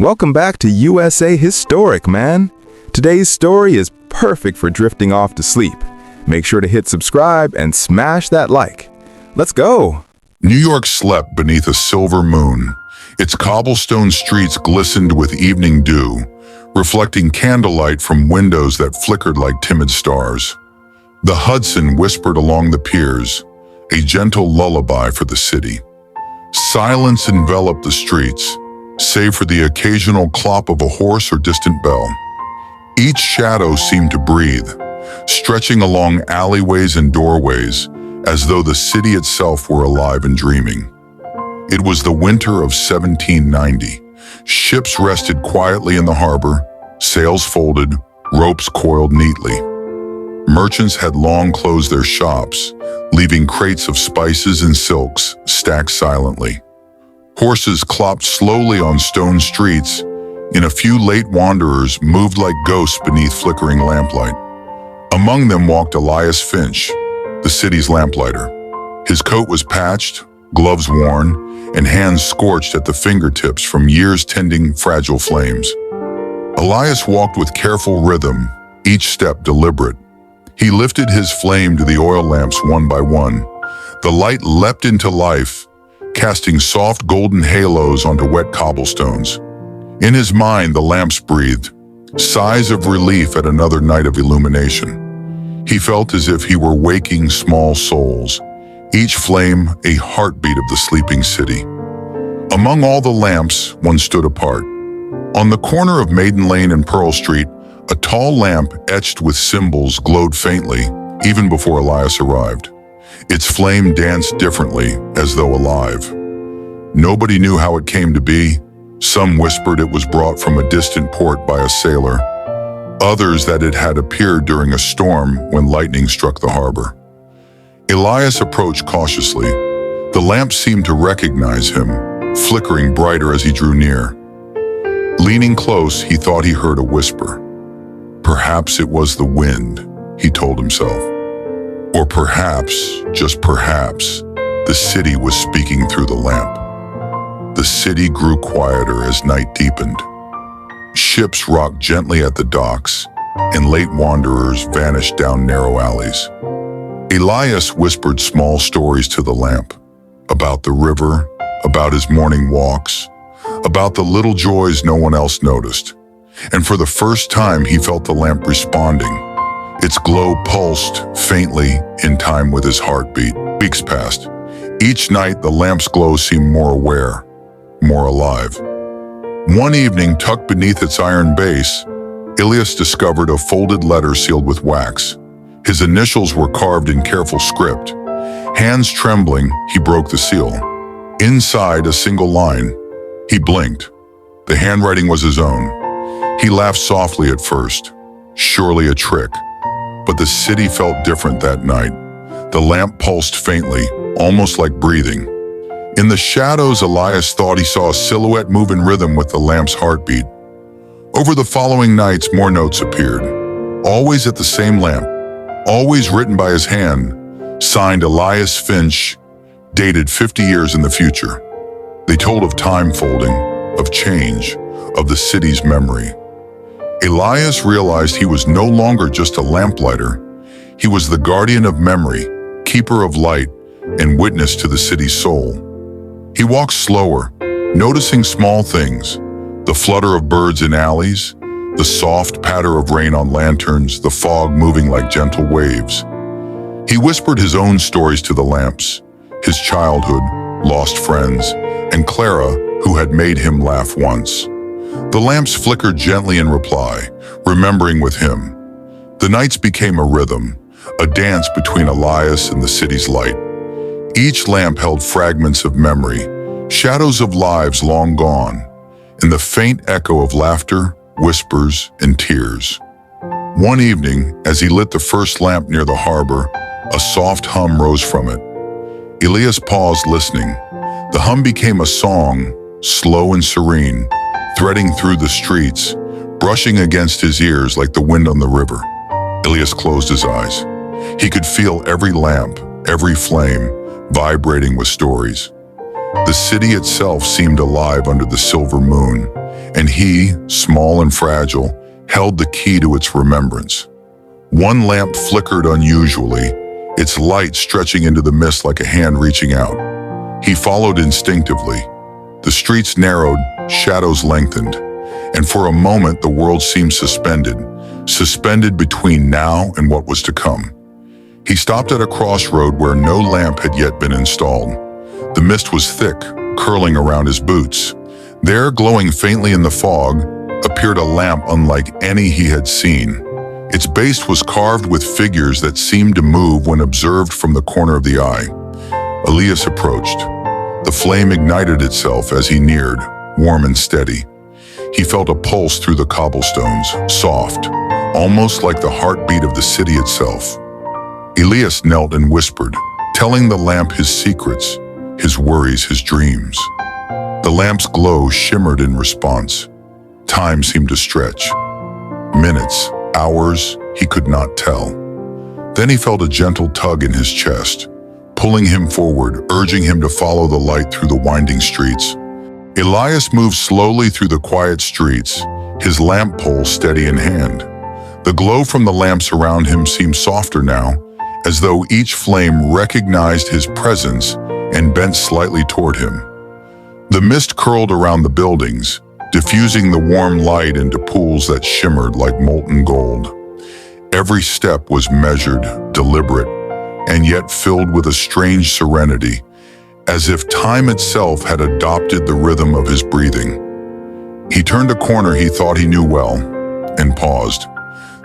Welcome back to USA Historic, man. Today's story is perfect for drifting off to sleep. Make sure to hit subscribe and smash that like. Let's go. New York slept beneath a silver moon. Its cobblestone streets glistened with evening dew, reflecting candlelight from windows that flickered like timid stars. The Hudson whispered along the piers, a gentle lullaby for the city. Silence enveloped the streets, save for the occasional clop of a horse or distant bell. Each shadow seemed to breathe, stretching along alleyways and doorways, as though the city itself were alive and dreaming. It was the winter of 1790. Ships rested quietly in the harbor, sails folded, ropes coiled neatly. Merchants had long closed their shops, leaving crates of spices and silks stacked silently. Horses clopped slowly on stone streets, and a few late wanderers moved like ghosts beneath flickering lamplight. Among them walked Elias Finch, the city's lamplighter. His coat was patched, gloves worn, and hands scorched at the fingertips from years tending fragile flames. Elias walked with careful rhythm, each step deliberate. He lifted his flame to the oil lamps one by one. The light leapt into life, casting soft golden halos onto wet cobblestones. In his mind, the lamps breathed, sighs of relief at another night of illumination. He felt as if he were waking small souls, each flame a heartbeat of the sleeping city. Among all the lamps, one stood apart. On the corner of Maiden Lane and Pearl Street, a tall lamp etched with symbols glowed faintly, even before Elias arrived. Its flame danced differently, as though alive. Nobody knew how it came to be. Some whispered it was brought from a distant port by a sailor. Others that it had appeared during a storm when lightning struck the harbor. Elias approached cautiously. The lamp seemed to recognize him, flickering brighter as he drew near. Leaning close, he thought he heard a whisper. Perhaps it was the wind, he told himself. Or perhaps, just perhaps, the city was speaking through the lamp. The city grew quieter as night deepened. Ships rocked gently at the docks, and late wanderers vanished down narrow alleys. Elias whispered small stories to the lamp, about the river, about his morning walks, about the little joys no one else noticed. And for the first time, he felt the lamp responding. Its glow pulsed faintly in time with his heartbeat. Weeks passed. Each night, the lamp's glow seemed more aware, more alive. One evening, tucked beneath its iron base, Elias discovered a folded letter sealed with wax. His initials were carved in careful script. Hands trembling, he broke the seal. Inside, a single line. He blinked. The handwriting was his own. He laughed softly at first. Surely a trick. But the city felt different that night. The lamp pulsed faintly, almost like breathing. In the shadows, Elias thought he saw a silhouette move in rhythm with the lamp's heartbeat. Over the following nights, more notes appeared. Always at the same lamp, always written by his hand, signed Elias Finch, dated 50 years in the future. They told of time folding, of change, of the city's memory. Elias realized he was no longer just a lamplighter. He was the guardian of memory, keeper of light, and witness to the city's soul. He walked slower, noticing small things, the flutter of birds in alleys, the soft patter of rain on lanterns, the fog moving like gentle waves. He whispered his own stories to the lamps, his childhood, lost friends, and Clara, who had made him laugh once. The lamps flickered gently in reply, remembering with him. The nights became a rhythm, a dance between Elias and the city's light. Each lamp held fragments of memory, shadows of lives long gone, and the faint echo of laughter, whispers, and tears. One evening, as he lit the first lamp near the harbor, a soft hum rose from it. Elias paused, listening. The hum became a song, slow and serene, threading through the streets, brushing against his ears like the wind on the river. Elias closed his eyes. He could feel every lamp, every flame, vibrating with stories. The city itself seemed alive under the silver moon, and he, small and fragile, held the key to its remembrance. One lamp flickered unusually, its light stretching into the mist like a hand reaching out. He followed instinctively. The streets narrowed, shadows lengthened, and for a moment the world seemed suspended between now and what was to come. He stopped at a crossroad where no lamp had yet been installed. The mist was thick, curling around his boots. There, glowing faintly in the fog, appeared a lamp unlike any he had seen. Its base was carved with figures that seemed to move when observed from the corner of the eye. Elias approached. The flame ignited itself as he neared, warm and steady. He felt a pulse through the cobblestones, soft, almost like the heartbeat of the city itself. Elias knelt and whispered, telling the lamp his secrets, his worries, his dreams. The lamp's glow shimmered in response. Time seemed to stretch. Minutes, hours, he could not tell. Then he felt a gentle tug in his chest, pulling him forward, urging him to follow the light through the winding streets. Elias moved slowly through the quiet streets, his lamp pole steady in hand. The glow from the lamps around him seemed softer now, as though each flame recognized his presence and bent slightly toward him. The mist curled around the buildings, diffusing the warm light into pools that shimmered like molten gold. Every step was measured, deliberate, and yet filled with a strange serenity, as if time itself had adopted the rhythm of his breathing. He turned a corner he thought he knew well, and paused.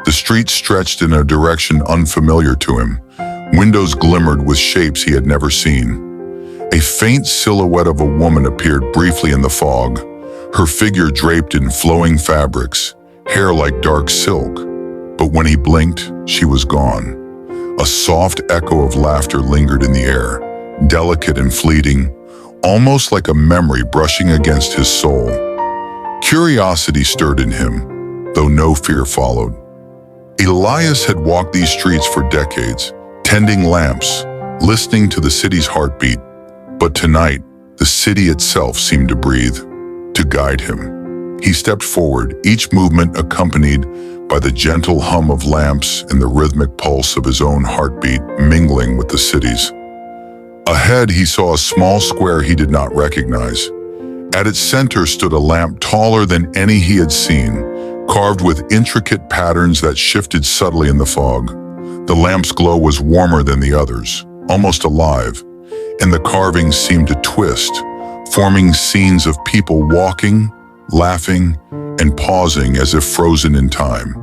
The street stretched in a direction unfamiliar to him. Windows glimmered with shapes he had never seen. A faint silhouette of a woman appeared briefly in the fog, her figure draped in flowing fabrics, hair like dark silk. But when he blinked, she was gone. A soft echo of laughter lingered in the air, delicate and fleeting, almost like a memory brushing against his soul. Curiosity stirred in him, though no fear followed. Elias had walked these streets for decades, tending lamps, listening to the city's heartbeat. But tonight, the city itself seemed to breathe, to guide him. He stepped forward, each movement accompanied by the gentle hum of lamps and the rhythmic pulse of his own heartbeat mingling with the city's. Ahead, he saw a small square he did not recognize. At its center stood a lamp taller than any he had seen, carved with intricate patterns that shifted subtly in the fog. The lamp's glow was warmer than the others, almost alive, and the carvings seemed to twist, forming scenes of people walking, laughing, and pausing as if frozen in time.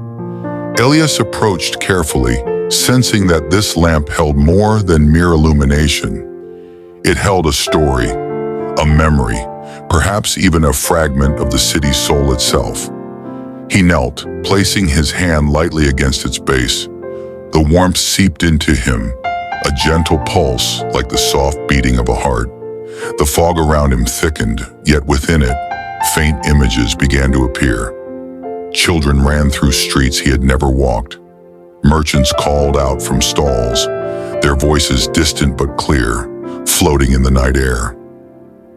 Elias approached carefully, sensing that this lamp held more than mere illumination. It held a story, a memory, perhaps even a fragment of the city's soul itself. He knelt, placing his hand lightly against its base. The warmth seeped into him, a gentle pulse like the soft beating of a heart. The fog around him thickened, yet within it, faint images began to appear. Children ran through streets he had never walked. Merchants called out from stalls, their voices distant but clear, floating in the night air.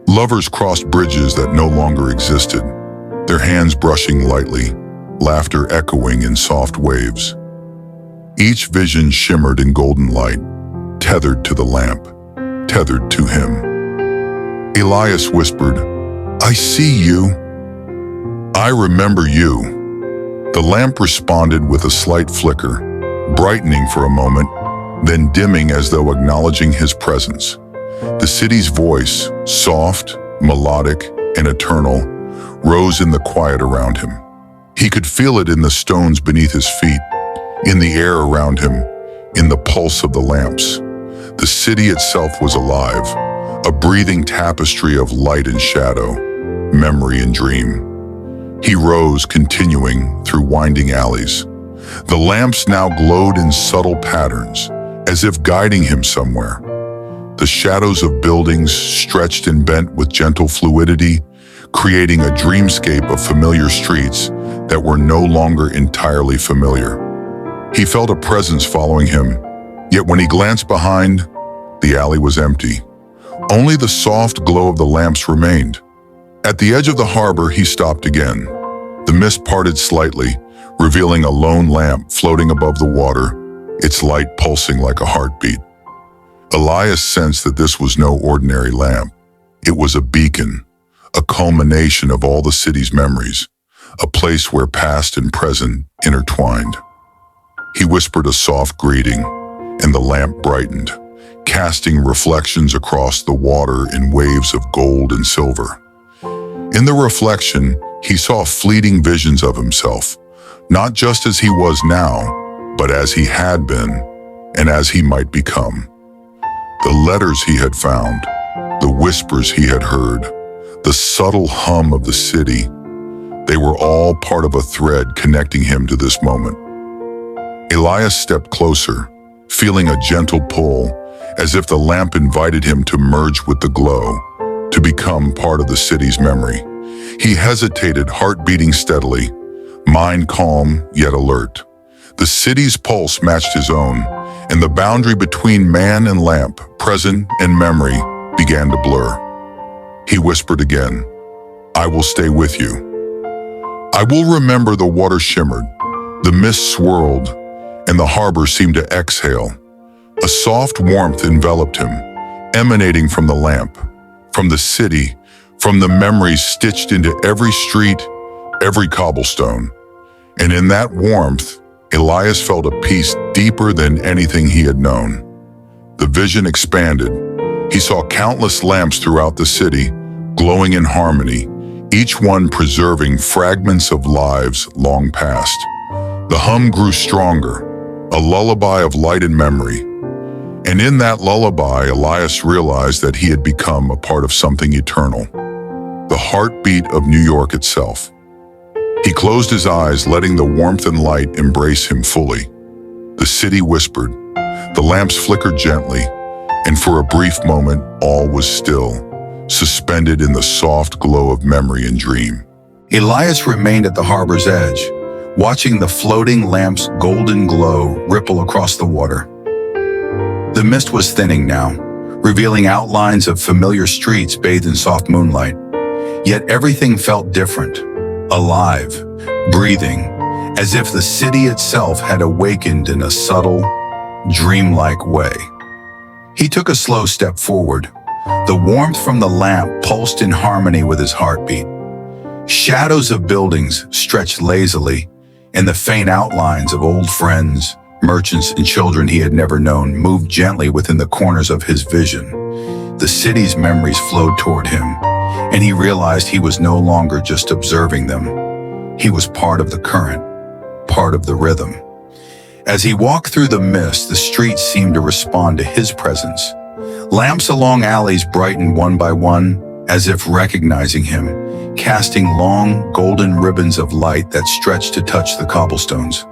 Lovers crossed bridges that no longer existed, their hands brushing lightly, laughter echoing in soft waves. Each vision shimmered in golden light, tethered to the lamp, tethered to him. Elias whispered, "I see you. I remember you." The lamp responded with a slight flicker, brightening for a moment, then dimming as though acknowledging his presence. The city's voice, soft, melodic, and eternal, rose in the quiet around him. He could feel it in the stones beneath his feet, in the air around him, in the pulse of the lamps. The city itself was alive, a breathing tapestry of light and shadow, memory and dream. He rose, continuing through winding alleys. The lamps now glowed in subtle patterns, as if guiding him somewhere. The shadows of buildings stretched and bent with gentle fluidity, creating a dreamscape of familiar streets that were no longer entirely familiar. He felt a presence following him, yet when he glanced behind, the alley was empty. Only the soft glow of the lamps remained. At the edge of the harbor, he stopped again. The mist parted slightly, revealing a lone lamp floating above the water, its light pulsing like a heartbeat. Elias sensed that this was no ordinary lamp. It was a beacon, a culmination of all the city's memories, a place where past and present intertwined. He whispered a soft greeting, and the lamp brightened, casting reflections across the water in waves of gold and silver. In the reflection, he saw fleeting visions of himself, not just as he was now, but as he had been, and as he might become. The letters he had found, the whispers he had heard, the subtle hum of the city, they were all part of a thread connecting him to this moment. Elias stepped closer, feeling a gentle pull, as if the lamp invited him to merge with the glow, to become part of the city's memory. He hesitated, heart beating steadily, mind calm yet alert. The city's pulse matched his own, and the boundary between man and lamp, present and memory, began to blur. He whispered again, "I will stay with you." I will remember. The water shimmered, the mist swirled, and the harbor seemed to exhale. A soft warmth enveloped him, emanating from the lamp, from the city, from the memories stitched into every street, every cobblestone. And in that warmth, Elias felt a peace deeper than anything he had known. The vision expanded. He saw countless lamps throughout the city, glowing in harmony, each one preserving fragments of lives long past. The hum grew stronger, a lullaby of light and memory. And in that lullaby, Elias realized that he had become a part of something eternal, the heartbeat of New York itself. He closed his eyes, letting the warmth and light embrace him fully. The city whispered, the lamps flickered gently, and for a brief moment, all was still, suspended in the soft glow of memory and dream. Elias remained at the harbor's edge, watching the floating lamp's golden glow ripple across the water. The mist was thinning now, revealing outlines of familiar streets bathed in soft moonlight. Yet everything felt different, alive, breathing, as if the city itself had awakened in a subtle, dreamlike way. He took a slow step forward. The warmth from the lamp pulsed in harmony with his heartbeat. Shadows of buildings stretched lazily, and the faint outlines of old friends, merchants, and children he had never known moved gently within the corners of his vision. The city's memories flowed toward him, and he realized he was no longer just observing them. He was part of the current, part of the rhythm. As he walked through the mist, the streets seemed to respond to his presence. Lamps along alleys brightened one by one, as if recognizing him, casting long, golden ribbons of light that stretched to touch the cobblestones.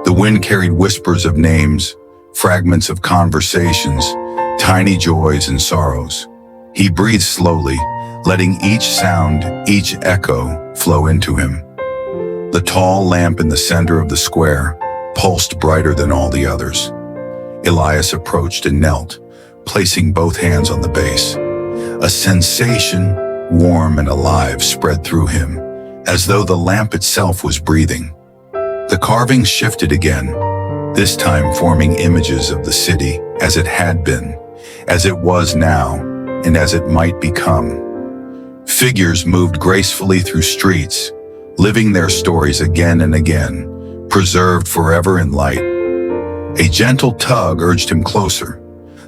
The wind carried whispers of names, fragments of conversations, tiny joys and sorrows. He breathed slowly, letting each sound, each echo flow into him. The tall lamp in the center of the square pulsed brighter than all the others. Elias approached and knelt, placing both hands on the base. A sensation, warm and alive, spread through him, as though the lamp itself was breathing. The carvings shifted again, this time forming images of the city as it had been, as it was now, and as it might become. Figures moved gracefully through streets, living their stories again and again, preserved forever in light. A gentle tug urged him closer.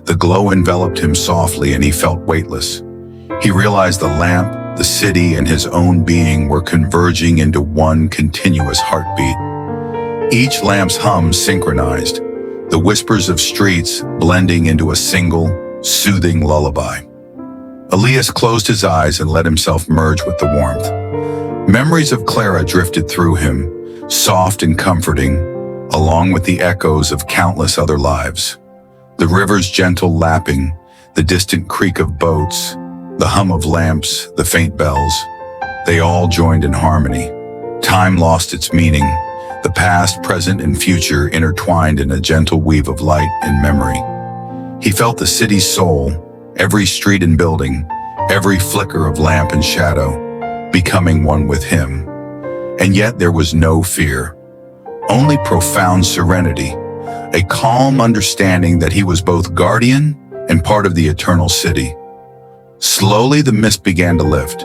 The glow enveloped him softly, and he felt weightless. He realized the lamp, the city, and his own being were converging into one continuous heartbeat. Each lamp's hum synchronized, the whispers of streets blending into a single, soothing lullaby. Elias closed his eyes and let himself merge with the warmth. Memories of Clara drifted through him, soft and comforting, along with the echoes of countless other lives. The river's gentle lapping, the distant creak of boats, the hum of lamps, the faint bells, they all joined in harmony. Time lost its meaning. The past, present, and future intertwined in a gentle weave of light and memory. He felt the city's soul, every street and building, every flicker of lamp and shadow, becoming one with him. And yet there was no fear, only profound serenity, a calm understanding that he was both guardian and part of the eternal city. Slowly the mist began to lift.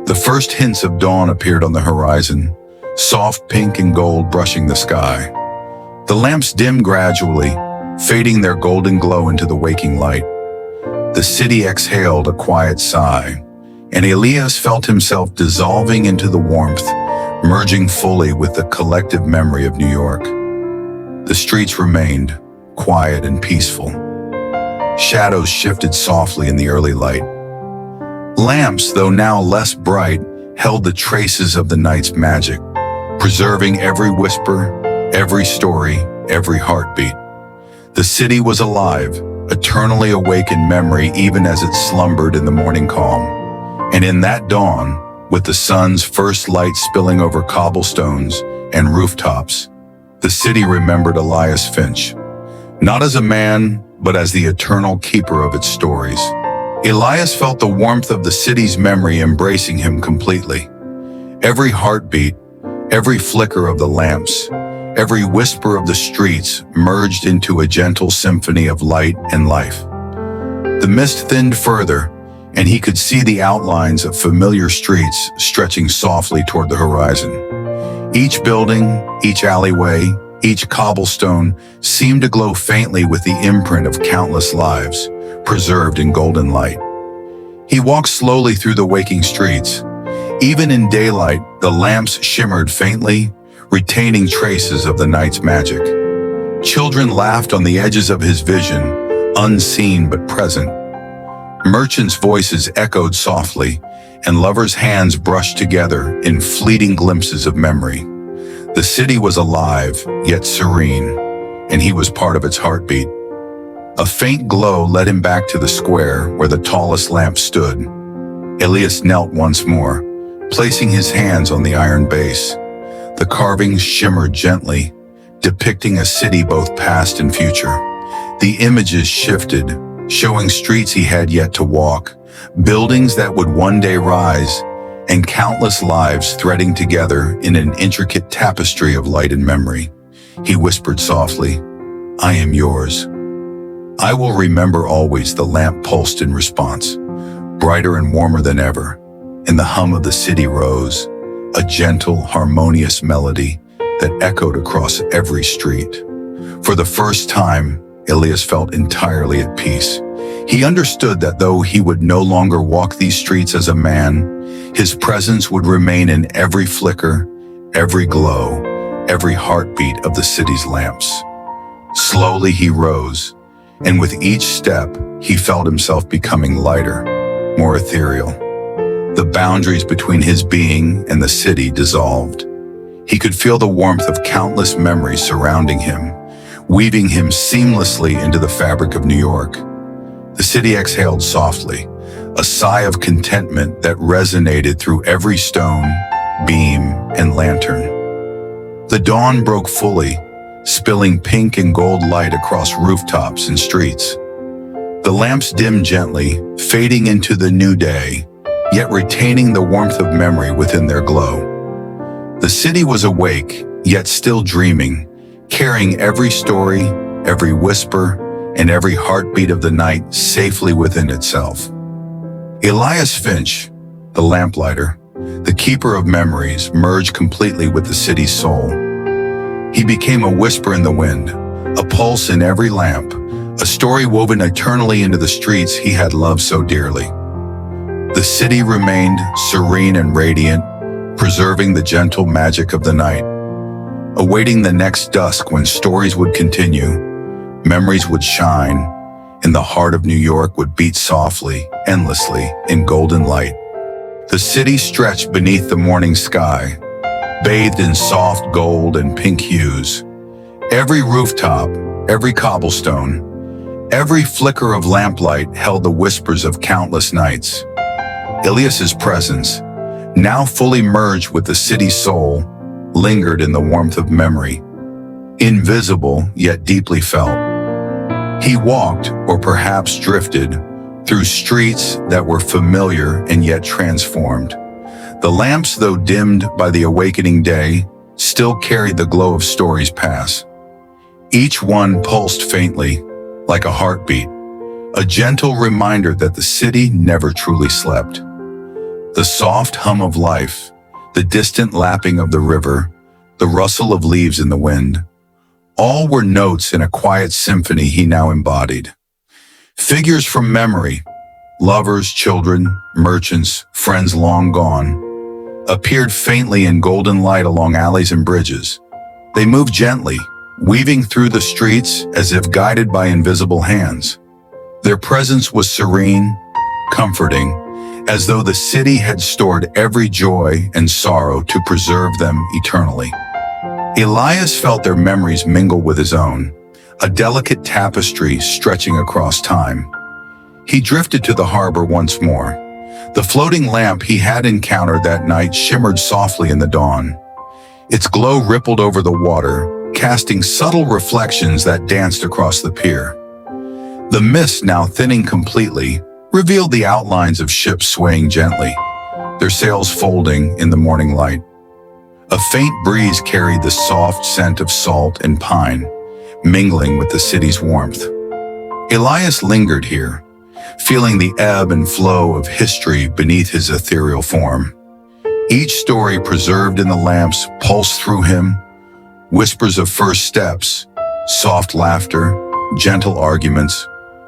The first hints of dawn appeared on the horizon, soft pink and gold brushing the sky. The lamps dimmed gradually, fading their golden glow into the waking light. The city exhaled a quiet sigh, and Elias felt himself dissolving into the warmth, merging fully with the collective memory of New York. The streets remained quiet and peaceful. Shadows shifted softly in the early light. Lamps, though now less bright, held the traces of the night's magic, preserving every whisper, every story, every heartbeat. The city was alive, eternally awake in memory even as it slumbered in the morning calm. And in that dawn, with the sun's first light spilling over cobblestones and rooftops, the city remembered Elias Finch, not as a man, but as the eternal keeper of its stories. Elias felt the warmth of the city's memory embracing him completely. Every heartbeat, every flicker of the lamps, every whisper of the streets merged into a gentle symphony of light and life. The mist thinned further, and he could see the outlines of familiar streets stretching softly toward the horizon. Each building, each alleyway, each cobblestone seemed to glow faintly with the imprint of countless lives, preserved in golden light. He walked slowly through the waking streets. Even in daylight, the lamps shimmered faintly, retaining traces of the night's magic. Children laughed on the edges of his vision, unseen but present. Merchants' voices echoed softly, and lovers' hands brushed together in fleeting glimpses of memory. The city was alive, yet serene, and he was part of its heartbeat. A faint glow led him back to the square where the tallest lamp stood. Elias knelt once more, placing his hands on the iron base. The carvings shimmered gently, depicting a city both past and future. The images shifted, showing streets he had yet to walk, buildings that would one day rise, and countless lives threading together in an intricate tapestry of light and memory. He whispered softly, "I am yours." "I will remember always," the lamp pulsed in response, brighter and warmer than ever, and the hum of the city rose, a gentle, harmonious melody that echoed across every street. For the first time, Elias felt entirely at peace. He understood that though he would no longer walk these streets as a man, his presence would remain in every flicker, every glow, every heartbeat of the city's lamps. Slowly he rose, and with each step, he felt himself becoming lighter, more ethereal. The boundaries between his being and the city dissolved. He could feel the warmth of countless memories surrounding him, weaving him seamlessly into the fabric of New York. The city exhaled softly, a sigh of contentment that resonated through every stone, beam, and lantern. The dawn broke fully, spilling pink and gold light across rooftops and streets. The lamps dimmed gently, fading into the new day, yet retaining the warmth of memory within their glow. The city was awake, yet still dreaming, carrying every story, every whisper, and every heartbeat of the night safely within itself. Elias Finch, the lamplighter, the keeper of memories, merged completely with the city's soul. He became a whisper in the wind, a pulse in every lamp, a story woven eternally into the streets he had loved so dearly. The city remained serene and radiant, preserving the gentle magic of the night. Awaiting the next dusk when stories would continue, memories would shine, and the heart of New York would beat softly, endlessly, in golden light. The city stretched beneath the morning sky, bathed in soft gold and pink hues. Every rooftop, every cobblestone, every flicker of lamplight held the whispers of countless nights. Elias's presence, now fully merged with the city's soul, lingered in the warmth of memory, invisible yet deeply felt. He walked, or perhaps drifted, through streets that were familiar and yet transformed. The lamps, though dimmed by the awakening day, still carried the glow of stories past. Each one pulsed faintly, like a heartbeat, a gentle reminder that the city never truly slept. The soft hum of life, the distant lapping of the river, the rustle of leaves in the wind, all were notes in a quiet symphony he now embodied. Figures from memory, lovers, children, merchants, friends long gone, appeared faintly in golden light along alleys and bridges. They moved gently, weaving through the streets as if guided by invisible hands. Their presence was serene, comforting, as though the city had stored every joy and sorrow to preserve them eternally. Elias felt their memories mingle with his own, a delicate tapestry stretching across time. He drifted to the harbor once more. The floating lamp he had encountered that night shimmered softly in the dawn. Its glow rippled over the water, casting subtle reflections that danced across the pier. The mist, now thinning completely, revealed the outlines of ships swaying gently, their sails folding in the morning light. A faint breeze carried the soft scent of salt and pine, mingling with the city's warmth. Elias lingered here, feeling the ebb and flow of history beneath his ethereal form. Each story preserved in the lamps pulsed through him, whispers of first steps, soft laughter, gentle arguments,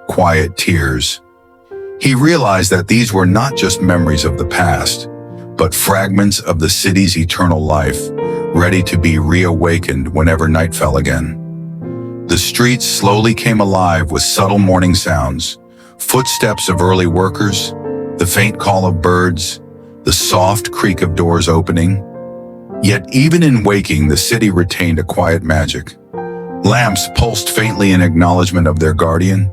quiet tears. He realized that these were not just memories of the past, but fragments of the city's eternal life, ready to be reawakened whenever night fell again. The streets slowly came alive with subtle morning sounds, footsteps of early workers, the faint call of birds, the soft creak of doors opening. Yet even in waking, the city retained a quiet magic. Lamps pulsed faintly in acknowledgement of their guardian,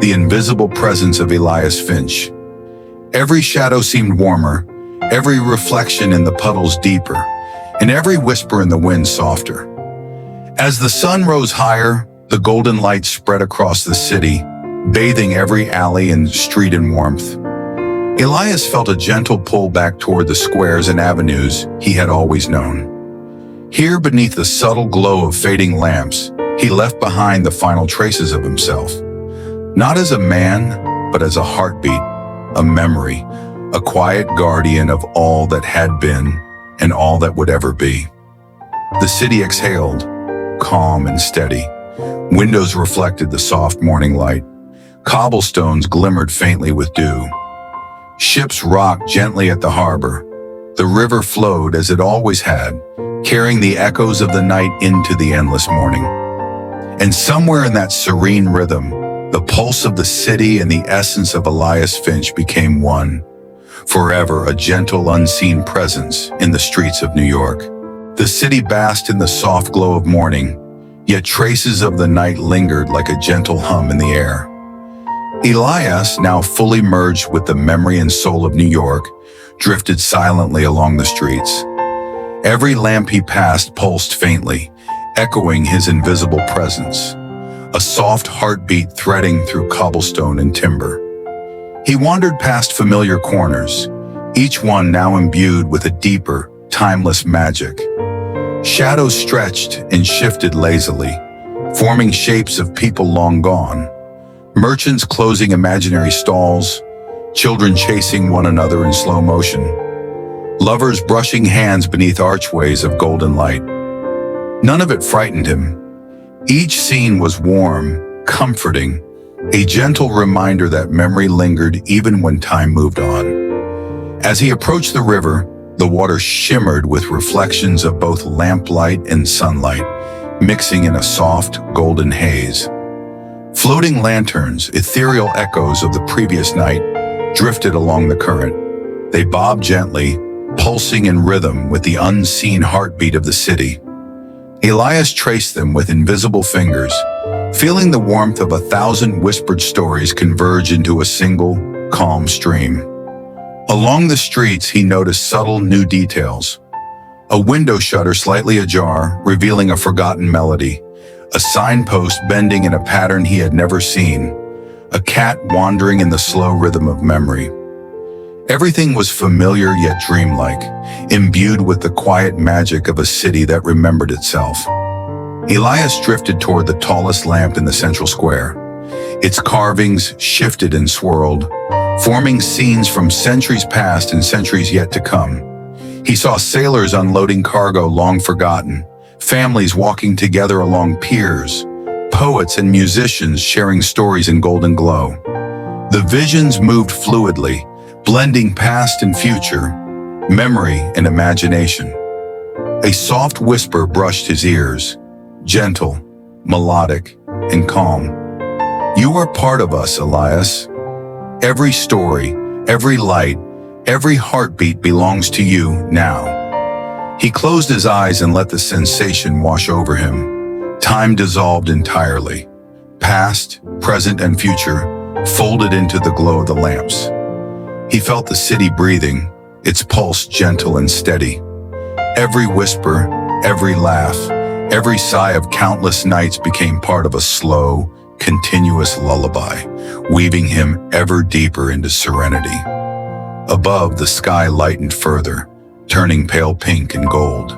the invisible presence of Elias Finch. Every shadow seemed warmer, every reflection in the puddles deeper, and every whisper in the wind softer. As the sun rose higher, the golden light spread across the city, bathing every alley and street in warmth. Elias felt a gentle pull back toward the squares and avenues he had always known. Here, beneath the subtle glow of fading lamps, he left behind the final traces of himself. Not as a man, but as a heartbeat, a memory, a quiet guardian of all that had been and all that would ever be. The city exhaled, calm and steady. Windows reflected the soft morning light. Cobblestones glimmered faintly with dew. Ships rocked gently at the harbor. The river flowed as it always had, carrying the echoes of the night into the endless morning. And somewhere in that serene rhythm, the pulse of the city and the essence of Elias Finch became one, forever a gentle, unseen presence in the streets of New York. The city basked in the soft glow of morning, yet traces of the night lingered like a gentle hum in the air. Elias, now fully merged with the memory and soul of New York, drifted silently along the streets. Every lamp he passed pulsed faintly, echoing his invisible presence, a soft heartbeat threading through cobblestone and timber. He wandered past familiar corners, each one now imbued with a deeper, timeless magic. Shadows stretched and shifted lazily, forming shapes of people long gone. Merchants closing imaginary stalls, children chasing one another in slow motion, lovers brushing hands beneath archways of golden light. None of it frightened him. Each scene was warm, comforting, a gentle reminder that memory lingered even when time moved on. As he approached the river, the water shimmered with reflections of both lamplight and sunlight, mixing in a soft, golden haze. Floating lanterns, ethereal echoes of the previous night, drifted along the current. They bobbed gently, pulsing in rhythm with the unseen heartbeat of the city. Elias traced them with invisible fingers, feeling the warmth of 1,000 whispered stories converge into a single, calm stream. Along the streets, he noticed subtle new details. A window shutter slightly ajar, revealing a forgotten melody. A signpost bending in a pattern he had never seen. A cat wandering in the slow rhythm of memory. Everything was familiar yet dreamlike, imbued with the quiet magic of a city that remembered itself. Elias drifted toward the tallest lamp in the central square. Its carvings shifted and swirled, forming scenes from centuries past and centuries yet to come. He saw sailors unloading cargo long forgotten, families walking together along piers, poets and musicians sharing stories in golden glow. The visions moved fluidly, blending past and future, memory and imagination. A soft whisper brushed his ears, gentle, melodic, and calm. "You are part of us, Elias. Every story, every light, every heartbeat belongs to you now." He closed his eyes and let the sensation wash over him. Time dissolved entirely. Past, present, and future folded into the glow of the lamps. He felt the city breathing, its pulse gentle and steady. Every whisper, every laugh, every sigh of countless nights became part of a slow, continuous lullaby, weaving him ever deeper into serenity. Above, the sky lightened further, turning pale pink and gold.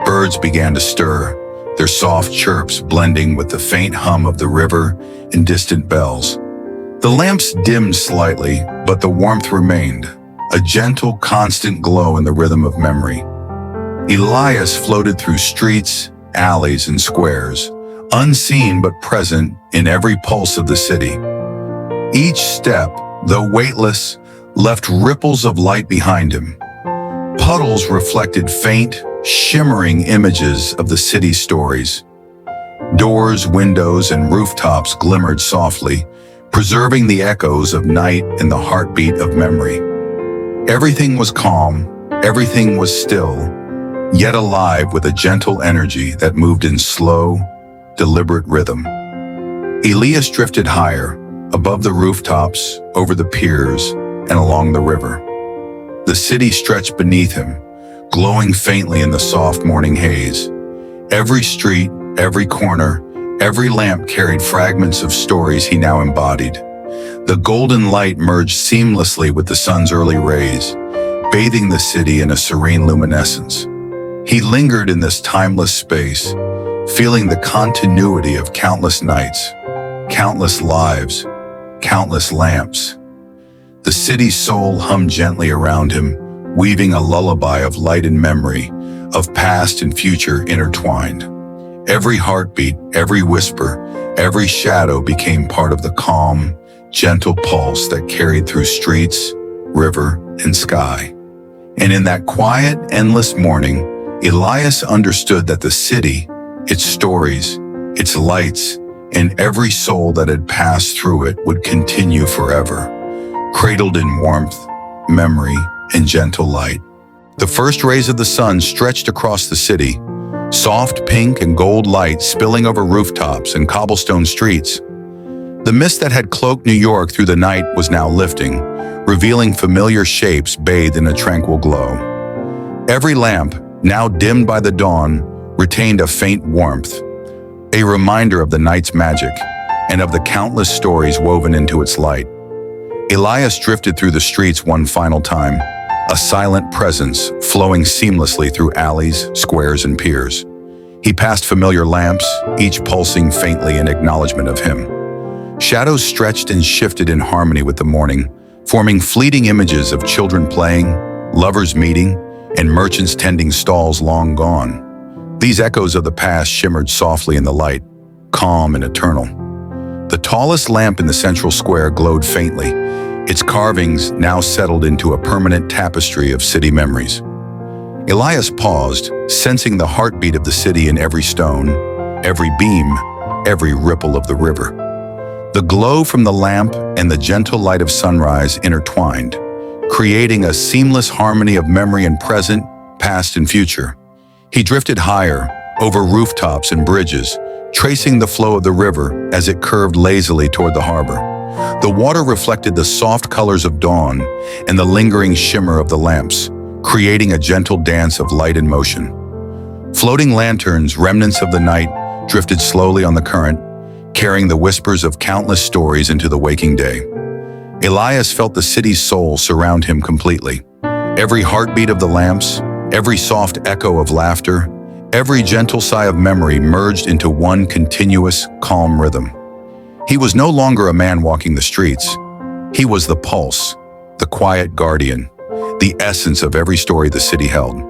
Birds began to stir, their soft chirps blending with the faint hum of the river and distant bells. The lamps dimmed slightly, but the warmth remained, a gentle, constant glow in the rhythm of memory. Elias floated through streets, alleys, and squares, unseen but present in every pulse of the city. Each step, though weightless, left ripples of light behind him. Puddles reflected faint, shimmering images of the city's stories. Doors, windows, and rooftops glimmered softly, preserving the echoes of night and the heartbeat of memory. Everything was calm, everything was still, yet alive with a gentle energy that moved in slow, deliberate rhythm. Elias drifted higher, above the rooftops, over the piers, and along the river. The city stretched beneath him, glowing faintly in the soft morning haze. Every street, every corner, every lamp carried fragments of stories he now embodied. The golden light merged seamlessly with the sun's early rays, bathing the city in a serene luminescence. He lingered in this timeless space, feeling the continuity of countless nights, countless lives, countless lamps. The city's soul hummed gently around him, weaving a lullaby of light and memory, of past and future intertwined. Every heartbeat, every whisper, every shadow became part of the calm, gentle pulse that carried through streets, river, and sky. And in that quiet, endless morning, Elias understood that the city, its stories, its lights, and every soul that had passed through it would continue forever, cradled in warmth, memory, and gentle light. The first rays of the sun stretched across the city, soft pink and gold light spilling over rooftops and cobblestone streets. The mist that had cloaked New York through the night was now lifting, revealing familiar shapes bathed in a tranquil glow. Every lamp, now dimmed by the dawn, retained a faint warmth, a reminder of the night's magic and of the countless stories woven into its light. Elias drifted through the streets one final time, a silent presence flowing seamlessly through alleys, squares, and piers. He passed familiar lamps, each pulsing faintly in acknowledgement of him. Shadows stretched and shifted in harmony with the morning, forming fleeting images of children playing, lovers meeting, and merchants tending stalls long gone. These echoes of the past shimmered softly in the light, calm and eternal. The tallest lamp in the central square glowed faintly, its carvings now settled into a permanent tapestry of city memories. Elias paused, sensing the heartbeat of the city in every stone, every beam, every ripple of the river. The glow from the lamp and the gentle light of sunrise intertwined, creating a seamless harmony of memory and present, past and future. He drifted higher, over rooftops and bridges, tracing the flow of the river as it curved lazily toward the harbor. The water reflected the soft colors of dawn and the lingering shimmer of the lamps, creating a gentle dance of light and motion. Floating lanterns, remnants of the night, drifted slowly on the current, carrying the whispers of countless stories into the waking day. Elias felt the city's soul surround him completely. Every heartbeat of the lamps, every soft echo of laughter, every gentle sigh of memory merged into one continuous, calm rhythm. He was no longer a man walking the streets. He was the pulse, the quiet guardian, the essence of every story the city held.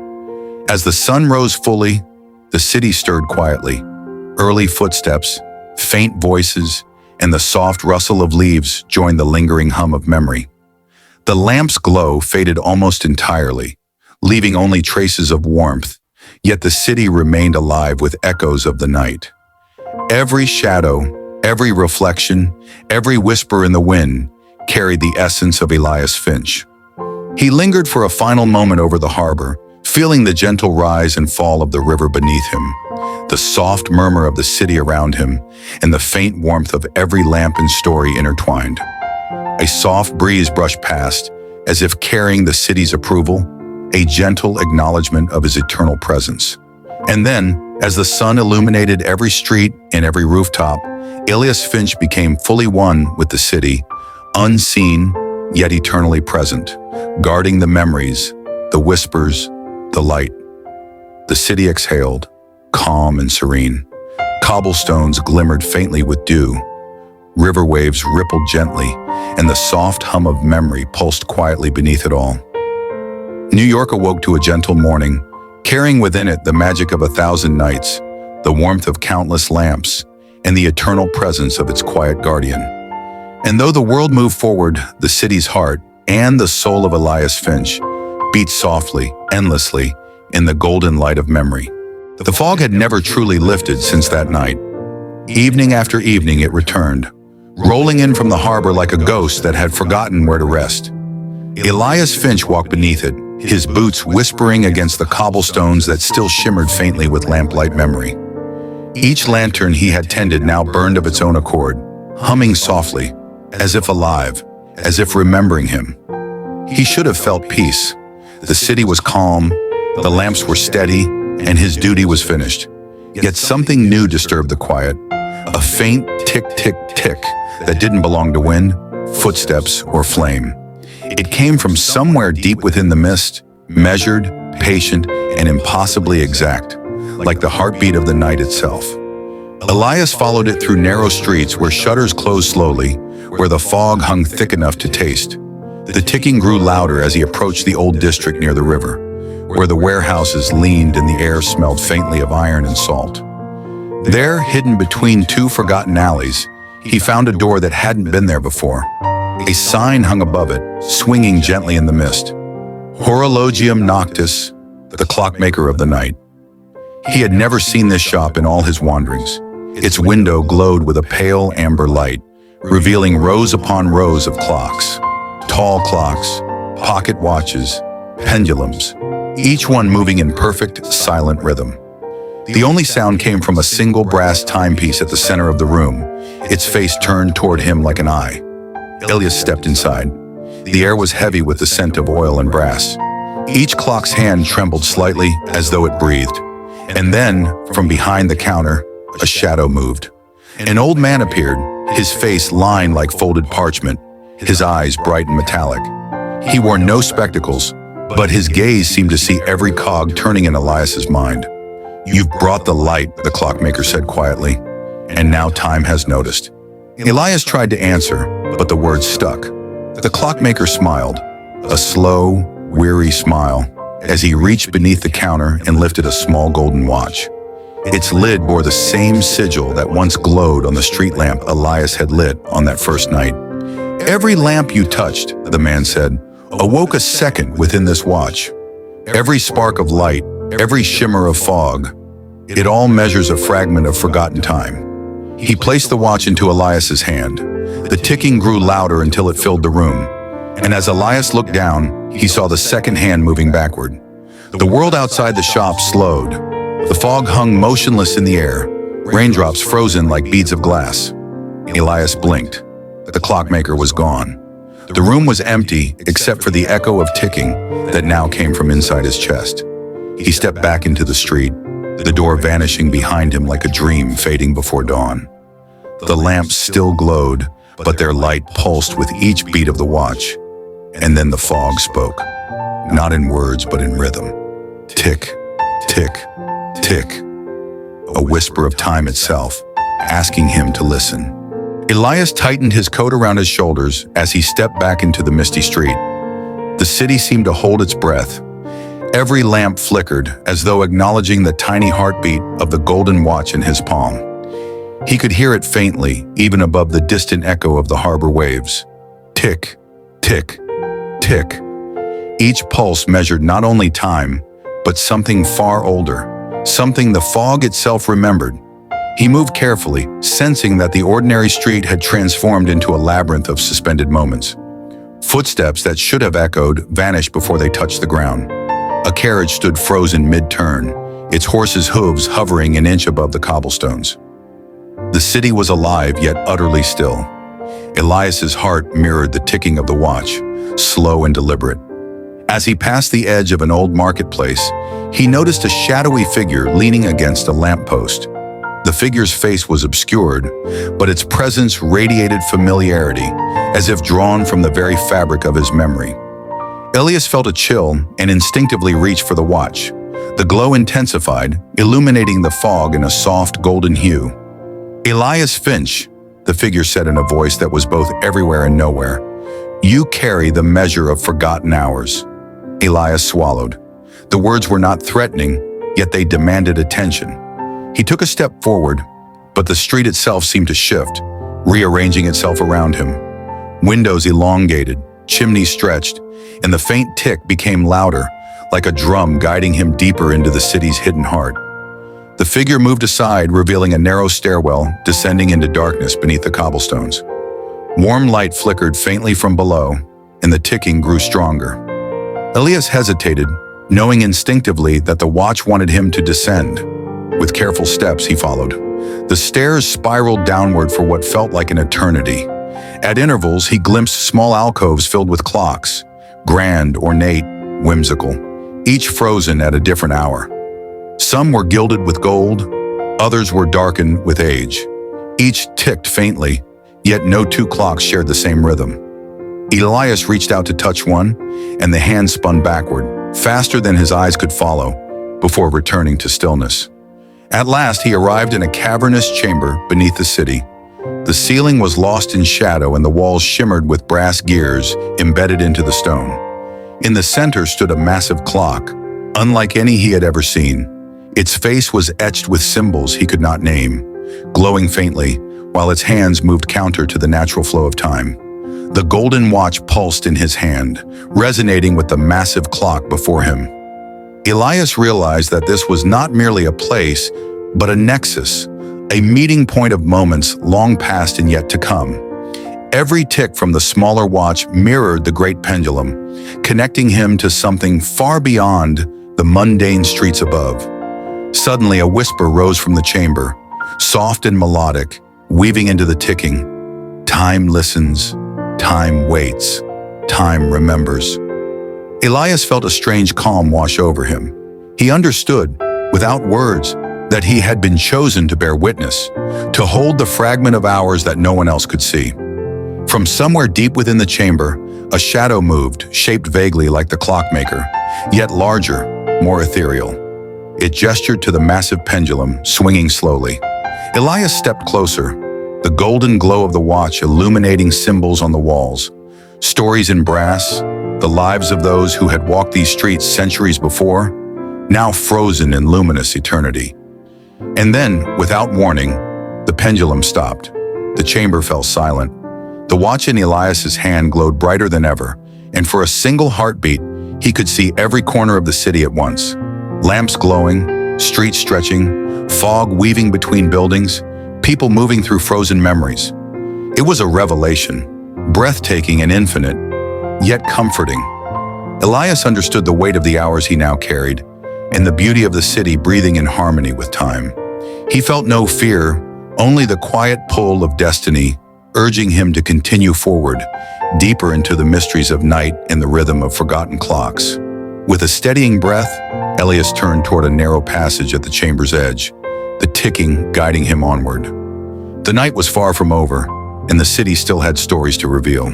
As the sun rose fully, the city stirred quietly. Early footsteps, faint voices, and the soft rustle of leaves joined the lingering hum of memory. The lamp's glow faded almost entirely, leaving only traces of warmth, yet the city remained alive with echoes of the night. Every shadow, every reflection, every whisper in the wind carried the essence of Elias Finch. He lingered for a final moment over the harbor, feeling the gentle rise and fall of the river beneath him, the soft murmur of the city around him, and the faint warmth of every lamp and story intertwined. A soft breeze brushed past, as if carrying the city's approval, a gentle acknowledgement of his eternal presence. And then, as the sun illuminated every street and every rooftop, Elias Finch became fully one with the city, unseen yet eternally present, guarding the memories, the whispers, the light. The city exhaled, calm and serene. Cobblestones glimmered faintly with dew. River waves rippled gently, and the soft hum of memory pulsed quietly beneath it all. New York awoke to a gentle morning, carrying within it the magic of 1,000 nights, the warmth of countless lamps, and the eternal presence of its quiet guardian. And though the world moved forward, the city's heart and the soul of Elias Finch beat softly, endlessly, in the golden light of memory. The fog had never truly lifted since that night. Evening after evening it returned, rolling in from the harbor like a ghost that had forgotten where to rest. Elias Finch walked beneath it, his boots whispering against the cobblestones that still shimmered faintly with lamplight memory. Each lantern he had tended now burned of its own accord, humming softly, as if alive, as if remembering him. He should have felt peace. The city was calm, the lamps were steady, and his duty was finished. Yet something new disturbed the quiet, a faint tick-tick-tick that didn't belong to wind, footsteps, or flame. It came from somewhere deep within the mist, measured, patient, and impossibly exact, like the heartbeat of the night itself. Elias followed it through narrow streets where shutters closed slowly, where the fog hung thick enough to taste. The ticking grew louder as he approached the old district near the river, where the warehouses leaned and the air smelled faintly of iron and salt. There, hidden between two forgotten alleys, he found a door that hadn't been there before. A sign hung above it, swinging gently in the mist. Horologium Noctis, the clockmaker of the night. He had never seen this shop in all his wanderings. Its window glowed with a pale amber light, revealing rows upon rows of clocks. Tall clocks, pocket watches, pendulums, each one moving in perfect, silent rhythm. The only sound came from a single brass timepiece at the center of the room, its face turned toward him like an eye. Elias stepped inside. The air was heavy with the scent of oil and brass. Each clock's hand trembled slightly as though it breathed. And then, from behind the counter, a shadow moved. An old man appeared, his face lined like folded parchment, his eyes bright and metallic. He wore no spectacles, but his gaze seemed to see every cog turning in Elias's mind. "You've brought the light," the clockmaker said quietly, "and now time has noticed." Elias tried to answer, but the words stuck. The clockmaker smiled, a slow, weary smile, as he reached beneath the counter and lifted a small golden watch. Its lid bore the same sigil that once glowed on the street lamp Elias had lit on that first night. "Every lamp you touched," the man said, "awoke a second within this watch. Every spark of light, every shimmer of fog, it all measures a fragment of forgotten time." He placed the watch into Elias's hand. The ticking grew louder until it filled the room. And as Elias looked down, he saw the second hand moving backward. The world outside the shop slowed. The fog hung motionless in the air, raindrops frozen like beads of glass. Elias blinked. The clockmaker was gone. The room was empty except for the echo of ticking that now came from inside his chest. He stepped back into the street, the door vanishing behind him like a dream fading before dawn. The lamps still glowed, but their light pulsed with each beat of the watch. And then the fog spoke, not in words but in rhythm. Tick, tick, tick. A whisper of time itself, asking him to listen. Elias tightened his coat around his shoulders as he stepped back into the misty street. The city seemed to hold its breath. Every lamp flickered as though acknowledging the tiny heartbeat of the golden watch in his palm. He could hear it faintly, even above the distant echo of the harbor waves. Tick, tick, tick. Each pulse measured not only time, but something far older, something the fog itself remembered. He moved carefully, sensing that the ordinary street had transformed into a labyrinth of suspended moments. Footsteps that should have echoed vanished before they touched the ground. A carriage stood frozen mid-turn, its horse's hooves hovering an inch above the cobblestones. The city was alive yet utterly still. Elias's heart mirrored the ticking of the watch, slow and deliberate. As he passed the edge of an old marketplace, he noticed a shadowy figure leaning against a lamppost. The figure's face was obscured, but its presence radiated familiarity, as if drawn from the very fabric of his memory. Elias felt a chill and instinctively reached for the watch. The glow intensified, illuminating the fog in a soft golden hue. "Elias Finch," the figure said in a voice that was both everywhere and nowhere. "You carry the measure of forgotten hours." Elias swallowed. The words were not threatening, yet they demanded attention. He took a step forward, but the street itself seemed to shift, rearranging itself around him. Windows elongated, chimneys stretched, and the faint tick became louder, like a drum guiding him deeper into the city's hidden heart. The figure moved aside, revealing a narrow stairwell descending into darkness beneath the cobblestones. Warm light flickered faintly from below, and the ticking grew stronger. Elias hesitated, knowing instinctively that the watch wanted him to descend. With careful steps, he followed. The stairs spiraled downward for what felt like an eternity. At intervals, he glimpsed small alcoves filled with clocks, grand, ornate, whimsical, each frozen at a different hour. Some were gilded with gold, others were darkened with age. Each ticked faintly, yet no two clocks shared the same rhythm. Elias reached out to touch one, and the hand spun backward, faster than his eyes could follow, before returning to stillness. At last, he arrived in a cavernous chamber beneath the city. The ceiling was lost in shadow and the walls shimmered with brass gears embedded into the stone. In the center stood a massive clock, unlike any he had ever seen. Its face was etched with symbols he could not name, glowing faintly, while its hands moved counter to the natural flow of time. The golden watch pulsed in his hand, resonating with the massive clock before him. Elias realized that this was not merely a place, but a nexus, a meeting point of moments long past and yet to come. Every tick from the smaller watch mirrored the great pendulum, connecting him to something far beyond the mundane streets above. Suddenly, a whisper rose from the chamber, soft and melodic, weaving into the ticking. Time listens, time waits, time remembers. Elias felt a strange calm wash over him. He understood, without words, that he had been chosen to bear witness, to hold the fragment of hours that no one else could see. From somewhere deep within the chamber, a shadow moved, shaped vaguely like the clockmaker, yet larger, more ethereal. It gestured to the massive pendulum, swinging slowly. Elias stepped closer, the golden glow of the watch illuminating symbols on the walls, stories in brass, the lives of those who had walked these streets centuries before, now frozen in luminous eternity. And then, without warning, the pendulum stopped. The chamber fell silent. The watch in Elias's hand glowed brighter than ever, and for a single heartbeat, he could see every corner of the city at once. Lamps glowing, streets stretching, fog weaving between buildings, people moving through frozen memories. It was a revelation, breathtaking and infinite, yet comforting. Elias understood the weight of the hours he now carried, and the beauty of the city breathing in harmony with time. He felt no fear, only the quiet pull of destiny, urging him to continue forward, deeper into the mysteries of night and the rhythm of forgotten clocks. With a steadying breath, Elias turned toward a narrow passage at the chamber's edge, the ticking guiding him onward. The night was far from over. and the city still had stories to reveal.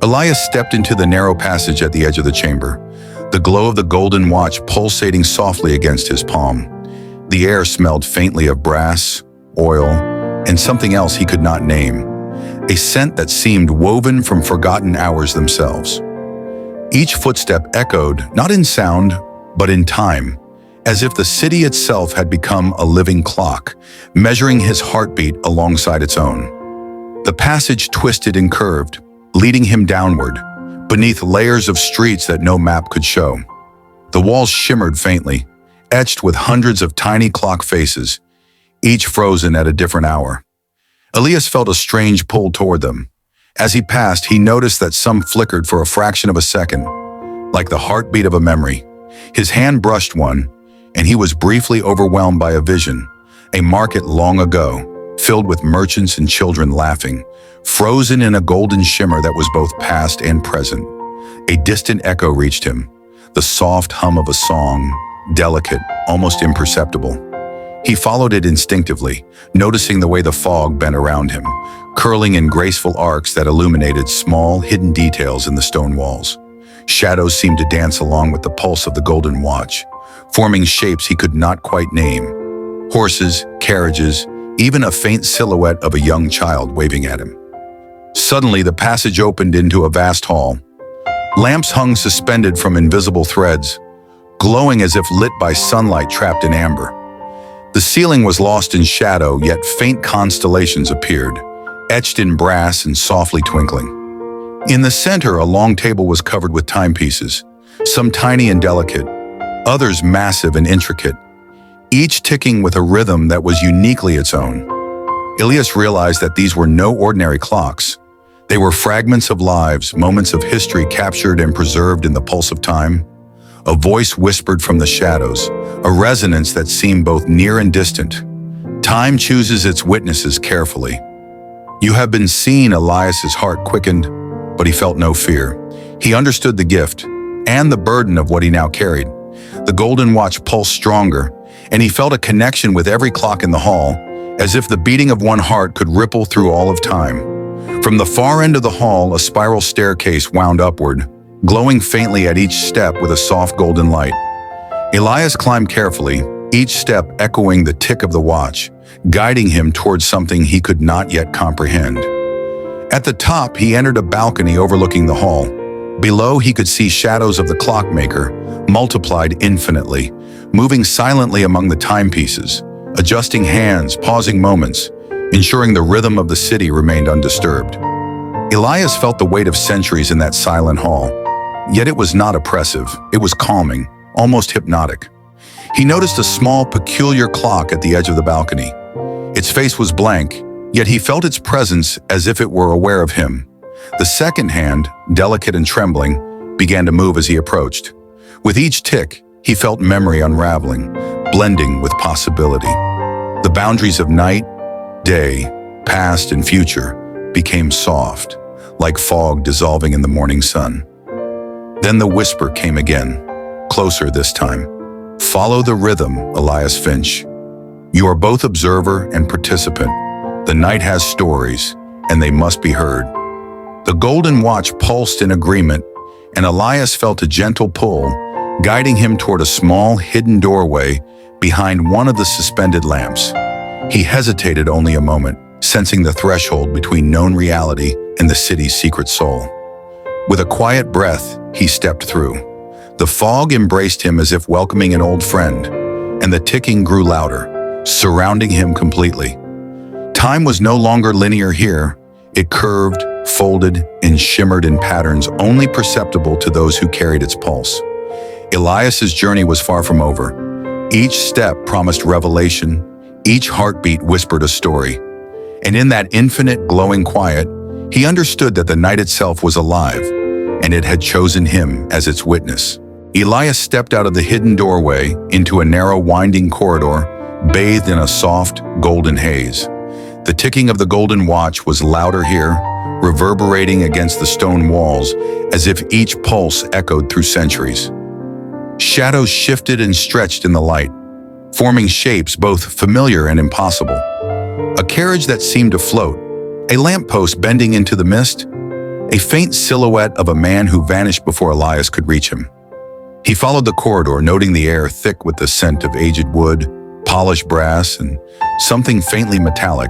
Elias stepped into the narrow passage at the edge of the chamber, the glow of the golden watch pulsating softly against his palm. The air smelled faintly of brass, oil, and something else he could not name, a scent that seemed woven from forgotten hours themselves. Each footstep echoed, not in sound, but in time, as if the city itself had become a living clock, measuring his heartbeat alongside its own. The passage twisted and curved, leading him downward, beneath layers of streets that no map could show. The walls shimmered faintly, etched with hundreds of tiny clock faces, each frozen at a different hour. Elias felt a strange pull toward them. As he passed, he noticed that some flickered for a fraction of a second, like the heartbeat of a memory. His hand brushed one, and he was briefly overwhelmed by a vision, a market long ago, filled with merchants and children laughing, frozen in a golden shimmer that was both past and present. A distant echo reached him, the soft hum of a song, delicate, almost imperceptible. He followed it instinctively, noticing the way the fog bent around him, curling in graceful arcs that illuminated small, hidden details in the stone walls. Shadows seemed to dance along with the pulse of the golden watch, forming shapes he could not quite name. Horses, carriages, even a faint silhouette of a young child waving at him. Suddenly, the passage opened into a vast hall. Lamps hung suspended from invisible threads, glowing as if lit by sunlight trapped in amber. The ceiling was lost in shadow, yet faint constellations appeared, etched in brass and softly twinkling. In the center, a long table was covered with timepieces, some tiny and delicate, others massive and intricate, each ticking with a rhythm that was uniquely its own. Elias realized that these were no ordinary clocks. They were fragments of lives, moments of history captured and preserved in the pulse of time. A voice whispered from the shadows, a resonance that seemed both near and distant. Time chooses its witnesses carefully. You have been seen. Elias's heart quickened, but he felt no fear. He understood the gift and the burden of what he now carried. The golden watch pulsed stronger, and he felt a connection with every clock in the hall, as if the beating of one heart could ripple through all of time. From the far end of the hall, a spiral staircase wound upward, glowing faintly at each step with a soft golden light. Elias climbed carefully, each step echoing the tick of the watch, guiding him towards something he could not yet comprehend. At the top, he entered a balcony overlooking the hall. Below, he could see shadows of the clockmaker, multiplied infinitely, moving silently among the timepieces, adjusting hands, pausing moments, ensuring the rhythm of the city remained undisturbed. Elias felt the weight of centuries in that silent hall. Yet it was not oppressive, it was calming, almost hypnotic. He noticed a small, peculiar clock at the edge of the balcony. Its face was blank, yet he felt its presence as if it were aware of him. The second hand, delicate and trembling, began to move as he approached. With each tick, he felt memory unraveling, blending with possibility. The boundaries of night, day, past, and future became soft, like fog dissolving in the morning sun. Then the whisper came again, closer this time. Follow the rhythm, Elias Finch. You are both observer and participant. The night has stories, and they must be heard. The golden watch pulsed in agreement, and Elias felt a gentle pull, guiding him toward a small, hidden doorway behind one of the suspended lamps. He hesitated only a moment, sensing the threshold between known reality and the city's secret soul. With a quiet breath, he stepped through. The fog embraced him as if welcoming an old friend, and the ticking grew louder, surrounding him completely. Time was no longer linear here. It curved, folded, and shimmered in patterns only perceptible to those who carried its pulse. Elias's journey was far from over. Each step promised revelation, each heartbeat whispered a story. And in that infinite, glowing quiet, he understood that the night itself was alive, and it had chosen him as its witness. Elias stepped out of the hidden doorway into a narrow, winding corridor, bathed in a soft, golden haze. The ticking of the golden watch was louder here, reverberating against the stone walls as if each pulse echoed through centuries. Shadows shifted and stretched in the light, forming shapes both familiar and impossible. A carriage that seemed to float, A lamppost bending into the mist, a faint silhouette of a man who vanished before Elias could reach him. He followed the corridor, noting the air thick with the scent of aged wood, polished brass, and something faintly metallic,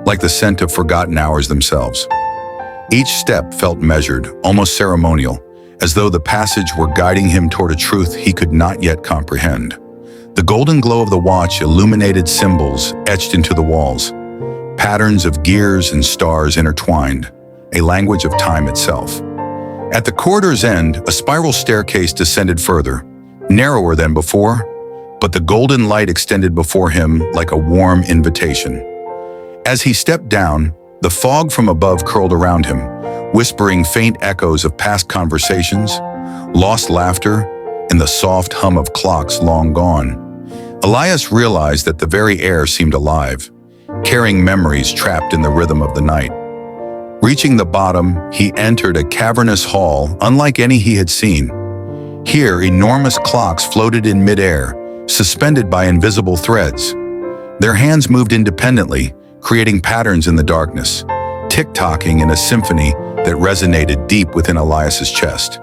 like the scent of forgotten hours themselves. Each step felt measured, almost ceremonial, as though the passage were guiding him toward a truth he could not yet comprehend. The golden glow of the watch illuminated symbols etched into the walls, patterns of gears and stars intertwined, a language of time itself. At the corridor's end, a spiral staircase descended further, narrower than before, but the golden light extended before him like a warm invitation. As he stepped down, the fog from above curled around him, whispering faint echoes of past conversations, lost laughter, and the soft hum of clocks long gone. Elias realized that the very air seemed alive, carrying memories trapped in the rhythm of the night. Reaching the bottom, he entered a cavernous hall unlike any he had seen. Here, enormous clocks floated in midair, suspended by invisible threads. Their hands moved independently, creating patterns in the darkness, tick-tocking in a symphony that resonated deep within Elias's chest.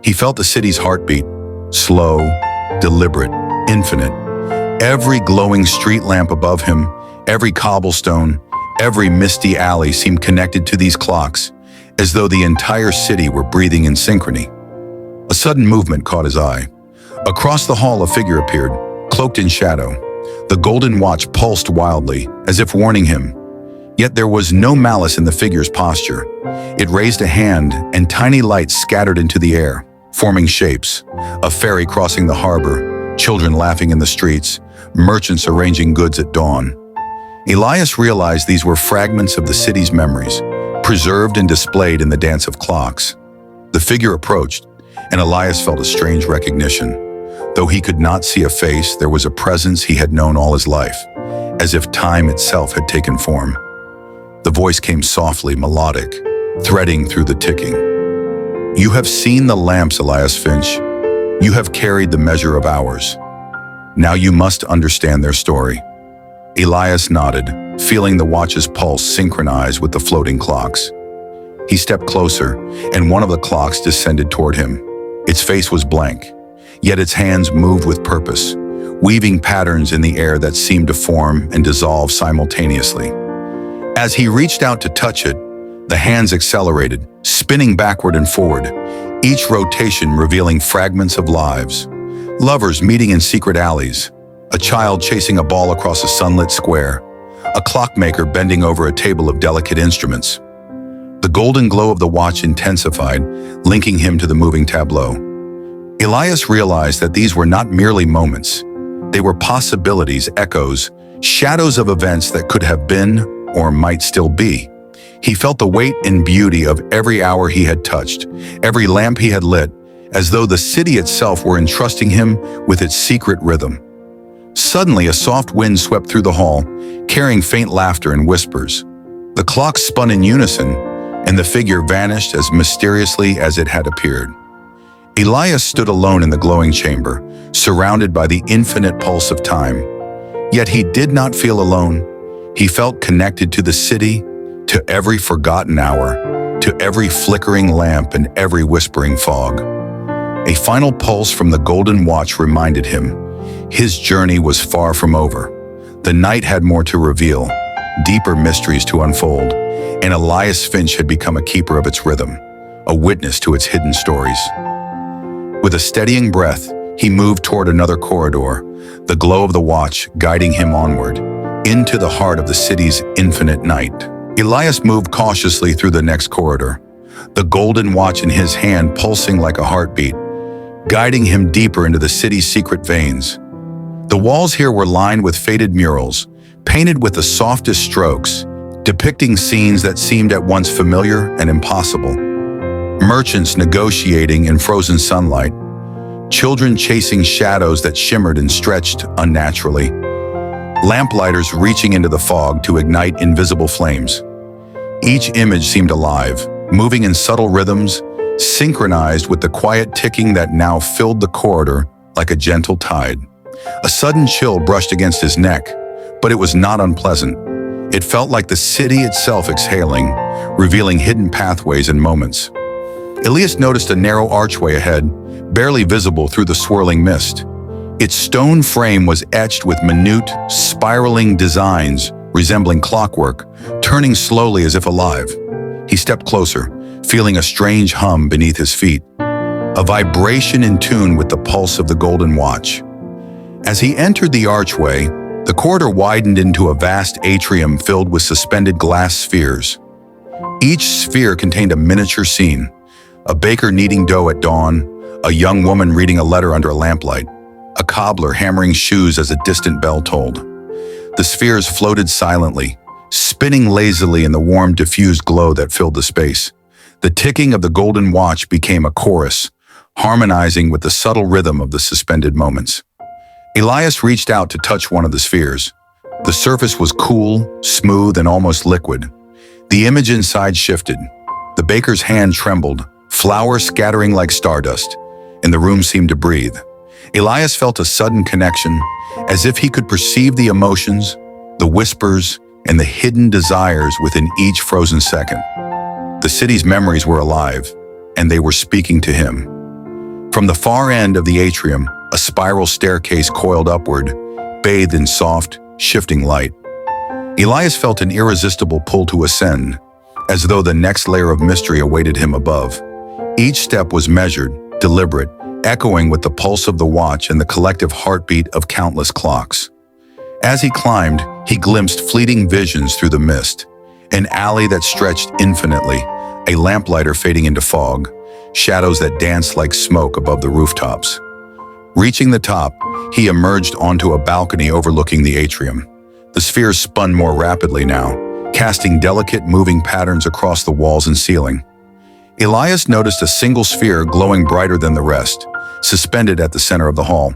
He felt the city's heartbeat, slow, deliberate, infinite. Every glowing street lamp above him, every cobblestone, every misty alley seemed connected to these clocks, as though the entire city were breathing in synchrony. A sudden movement caught his eye. Across the hall, a figure appeared, cloaked in shadow. The golden watch pulsed wildly, as if warning him. Yet there was no malice in the figure's posture. It raised a hand, and tiny lights scattered into the air, forming shapes. A ferry crossing the harbor, children laughing in the streets, merchants arranging goods at dawn. Elias realized these were fragments of the city's memories, preserved and displayed in the dance of clocks. The figure approached, and Elias felt a strange recognition. Though he could not see a face, there was a presence he had known all his life, as if time itself had taken form. The voice came softly, melodic, threading through the ticking. "You have seen the lamps, Elias Finch. You have carried the measure of hours. Now you must understand their story." Elias nodded, feeling the watch's pulse synchronize with the floating clocks. He stepped closer, and one of the clocks descended toward him. Its face was blank, yet its hands moved with purpose, weaving patterns in the air that seemed to form and dissolve simultaneously. As he reached out to touch it, the hands accelerated, spinning backward and forward, each rotation revealing fragments of lives. Lovers meeting in secret alleys, a child chasing a ball across a sunlit square, a clockmaker bending over a table of delicate instruments. The golden glow of the watch intensified, linking him to the moving tableau. Elias realized that these were not merely moments. They were possibilities, echoes, shadows of events that could have been or might still be. He felt the weight and beauty of every hour he had touched, every lamp he had lit, as though the city itself were entrusting him with its secret rhythm. Suddenly, a soft wind swept through the hall, carrying faint laughter and whispers. The clocks spun in unison, and the figure vanished as mysteriously as it had appeared. Elias stood alone in the glowing chamber, surrounded by the infinite pulse of time. Yet he did not feel alone. He felt connected to the city, to every forgotten hour, to every flickering lamp and every whispering fog. A final pulse from the golden watch reminded him his journey was far from over. The night had more to reveal, deeper mysteries to unfold, and Elias Finch had become a keeper of its rhythm, a witness to its hidden stories. With a steadying breath, he moved toward another corridor, the glow of the watch guiding him onward, into the heart of the city's infinite night. Elias moved cautiously through the next corridor, the golden watch in his hand pulsing like a heartbeat, guiding him deeper into the city's secret veins. The walls here were lined with faded murals, painted with the softest strokes, depicting scenes that seemed at once familiar and impossible. Merchants negotiating in frozen sunlight, children chasing shadows that shimmered and stretched unnaturally, lamplighters reaching into the fog to ignite invisible flames. Each image seemed alive, moving in subtle rhythms, synchronized with the quiet ticking that now filled the corridor like a gentle tide. A sudden chill brushed against his neck, but it was not unpleasant. It felt like the city itself exhaling, revealing hidden pathways and moments. Elias noticed a narrow archway ahead, barely visible through the swirling mist. Its stone frame was etched with minute, spiraling designs resembling clockwork, turning slowly as if alive. He stepped closer, feeling a strange hum beneath his feet, a vibration in tune with the pulse of the golden watch. As he entered the archway, the corridor widened into a vast atrium filled with suspended glass spheres. Each sphere contained a miniature scene: a baker kneading dough at dawn, a young woman reading a letter under a lamplight, a cobbler hammering shoes as a distant bell tolled. The spheres floated silently, spinning lazily in the warm, diffused glow that filled the space. The ticking of the golden watch became a chorus, harmonizing with the subtle rhythm of the suspended moments. Elias reached out to touch one of the spheres. The surface was cool, smooth, and almost liquid. The image inside shifted. The baker's hand trembled, flour scattering like stardust, and the room seemed to breathe. Elias felt a sudden connection, as if he could perceive the emotions, the whispers, and the hidden desires within each frozen second. The city's memories were alive, and they were speaking to him. From the far end of the atrium, a spiral staircase coiled upward, bathed in soft, shifting light. Elias felt an irresistible pull to ascend, as though the next layer of mystery awaited him above. Each step was measured, deliberate, echoing with the pulse of the watch and the collective heartbeat of countless clocks. As he climbed, he glimpsed fleeting visions through the mist, an alley that stretched infinitely, a lamplighter fading into fog, shadows that danced like smoke above the rooftops. Reaching the top, he emerged onto a balcony overlooking the atrium. The spheres spun more rapidly now, casting delicate moving patterns across the walls and ceiling. Elias noticed a single sphere glowing brighter than the rest, suspended at the center of the hall.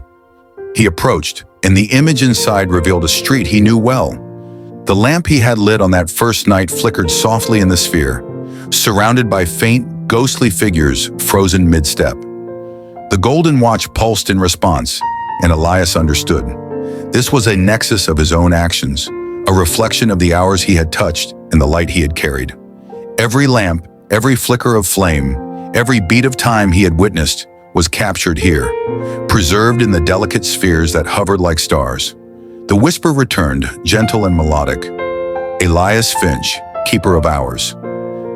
He approached, and the image inside revealed a street he knew well. The lamp he had lit on that first night flickered softly in the sphere, surrounded by faint, ghostly figures frozen mid-step. The golden watch pulsed in response, and Elias understood. This was a nexus of his own actions, a reflection of the hours he had touched and the light he had carried. Every lamp, every flicker of flame, every beat of time he had witnessed was captured here, preserved in the delicate spheres that hovered like stars. The whisper returned, gentle and melodic. Elias Finch, keeper of hours.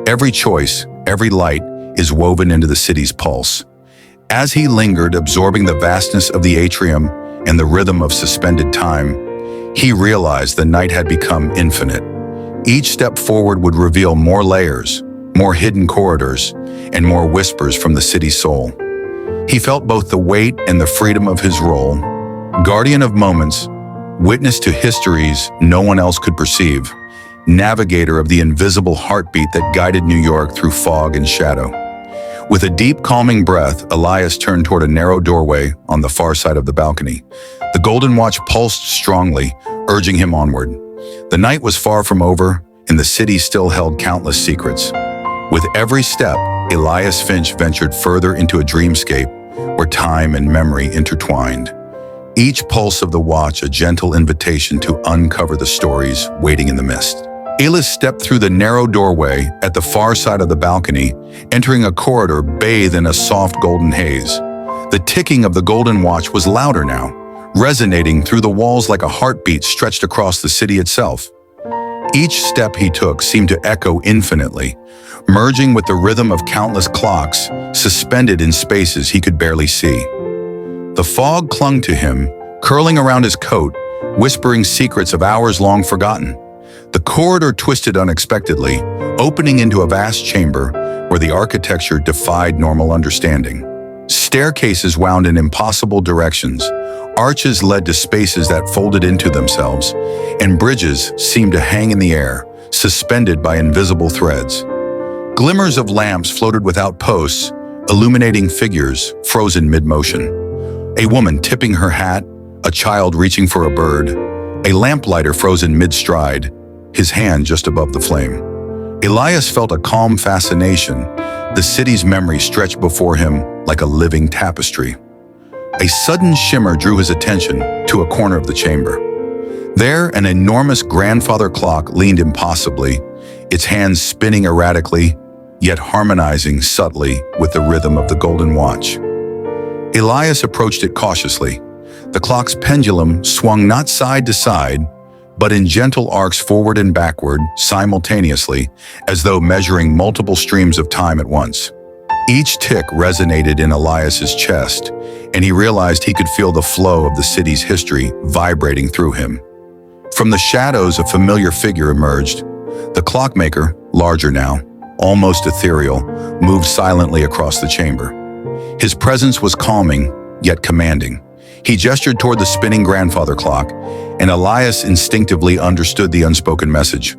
Every choice, every light is woven into the city's pulse. As he lingered, absorbing the vastness of the atrium and the rhythm of suspended time, he realized the night had become infinite. Each step forward would reveal more layers, more hidden corridors, and more whispers from the city's soul. He felt both the weight and the freedom of his role, guardian of moments, witness to histories no one else could perceive, navigator of the invisible heartbeat that guided New York through fog and shadow. With a deep, calming breath, Elias turned toward a narrow doorway on the far side of the balcony. The golden watch pulsed strongly, urging him onward. The night was far from over, and the city still held countless secrets. With every step, Elias Finch ventured further into a dreamscape where time and memory intertwined. Each pulse of the watch a gentle invitation to uncover the stories waiting in the mist. Elias stepped through the narrow doorway at the far side of the balcony, entering a corridor bathed in a soft golden haze. The ticking of the golden watch was louder now, resonating through the walls like a heartbeat stretched across the city itself. Each step he took seemed to echo infinitely, merging with the rhythm of countless clocks suspended in spaces he could barely see. The fog clung to him, curling around his coat, whispering secrets of hours long forgotten. The corridor twisted unexpectedly, opening into a vast chamber where the architecture defied normal understanding. Staircases wound in impossible directions, arches led to spaces that folded into themselves, and bridges seemed to hang in the air, suspended by invisible threads. Glimmers of lamps floated without posts, illuminating figures frozen mid-motion. A woman tipping her hat, a child reaching for a bird, a lamplighter frozen mid-stride, his hand just above the flame. Elias felt a calm fascination. The city's memory stretched before him like a living tapestry. A sudden shimmer drew his attention to a corner of the chamber. There, an enormous grandfather clock leaned impossibly, its hands spinning erratically, yet harmonizing subtly with the rhythm of the golden watch. Elias approached it cautiously. The clock's pendulum swung not side to side, but in gentle arcs forward and backward simultaneously, as though measuring multiple streams of time at once. Each tick resonated in Elias's chest, and he realized he could feel the flow of the city's history vibrating through him. From the shadows, a familiar figure emerged. The clockmaker, larger now, almost ethereal, moved silently across the chamber. His presence was calming, yet commanding. He gestured toward the spinning grandfather clock, and Elias instinctively understood the unspoken message.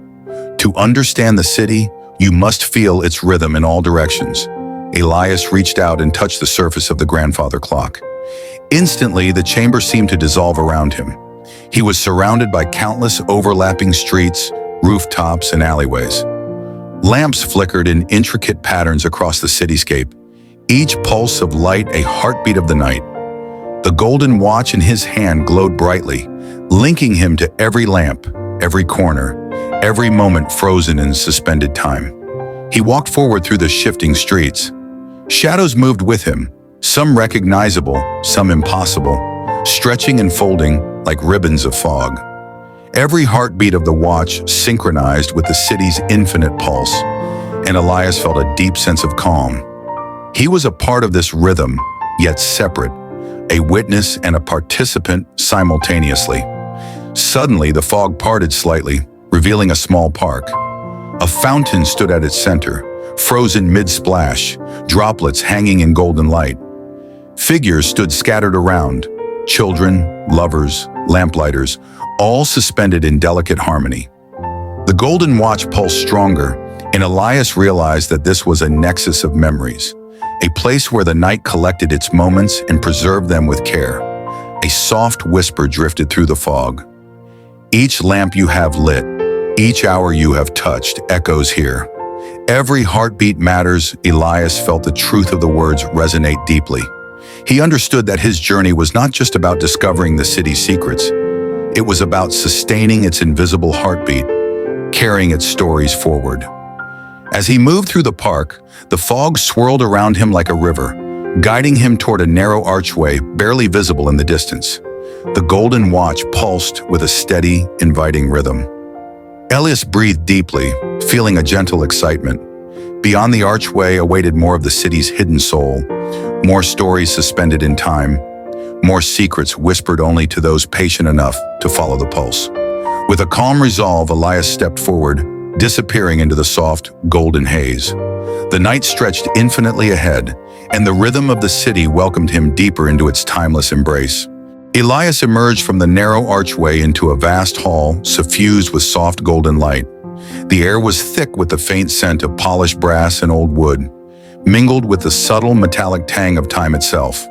To understand the city, you must feel its rhythm in all directions. Elias reached out and touched the surface of the grandfather clock. Instantly, the chamber seemed to dissolve around him. He was surrounded by countless overlapping streets, rooftops, and alleyways. Lamps flickered in intricate patterns across the cityscape, each pulse of light a heartbeat of the night. The golden watch in his hand glowed brightly, linking him to every lamp, every corner, every moment frozen in suspended time. He walked forward through the shifting streets. Shadows moved with him, some recognizable, some impossible, stretching and folding like ribbons of fog. Every heartbeat of the watch synchronized with the city's infinite pulse, and Elias felt a deep sense of calm. He was a part of this rhythm, yet separate, a witness and a participant simultaneously. Suddenly, the fog parted slightly, revealing a small park. A fountain stood at its center, frozen mid-splash, droplets hanging in golden light. Figures stood scattered around, children, lovers, lamplighters, all suspended in delicate harmony. The golden watch pulsed stronger, and Elias realized that this was a nexus of memories, a place where the night collected its moments and preserved them with care. A soft whisper drifted through the fog. Each lamp you have lit, each hour you have touched, echoes here. Every heartbeat matters. Elias felt the truth of the words resonate deeply. He understood that his journey was not just about discovering the city's secrets. It was about sustaining its invisible heartbeat, carrying its stories forward. As he moved through the park, the fog swirled around him like a river, guiding him toward a narrow archway barely visible in the distance. The golden watch pulsed with a steady, inviting rhythm. Elias breathed deeply, feeling a gentle excitement. Beyond the archway awaited more of the city's hidden soul, more stories suspended in time, more secrets whispered only to those patient enough to follow the pulse. With a calm resolve, Elias stepped forward, disappearing into the soft, golden haze. The night stretched infinitely ahead, and the rhythm of the city welcomed him deeper into its timeless embrace. Elias emerged from the narrow archway into a vast hall suffused with soft golden light. The air was thick with the faint scent of polished brass and old wood, mingled with the subtle metallic tang of time itself.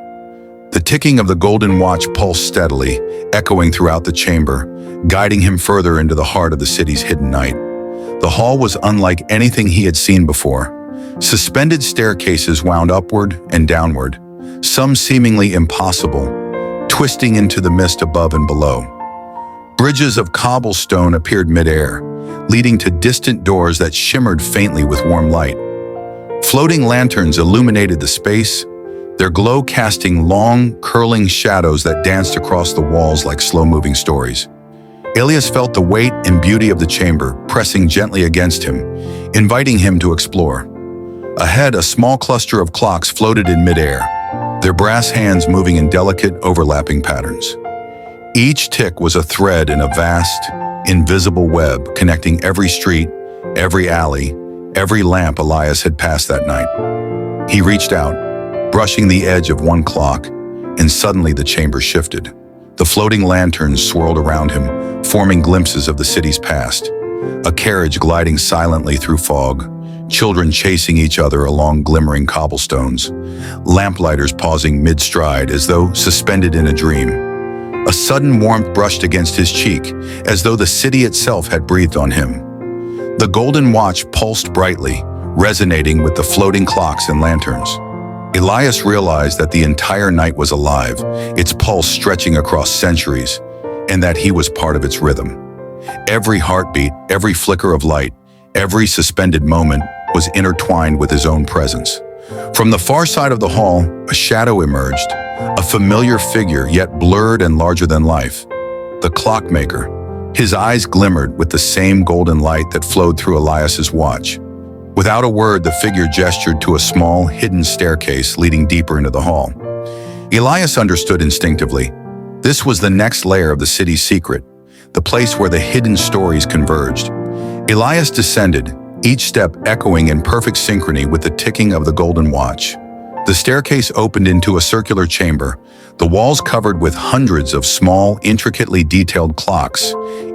The ticking of the golden watch pulsed steadily, echoing throughout the chamber, guiding him further into the heart of the city's hidden night. The hall was unlike anything he had seen before. Suspended staircases wound upward and downward, some seemingly impossible, twisting into the mist above and below. Bridges of cobblestone appeared midair, leading to distant doors that shimmered faintly with warm light. Floating lanterns illuminated the space, their glow casting long, curling shadows that danced across the walls like slow-moving stories. Elias felt the weight and beauty of the chamber pressing gently against him, inviting him to explore. Ahead, a small cluster of clocks floated in midair, their brass hands moving in delicate, overlapping patterns. Each tick was a thread in a vast, invisible web connecting every street, every alley, every lamp Elias had passed that night. He reached out, brushing the edge of one clock, and suddenly the chamber shifted. The floating lanterns swirled around him, forming glimpses of the city's past. A carriage gliding silently through fog, children chasing each other along glimmering cobblestones, lamplighters pausing mid-stride as though suspended in a dream. A sudden warmth brushed against his cheek, as though the city itself had breathed on him. The golden watch pulsed brightly, resonating with the floating clocks and lanterns. Elias realized that the entire night was alive, its pulse stretching across centuries, and that he was part of its rhythm. Every heartbeat, every flicker of light, every suspended moment was intertwined with his own presence. From the far side of the hall, a shadow emerged, a familiar figure yet blurred and larger than life. The clockmaker. His eyes glimmered with the same golden light that flowed through Elias's watch. Without a word, the figure gestured to a small, hidden staircase leading deeper into the hall. Elias understood instinctively. This was the next layer of the city's secret, the place where the hidden stories converged. Elias descended, each step echoing in perfect synchrony with the ticking of the golden watch. The staircase opened into a circular chamber, the walls covered with hundreds of small, intricately detailed clocks,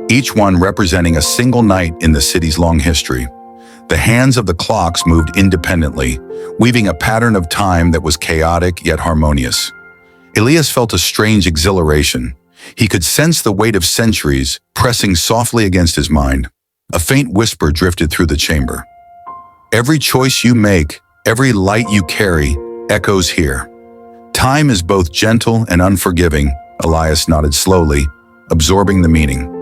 each one representing a single night in the city's long history. The hands of the clocks moved independently, weaving a pattern of time that was chaotic yet harmonious. Elias felt a strange exhilaration. He could sense the weight of centuries pressing softly against his mind. A faint whisper drifted through the chamber. Every choice you make, every light you carry, echoes here. Time is both gentle and unforgiving, Elias nodded slowly, absorbing the meaning.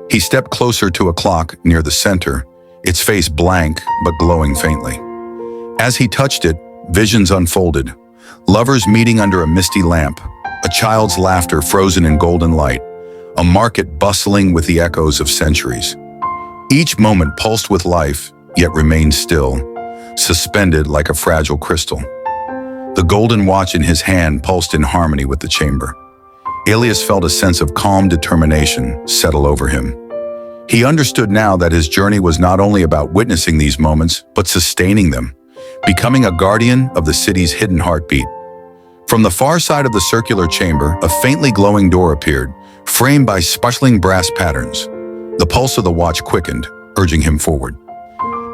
He stepped closer to a clock near the center, its face blank but glowing faintly. As he touched it, visions unfolded. Lovers meeting under a misty lamp, a child's laughter frozen in golden light, a market bustling with the echoes of centuries. Each moment pulsed with life, yet remained still, suspended like a fragile crystal. The golden watch in his hand pulsed in harmony with the chamber. Elias felt a sense of calm determination settle over him. He understood now that his journey was not only about witnessing these moments, but sustaining them, becoming a guardian of the city's hidden heartbeat. From the far side of the circular chamber, a faintly glowing door appeared, framed by sparkling brass patterns. The pulse of the watch quickened, urging him forward.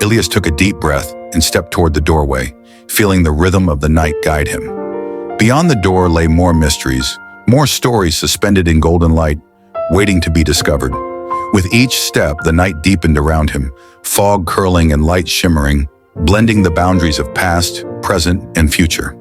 Elias took a deep breath and stepped toward the doorway, feeling the rhythm of the night guide him. Beyond the door lay more mysteries, more stories suspended in golden light, waiting to be discovered. With each step, the night deepened around him, fog curling and light shimmering, blending the boundaries of past, present, and future.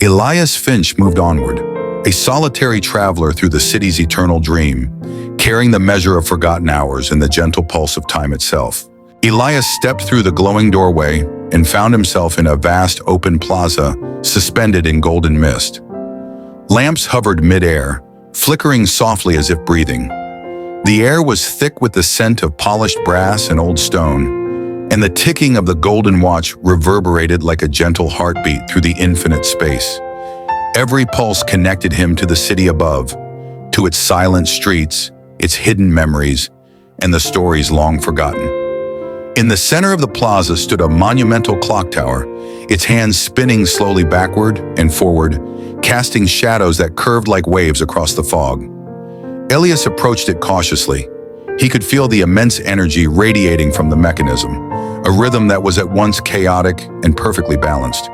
Elias Finch moved onward, a solitary traveler through the city's eternal dream, carrying the measure of forgotten hours and the gentle pulse of time itself. Elias stepped through the glowing doorway and found himself in a vast open plaza, suspended in golden mist. Lamps hovered mid-air, flickering softly as if breathing. The air was thick with the scent of polished brass and old stone, and the ticking of the golden watch reverberated like a gentle heartbeat through the infinite space. Every pulse connected him to the city above, to its silent streets, its hidden memories, and the stories long forgotten. In the center of the plaza stood a monumental clock tower, its hands spinning slowly backward and forward, casting shadows that curved like waves across the fog. Elias approached it cautiously. He could feel the immense energy radiating from the mechanism, a rhythm that was at once chaotic and perfectly balanced.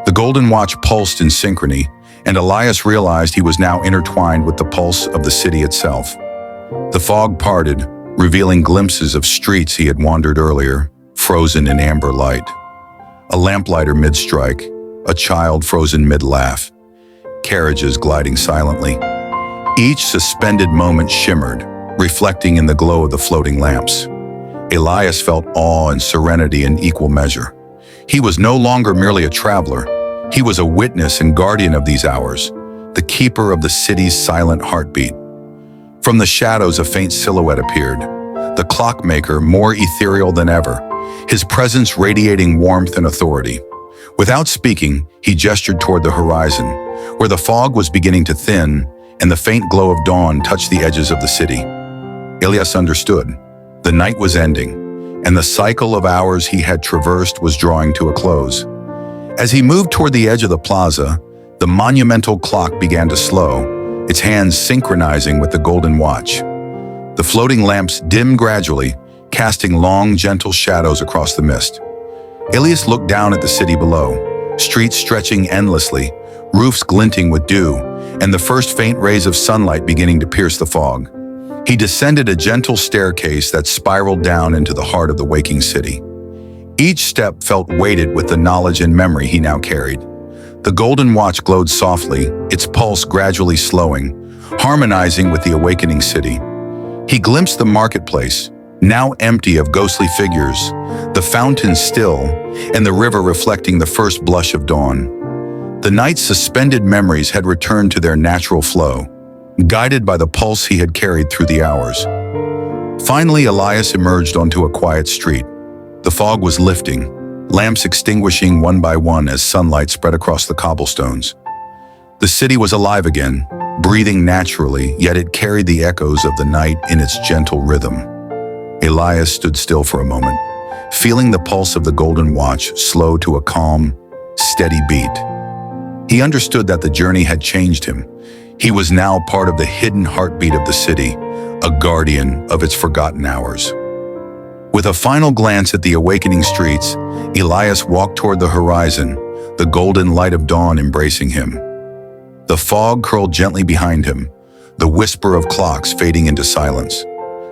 The golden watch pulsed in synchrony, and Elias realized he was now intertwined with the pulse of the city itself. The fog parted, revealing glimpses of streets he had wandered earlier, frozen in amber light. A lamplighter mid-strike, a child frozen mid-laugh, carriages gliding silently. Each suspended moment shimmered, reflecting in the glow of the floating lamps. Elias felt awe and serenity in equal measure. He was no longer merely a traveler. He was a witness and guardian of these hours, the keeper of the city's silent heartbeat. From the shadows, a faint silhouette appeared, the clockmaker more ethereal than ever, his presence radiating warmth and authority. Without speaking, he gestured toward the horizon, where the fog was beginning to thin and the faint glow of dawn touched the edges of the city. Elias understood. The night was ending, and the cycle of hours he had traversed was drawing to a close. As he moved toward the edge of the plaza, the monumental clock began to slow, its hands synchronizing with the golden watch. The floating lamps dimmed gradually, casting long, gentle shadows across the mist. Elias looked down at the city below, streets stretching endlessly, roofs glinting with dew, and the first faint rays of sunlight beginning to pierce the fog. He descended a gentle staircase that spiraled down into the heart of the waking city. Each step felt weighted with the knowledge and memory he now carried. The golden watch glowed softly, its pulse gradually slowing, harmonizing with the awakening city. He glimpsed the marketplace, now empty of ghostly figures, the fountain still, and the river reflecting the first blush of dawn. The night's suspended memories had returned to their natural flow, guided by the pulse he had carried through the hours. Finally, Elias emerged onto a quiet street. The fog was lifting, lamps extinguishing one by one as sunlight spread across the cobblestones. The city was alive again, breathing naturally, yet it carried the echoes of the night in its gentle rhythm. Elias stood still for a moment, feeling the pulse of the golden watch slow to a calm, steady beat. He understood that the journey had changed him. He was now part of the hidden heartbeat of the city, a guardian of its forgotten hours. With a final glance at the awakening streets, Elias walked toward the horizon, the golden light of dawn embracing him. The fog curled gently behind him, the whisper of clocks fading into silence.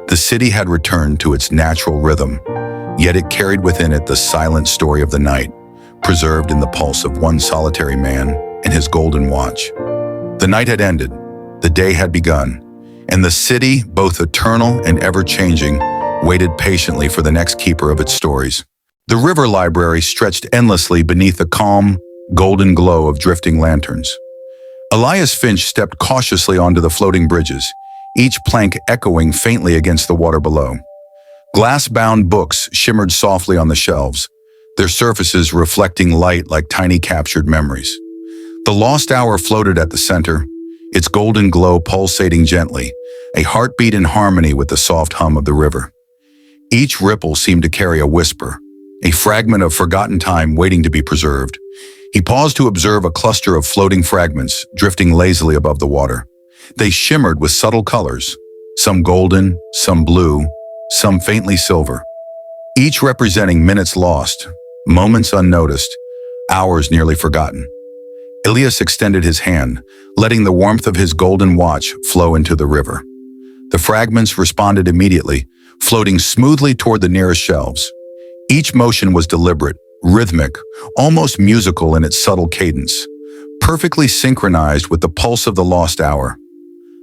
The city had returned to its natural rhythm, yet it carried within it the silent story of the night, preserved in the pulse of one solitary man and his golden watch. The night had ended, the day had begun, and the city, both eternal and ever-changing, waited patiently for the next keeper of its stories. The river library stretched endlessly beneath the calm, golden glow of drifting lanterns. Elias Finch stepped cautiously onto the floating bridges, each plank echoing faintly against the water below. Glass-bound books shimmered softly on the shelves, their surfaces reflecting light like tiny captured memories. The lost hour floated at the center, its golden glow pulsating gently, a heartbeat in harmony with the soft hum of the river. Each ripple seemed to carry a whisper, a fragment of forgotten time waiting to be preserved. He paused to observe a cluster of floating fragments drifting lazily above the water. They shimmered with subtle colors, some golden, some blue, some faintly silver, each representing minutes lost, moments unnoticed, hours nearly forgotten. Elias extended his hand, letting the warmth of his golden watch flow into the river. The fragments responded immediately, floating smoothly toward the nearest shelves. Each motion was deliberate, rhythmic, almost musical in its subtle cadence, perfectly synchronized with the pulse of the lost hour.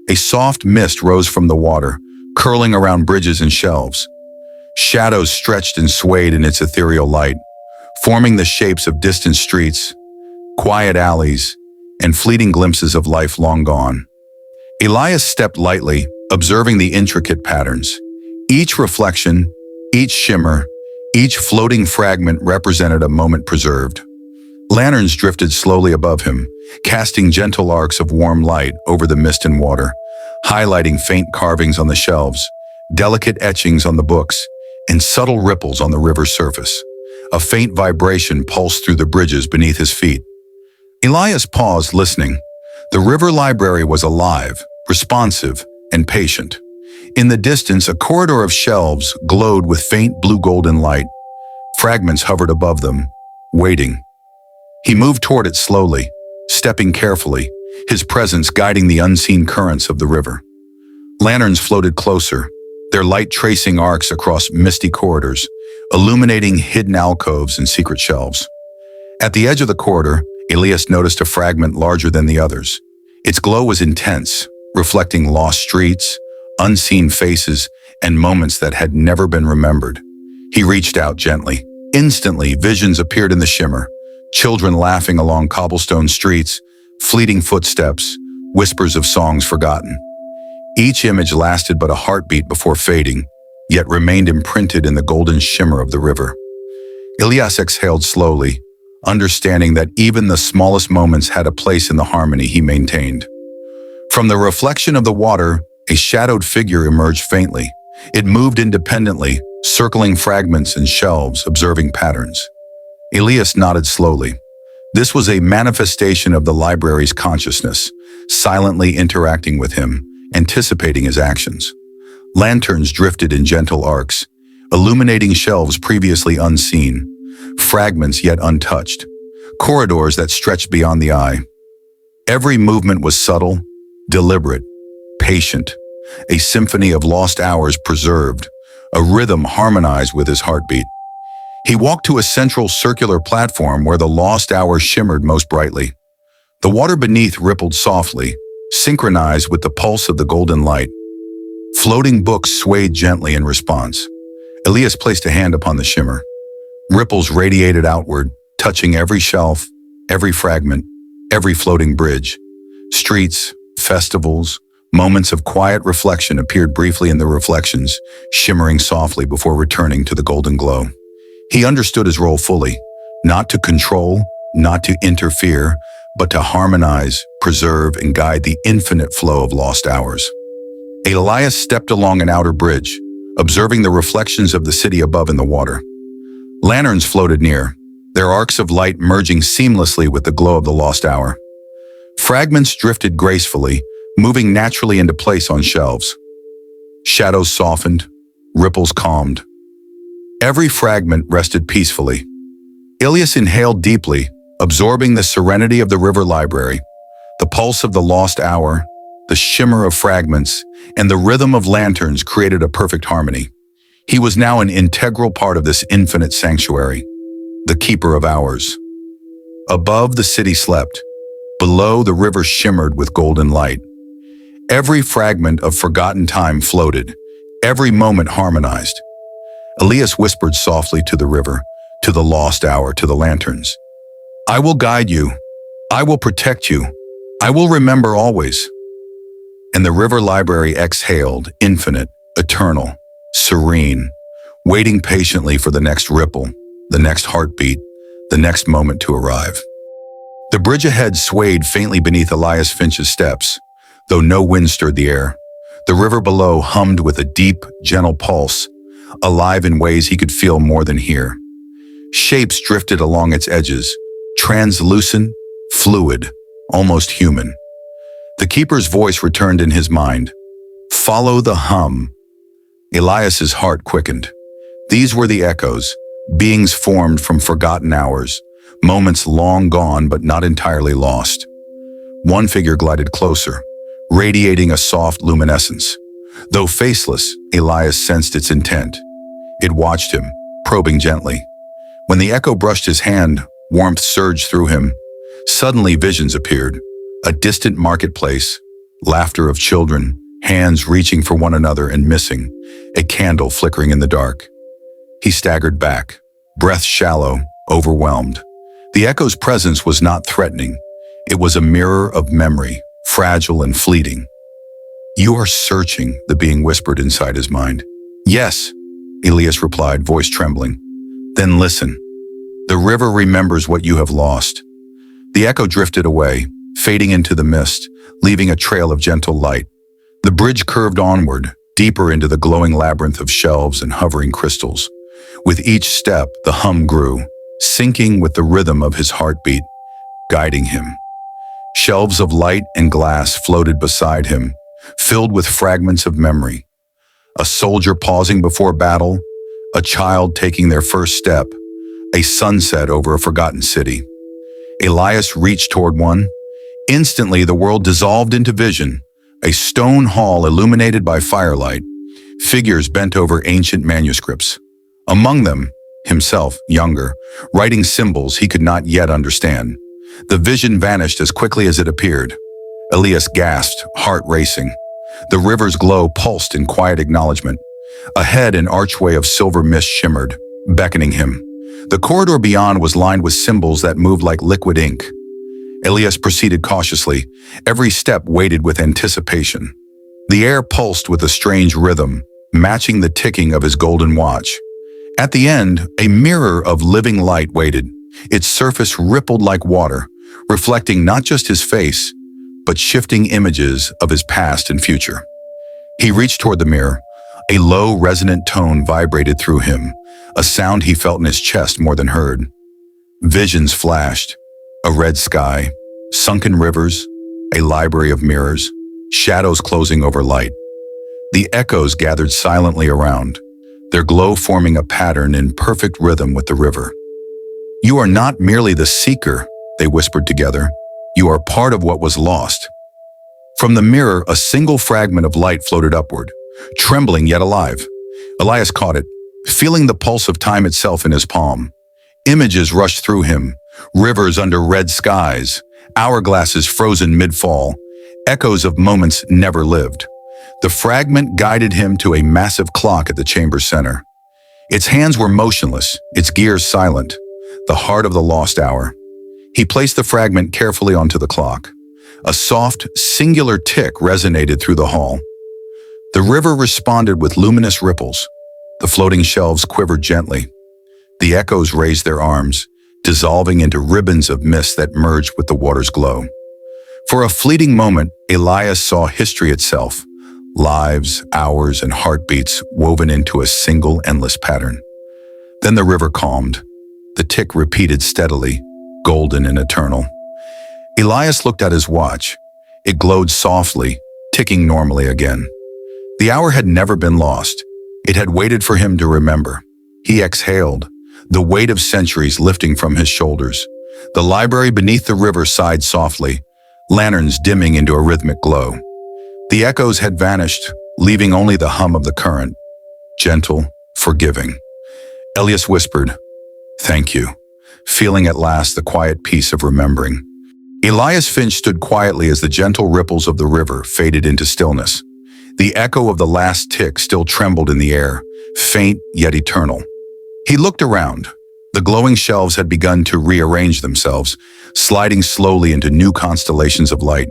A soft mist rose from the water, curling around bridges and shelves. Shadows stretched and swayed in its ethereal light, forming the shapes of distant streets, quiet alleys, and fleeting glimpses of life long gone. Elias stepped lightly, observing the intricate patterns. Each reflection, each shimmer, each floating fragment represented a moment preserved. Lanterns drifted slowly above him, casting gentle arcs of warm light over the mist and water, highlighting faint carvings on the shelves, delicate etchings on the books, and subtle ripples on the river's surface. A faint vibration pulsed through the bridges beneath his feet. Elias paused, listening. The river library was alive, responsive, and patient. In the distance, a corridor of shelves glowed with faint blue-golden light. Fragments hovered above them, waiting. He moved toward it slowly, stepping carefully, his presence guiding the unseen currents of the river. Lanterns floated closer, their light tracing arcs across misty corridors, illuminating hidden alcoves and secret shelves. At the edge of the corridor, Elias noticed a fragment larger than the others. Its glow was intense, reflecting lost streets, unseen faces, and moments that had never been remembered. He reached out gently. Instantly, visions appeared in the shimmer. Children laughing along cobblestone streets, fleeting footsteps, whispers of songs forgotten. Each image lasted but a heartbeat before fading, yet remained imprinted in the golden shimmer of the river. Elias exhaled slowly, understanding that even the smallest moments had a place in the harmony he maintained. From the reflection of the water, a shadowed figure emerged faintly. It moved independently, circling fragments and shelves, observing patterns. Elias nodded slowly. This was a manifestation of the library's consciousness, silently interacting with him, anticipating his actions. Lanterns drifted in gentle arcs, illuminating shelves previously unseen, fragments yet untouched, corridors that stretched beyond the eye. Every movement was subtle, deliberate, patient, a symphony of lost hours preserved, a rhythm harmonized with his heartbeat. He walked to a central circular platform where the lost hour shimmered most brightly. The water beneath rippled softly, synchronized with the pulse of the golden light. Floating books swayed gently in response. Elias placed a hand upon the shimmer. Ripples radiated outward, touching every shelf, every fragment, every floating bridge. Streets, festivals, moments of quiet reflection appeared briefly in the reflections, shimmering softly before returning to the golden glow. He understood his role fully, not to control, not to interfere, but to harmonize, preserve, and guide the infinite flow of lost hours. Elias stepped along an outer bridge, observing the reflections of the city above in the water. Lanterns floated near, their arcs of light merging seamlessly with the glow of the lost hour. Fragments drifted gracefully, moving naturally into place on shelves. Shadows softened, ripples calmed. Every fragment rested peacefully. Elias inhaled deeply, absorbing the serenity of the river library, the pulse of the lost hour, the shimmer of fragments, and the rhythm of lanterns created a perfect harmony. He was now an integral part of this infinite sanctuary, the keeper of hours. Above, the city slept. Below, the river shimmered with golden light. Every fragment of forgotten time floated, every moment harmonized. Elias whispered softly to the river, to the lost hour, to the lanterns. "I will guide you. I will protect you. I will remember always." And the river library exhaled, infinite, eternal, serene, waiting patiently for the next ripple, the next heartbeat, the next moment to arrive. The bridge ahead swayed faintly beneath Elias Finch's steps, though no wind stirred the air. The river below hummed with a deep, gentle pulse, alive in ways he could feel more than hear. Shapes drifted along its edges, translucent, fluid, almost human. The keeper's voice returned in his mind. "Follow the hum." Elias's heart quickened. These were the echoes, beings formed from forgotten hours, moments long gone but not entirely lost. One figure glided closer, radiating a soft luminescence. Though faceless, Elias sensed its intent. It watched him, probing gently. When the echo brushed his hand, warmth surged through him. Suddenly visions appeared. A distant marketplace, laughter of children, hands reaching for one another and missing, a candle flickering in the dark. He staggered back, breath shallow, overwhelmed. The echo's presence was not threatening. It was a mirror of memory, fragile and fleeting. "You are searching," the being whispered inside his mind. "Yes," Elias replied, voice trembling. "Then listen. The river remembers what you have lost." The echo drifted away, fading into the mist, leaving a trail of gentle light. The bridge curved onward, deeper into the glowing labyrinth of shelves and hovering crystals. With each step, the hum grew, syncing with the rhythm of his heartbeat, guiding him. Shelves of light and glass floated beside him, filled with fragments of memory. A soldier pausing before battle, a child taking their first step, a sunset over a forgotten city. Elias reached toward one. Instantly, the world dissolved into vision, a stone hall illuminated by firelight, figures bent over ancient manuscripts. Among them, himself, younger, writing symbols he could not yet understand. The vision vanished as quickly as it appeared. Elias gasped, heart racing. The river's glow pulsed in quiet acknowledgement. Ahead, an archway of silver mist shimmered, beckoning him. The corridor beyond was lined with symbols that moved like liquid ink. Elias proceeded cautiously, every step weighted with anticipation. The air pulsed with a strange rhythm, matching the ticking of his golden watch. At the end, a mirror of living light waited. Its surface rippled like water, reflecting not just his face, but shifting images of his past and future. He reached toward the mirror. A low, resonant tone vibrated through him, a sound he felt in his chest more than heard. Visions flashed. A red sky, sunken rivers, a library of mirrors, shadows closing over light. The echoes gathered silently around, their glow forming a pattern in perfect rhythm with the river. "You are not merely the seeker," they whispered together. "You are part of what was lost." From the mirror, a single fragment of light floated upward, trembling yet alive. Elias caught it, feeling the pulse of time itself in his palm. Images rushed through him, rivers under red skies, hourglasses frozen mid-fall. echoes of moments never lived. The fragment guided him to a massive clock at the chamber's center. Its hands were motionless, its gears silent, the heart of the lost hour. He placed the fragment carefully onto the clock. A soft, singular tick resonated through the hall. The river responded with luminous ripples. The floating shelves quivered gently. The echoes raised their arms, dissolving into ribbons of mist that merged with the water's glow. For a fleeting moment, Elias saw history itself, lives, hours, and heartbeats woven into a single endless pattern. Then the river calmed. The tick repeated steadily, golden and eternal. Elias looked at his watch. It glowed softly, ticking normally again. The hour had never been lost. It had waited for him to remember. He exhaled, the weight of centuries lifting from his shoulders. The library beneath the river sighed softly, lanterns dimming into a rhythmic glow. The echoes had vanished, leaving only the hum of the current, gentle, forgiving. Elias whispered, "Thank you," feeling at last the quiet peace of remembering. Elias Finch stood quietly as the gentle ripples of the river faded into stillness. The echo of the last tick still trembled in the air, faint yet eternal. He looked around. The glowing shelves had begun to rearrange themselves, sliding slowly into new constellations of light.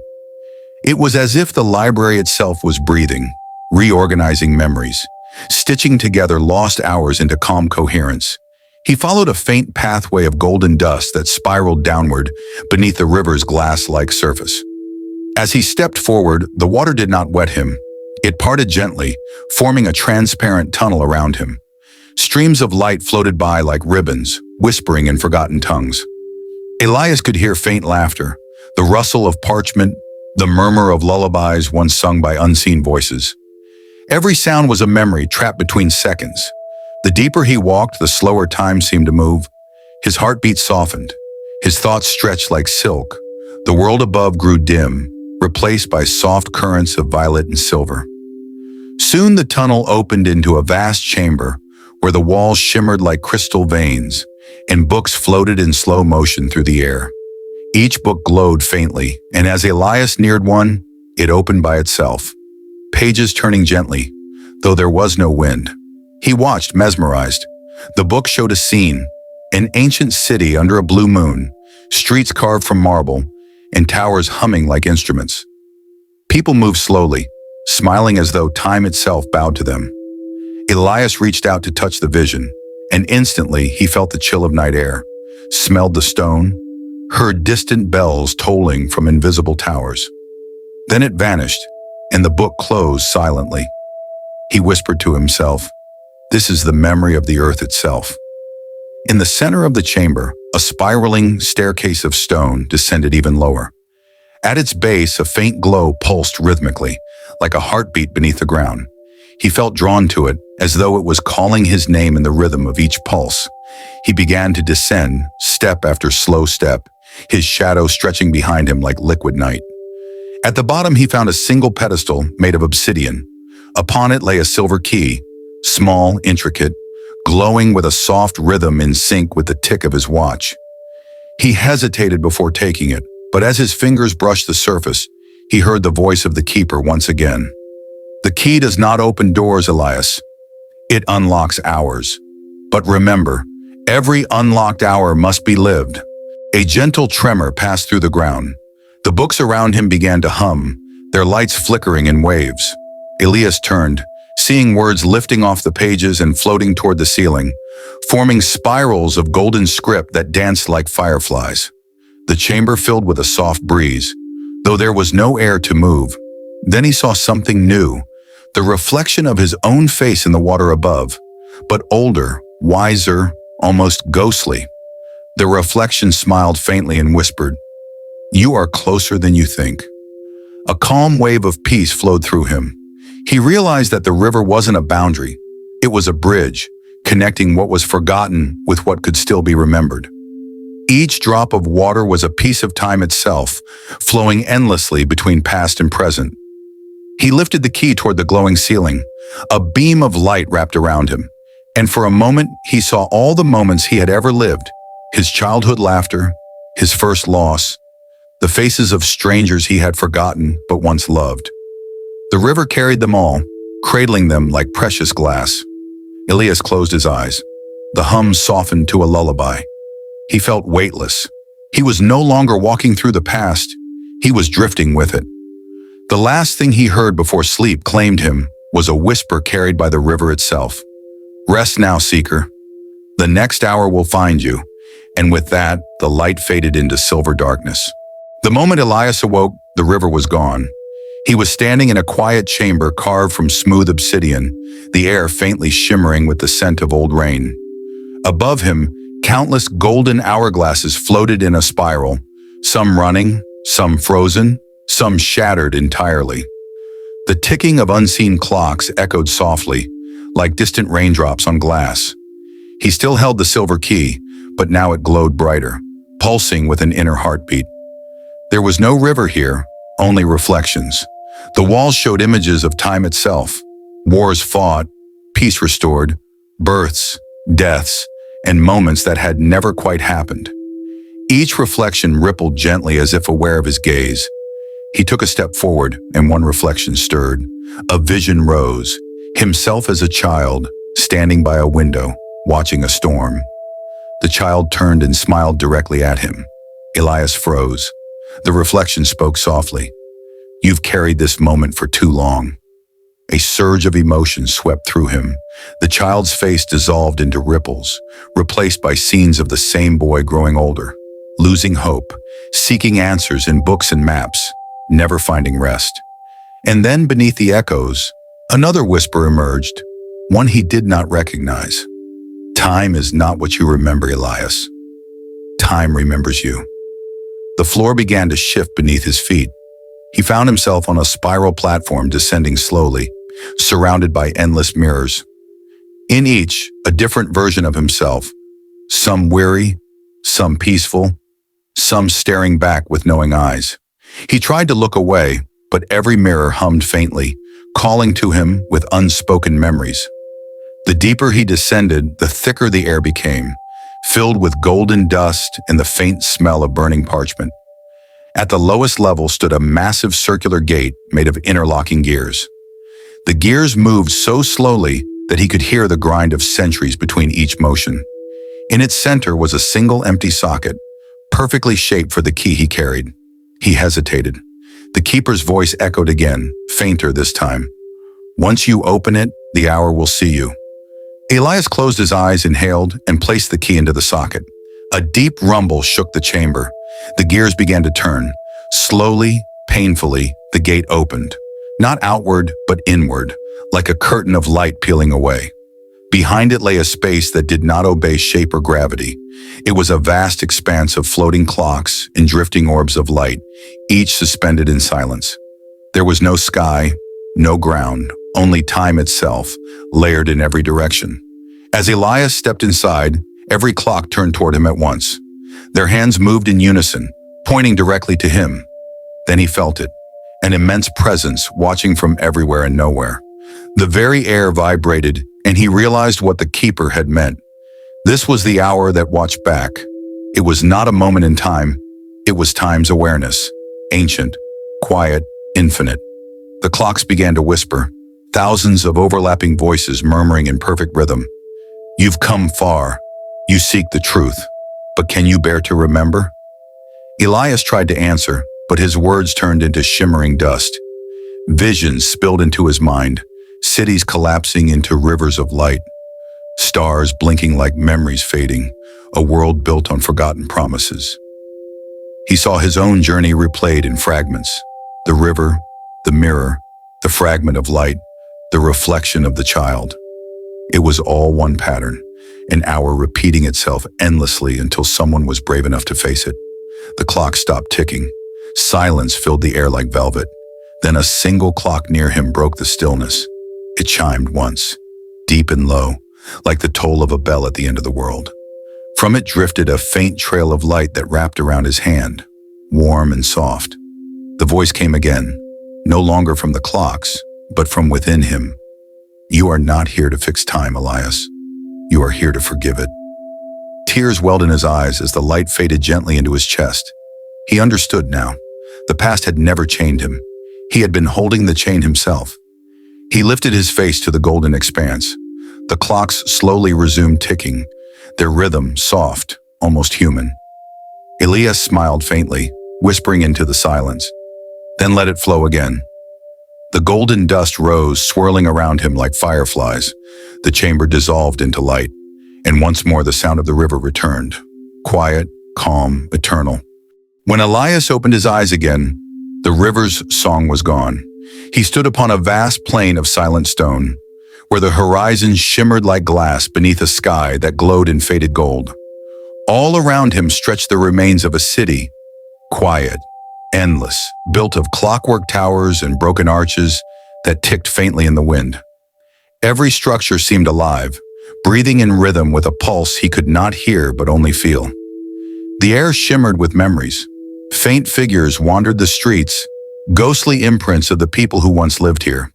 It was as if the library itself was breathing, reorganizing memories, stitching together lost hours into calm coherence. He followed a faint pathway of golden dust that spiraled downward beneath the river's glass-like surface. As he stepped forward, the water did not wet him. It parted gently, forming a transparent tunnel around him. Streams of light floated by like ribbons, whispering in forgotten tongues. Elias could hear faint laughter, the rustle of parchment, the murmur of lullabies once sung by unseen voices. Every sound was a memory trapped between seconds. The deeper he walked, the slower time seemed to move. His heartbeat softened. His thoughts stretched like silk. The world above grew dim, replaced by soft currents of violet and silver. Soon the tunnel opened into a vast chamber where the walls shimmered like crystal veins and books floated in slow motion through the air. Each book glowed faintly, and as Elias neared one, it opened by itself, pages turning gently, though there was no wind. He watched, mesmerized. The book showed a scene, an ancient city under a blue moon, streets carved from marble, and towers humming like instruments. People moved slowly, smiling as though time itself bowed to them. Elias reached out to touch the vision, and instantly he felt the chill of night air, smelled the stone, heard distant bells tolling from invisible towers. Then it vanished, and the book closed silently. He whispered to himself, "This is the memory of the earth itself." In the center of the chamber, a spiraling staircase of stone descended even lower. At its base, a faint glow pulsed rhythmically, like a heartbeat beneath the ground. He felt drawn to it, as though it was calling his name in the rhythm of each pulse. He began to descend, step after slow step, his shadow stretching behind him like liquid night. At the bottom, he found a single pedestal made of obsidian. Upon it lay a silver key, small, intricate, glowing with a soft rhythm in sync with the tick of his watch. He hesitated before taking it, but as his fingers brushed the surface, he heard the voice of the keeper once again. "The key does not open doors, Elias. It unlocks hours. But remember, every unlocked hour must be lived." A gentle tremor passed through the ground. The books around him began to hum, their lights flickering in waves. Elias turned, seeing words lifting off the pages and floating toward the ceiling, forming spirals of golden script that danced like fireflies. The chamber filled with a soft breeze, though there was no air to move. Then he saw something new, the reflection of his own face in the water above, but older, wiser, almost ghostly. The reflection smiled faintly and whispered, "You are closer than you think." A calm wave of peace flowed through him. He realized that the river wasn't a boundary. It was a bridge, connecting what was forgotten with what could still be remembered. Each drop of water was a piece of time itself, flowing endlessly between past and present. He lifted the key toward the glowing ceiling. A beam of light wrapped around him, and for a moment he saw all the moments he had ever lived, his childhood laughter, his first loss, the faces of strangers he had forgotten but once loved. The river carried them all, cradling them like precious glass. Elias closed his eyes. The hum softened to a lullaby. He felt weightless. He was no longer walking through the past. He was drifting with it. The last thing he heard before sleep claimed him was a whisper carried by the river itself. Rest now, seeker. The next hour will find you. And with that, the light faded into silver darkness. The moment Elias awoke, the river was gone. He was standing in a quiet chamber carved from smooth obsidian, the air faintly shimmering with the scent of old rain. Above him, countless golden hourglasses floated in a spiral, some running, some frozen, some shattered entirely. The ticking of unseen clocks echoed softly, like distant raindrops on glass. He still held the silver key, but now it glowed brighter, pulsing with an inner heartbeat. There was no river here, only reflections. The walls showed images of time itself, wars fought, peace restored, births, deaths, and moments that had never quite happened. Each reflection rippled gently as if aware of his gaze. He took a step forward, and one reflection stirred. A vision rose, himself as a child, standing by a window, watching a storm. The child turned and smiled directly at him. Elias froze. The reflection spoke softly. "You've carried this moment for too long." A surge of emotion swept through him. The child's face dissolved into ripples, replaced by scenes of the same boy growing older, losing hope, seeking answers in books and maps, never finding rest. And then beneath the echoes, another whisper emerged, one he did not recognize. "Time is not what you remember, Elias. Time remembers you." The floor began to shift beneath his feet. He found himself on a spiral platform descending slowly, surrounded by endless mirrors. In each, a different version of himself, some weary, some peaceful, some staring back with knowing eyes. He tried to look away, but every mirror hummed faintly, calling to him with unspoken memories. The deeper he descended, the thicker the air became, filled with golden dust and the faint smell of burning parchment. At the lowest level stood a massive circular gate made of interlocking gears. The gears moved so slowly that he could hear the grind of centuries between each motion. In its center was a single empty socket, perfectly shaped for the key he carried. He hesitated. The keeper's voice echoed again, fainter this time. "Once you open it, the hour will see you." Elias closed his eyes, inhaled, and placed the key into the socket. A deep rumble shook the chamber. The gears began to turn. Slowly, painfully, the gate opened. Not outward, but inward, like a curtain of light peeling away. Behind it lay a space that did not obey shape or gravity. It was a vast expanse of floating clocks and drifting orbs of light, each suspended in silence. There was no sky, no ground, only time itself, layered in every direction. As Elias stepped inside, every clock turned toward him at once. Their hands moved in unison, pointing directly to him. Then he felt it, an immense presence watching from everywhere and nowhere. The very air vibrated, and he realized what the keeper had meant. This was the hour that watched back. It was not a moment in time. It was time's awareness, ancient, quiet, infinite. The clocks began to whisper, thousands of overlapping voices murmuring in perfect rhythm. "You've come far. You seek the truth. But can you bear to remember?" Elias tried to answer, but his words turned into shimmering dust. Visions spilled into his mind, cities collapsing into rivers of light, stars blinking like memories fading, a world built on forgotten promises. He saw his own journey replayed in fragments, the river, the mirror, the fragment of light, the reflection of the child. It was all one pattern, an hour repeating itself endlessly until someone was brave enough to face it. The clock stopped ticking. Silence filled the air like velvet. Then a single clock near him broke the stillness. It chimed once, deep and low, like the toll of a bell at the end of the world. From it drifted a faint trail of light that wrapped around his hand, warm and soft. The voice came again, no longer from the clocks, but from within him. "You are not here to fix time, Elias. You are here to forgive it." Tears welled in his eyes as the light faded gently into his chest. He understood now. The past had never chained him. He had been holding the chain himself. He lifted his face to the golden expanse. The clocks slowly resumed ticking, their rhythm soft, almost human. Elias smiled faintly, whispering into the silence, then let it flow again. The golden dust rose, swirling around him like fireflies. The chamber dissolved into light, and once more the sound of the river returned, quiet, calm, eternal. When Elias opened his eyes again, the river's song was gone. He stood upon a vast plain of silent stone, where the horizon shimmered like glass beneath a sky that glowed in faded gold. All around him stretched the remains of a city, quiet, endless, built of clockwork towers and broken arches that ticked faintly in the wind. Every structure seemed alive, breathing in rhythm with a pulse he could not hear but only feel. The air shimmered with memories. Faint figures wandered the streets, ghostly imprints of the people who once lived here.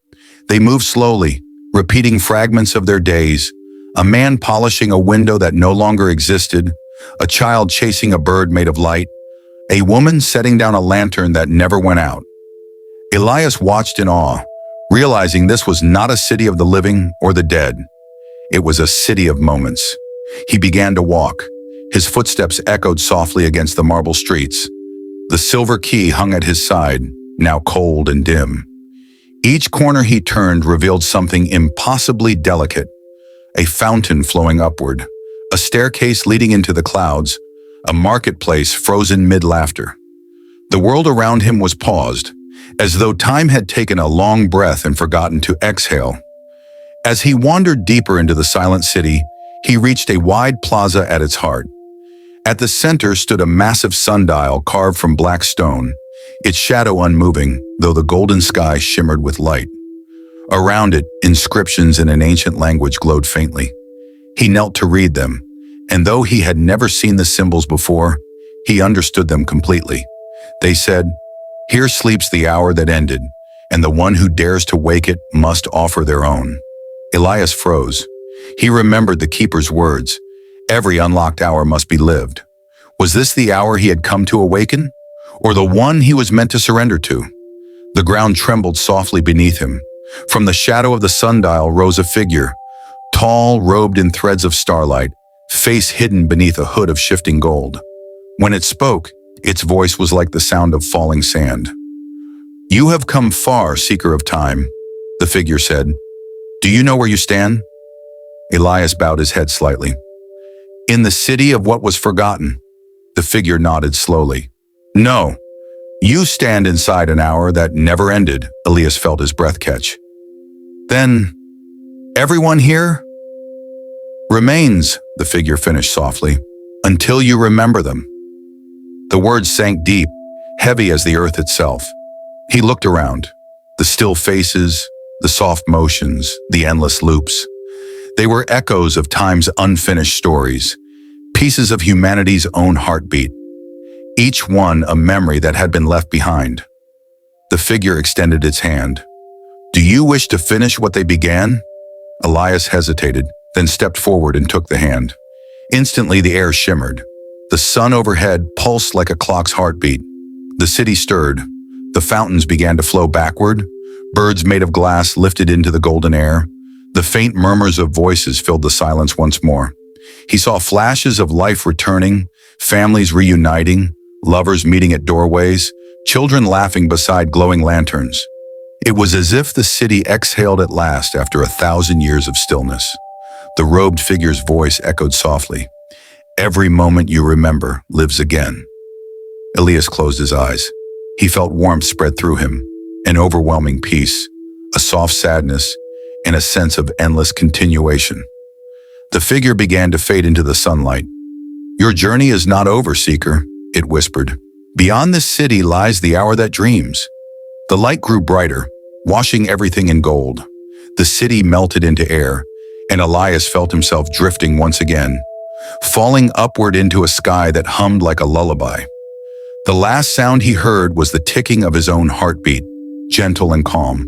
They moved slowly, repeating fragments of their days, a man polishing a window that no longer existed, a child chasing a bird made of light, a woman setting down a lantern that never went out. Elias watched in awe, realizing this was not a city of the living or the dead. It was a city of moments. He began to walk. His footsteps echoed softly against the marble streets. The silver key hung at his side, now cold and dim. Each corner he turned revealed something impossibly delicate. A fountain flowing upward, a staircase leading into the clouds, a marketplace frozen mid-laughter. The world around him was paused, as though time had taken a long breath and forgotten to exhale. As he wandered deeper into the silent city, he reached a wide plaza at its heart. At the center stood a massive sundial carved from black stone, its shadow unmoving, though the golden sky shimmered with light. Around it, inscriptions in an ancient language glowed faintly. He knelt to read them, and though he had never seen the symbols before, he understood them completely. They said, "Here sleeps the hour that ended, and the one who dares to wake it must offer their own." Elias froze. He remembered the keeper's words. Every unlocked hour must be lived. Was this the hour he had come to awaken, or the one he was meant to surrender to? The ground trembled softly beneath him. From the shadow of the sundial rose a figure, tall, robed in threads of starlight, face hidden beneath a hood of shifting gold. When it spoke, its voice was like the sound of falling sand. "You have come far, seeker of time," the figure said. "Do you know where you stand?" Elias bowed his head slightly. "In the city of what was forgotten." The figure nodded slowly. "No, you stand inside an hour that never ended." Elias felt his breath catch. "Then, everyone here remains," the figure finished softly, "until you remember them." The words sank deep, heavy as the earth itself. He looked around. The still faces, the soft motions, the endless loops. They were echoes of time's unfinished stories, pieces of humanity's own heartbeat, each one a memory that had been left behind. The figure extended its hand. "Do you wish to finish what they began?" Elias hesitated, then stepped forward and took the hand. Instantly the air shimmered. The sun overhead pulsed like a clock's heartbeat. The city stirred. The fountains began to flow backward. Birds made of glass lifted into the golden air. The faint murmurs of voices filled the silence once more. He saw flashes of life returning, families reuniting, lovers meeting at doorways, children laughing beside glowing lanterns. It was as if the city exhaled at last after 1,000 years of stillness. The robed figure's voice echoed softly. "Every moment you remember lives again." Elias closed his eyes. He felt warmth spread through him, an overwhelming peace, a soft sadness, and a sense of endless continuation. The figure began to fade into the sunlight. "Your journey is not over, seeker," it whispered. "Beyond this city lies the hour that dreams." The light grew brighter, washing everything in gold. The city melted into air, and Elias felt himself drifting once again, falling upward into a sky that hummed like a lullaby. The last sound he heard was the ticking of his own heartbeat, gentle and calm.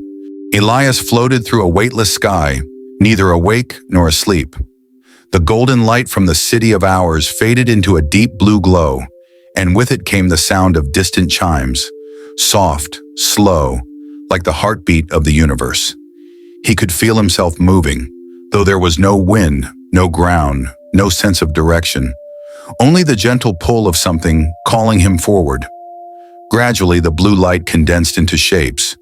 Elias floated through a weightless sky, neither awake nor asleep. The golden light from the city of hours faded into a deep blue glow, and with it came the sound of distant chimes, soft, slow, like the heartbeat of the universe. He could feel himself moving, though there was no wind, no ground, no sense of direction, only the gentle pull of something calling him forward. Gradually, the blue light condensed into shapes.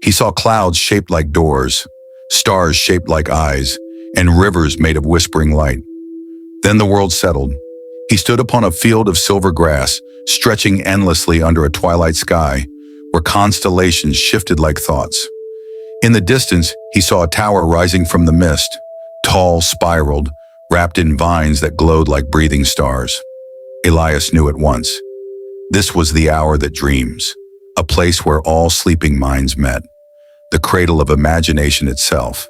He saw clouds shaped like doors, stars shaped like eyes, and rivers made of whispering light. Then the world settled. He stood upon a field of silver grass, stretching endlessly under a twilight sky, where constellations shifted like thoughts. In the distance, he saw a tower rising from the mist, tall, spiraled, wrapped in vines that glowed like breathing stars. Elias knew at once. This was the hour that dreams, a place where all sleeping minds met, the cradle of imagination itself.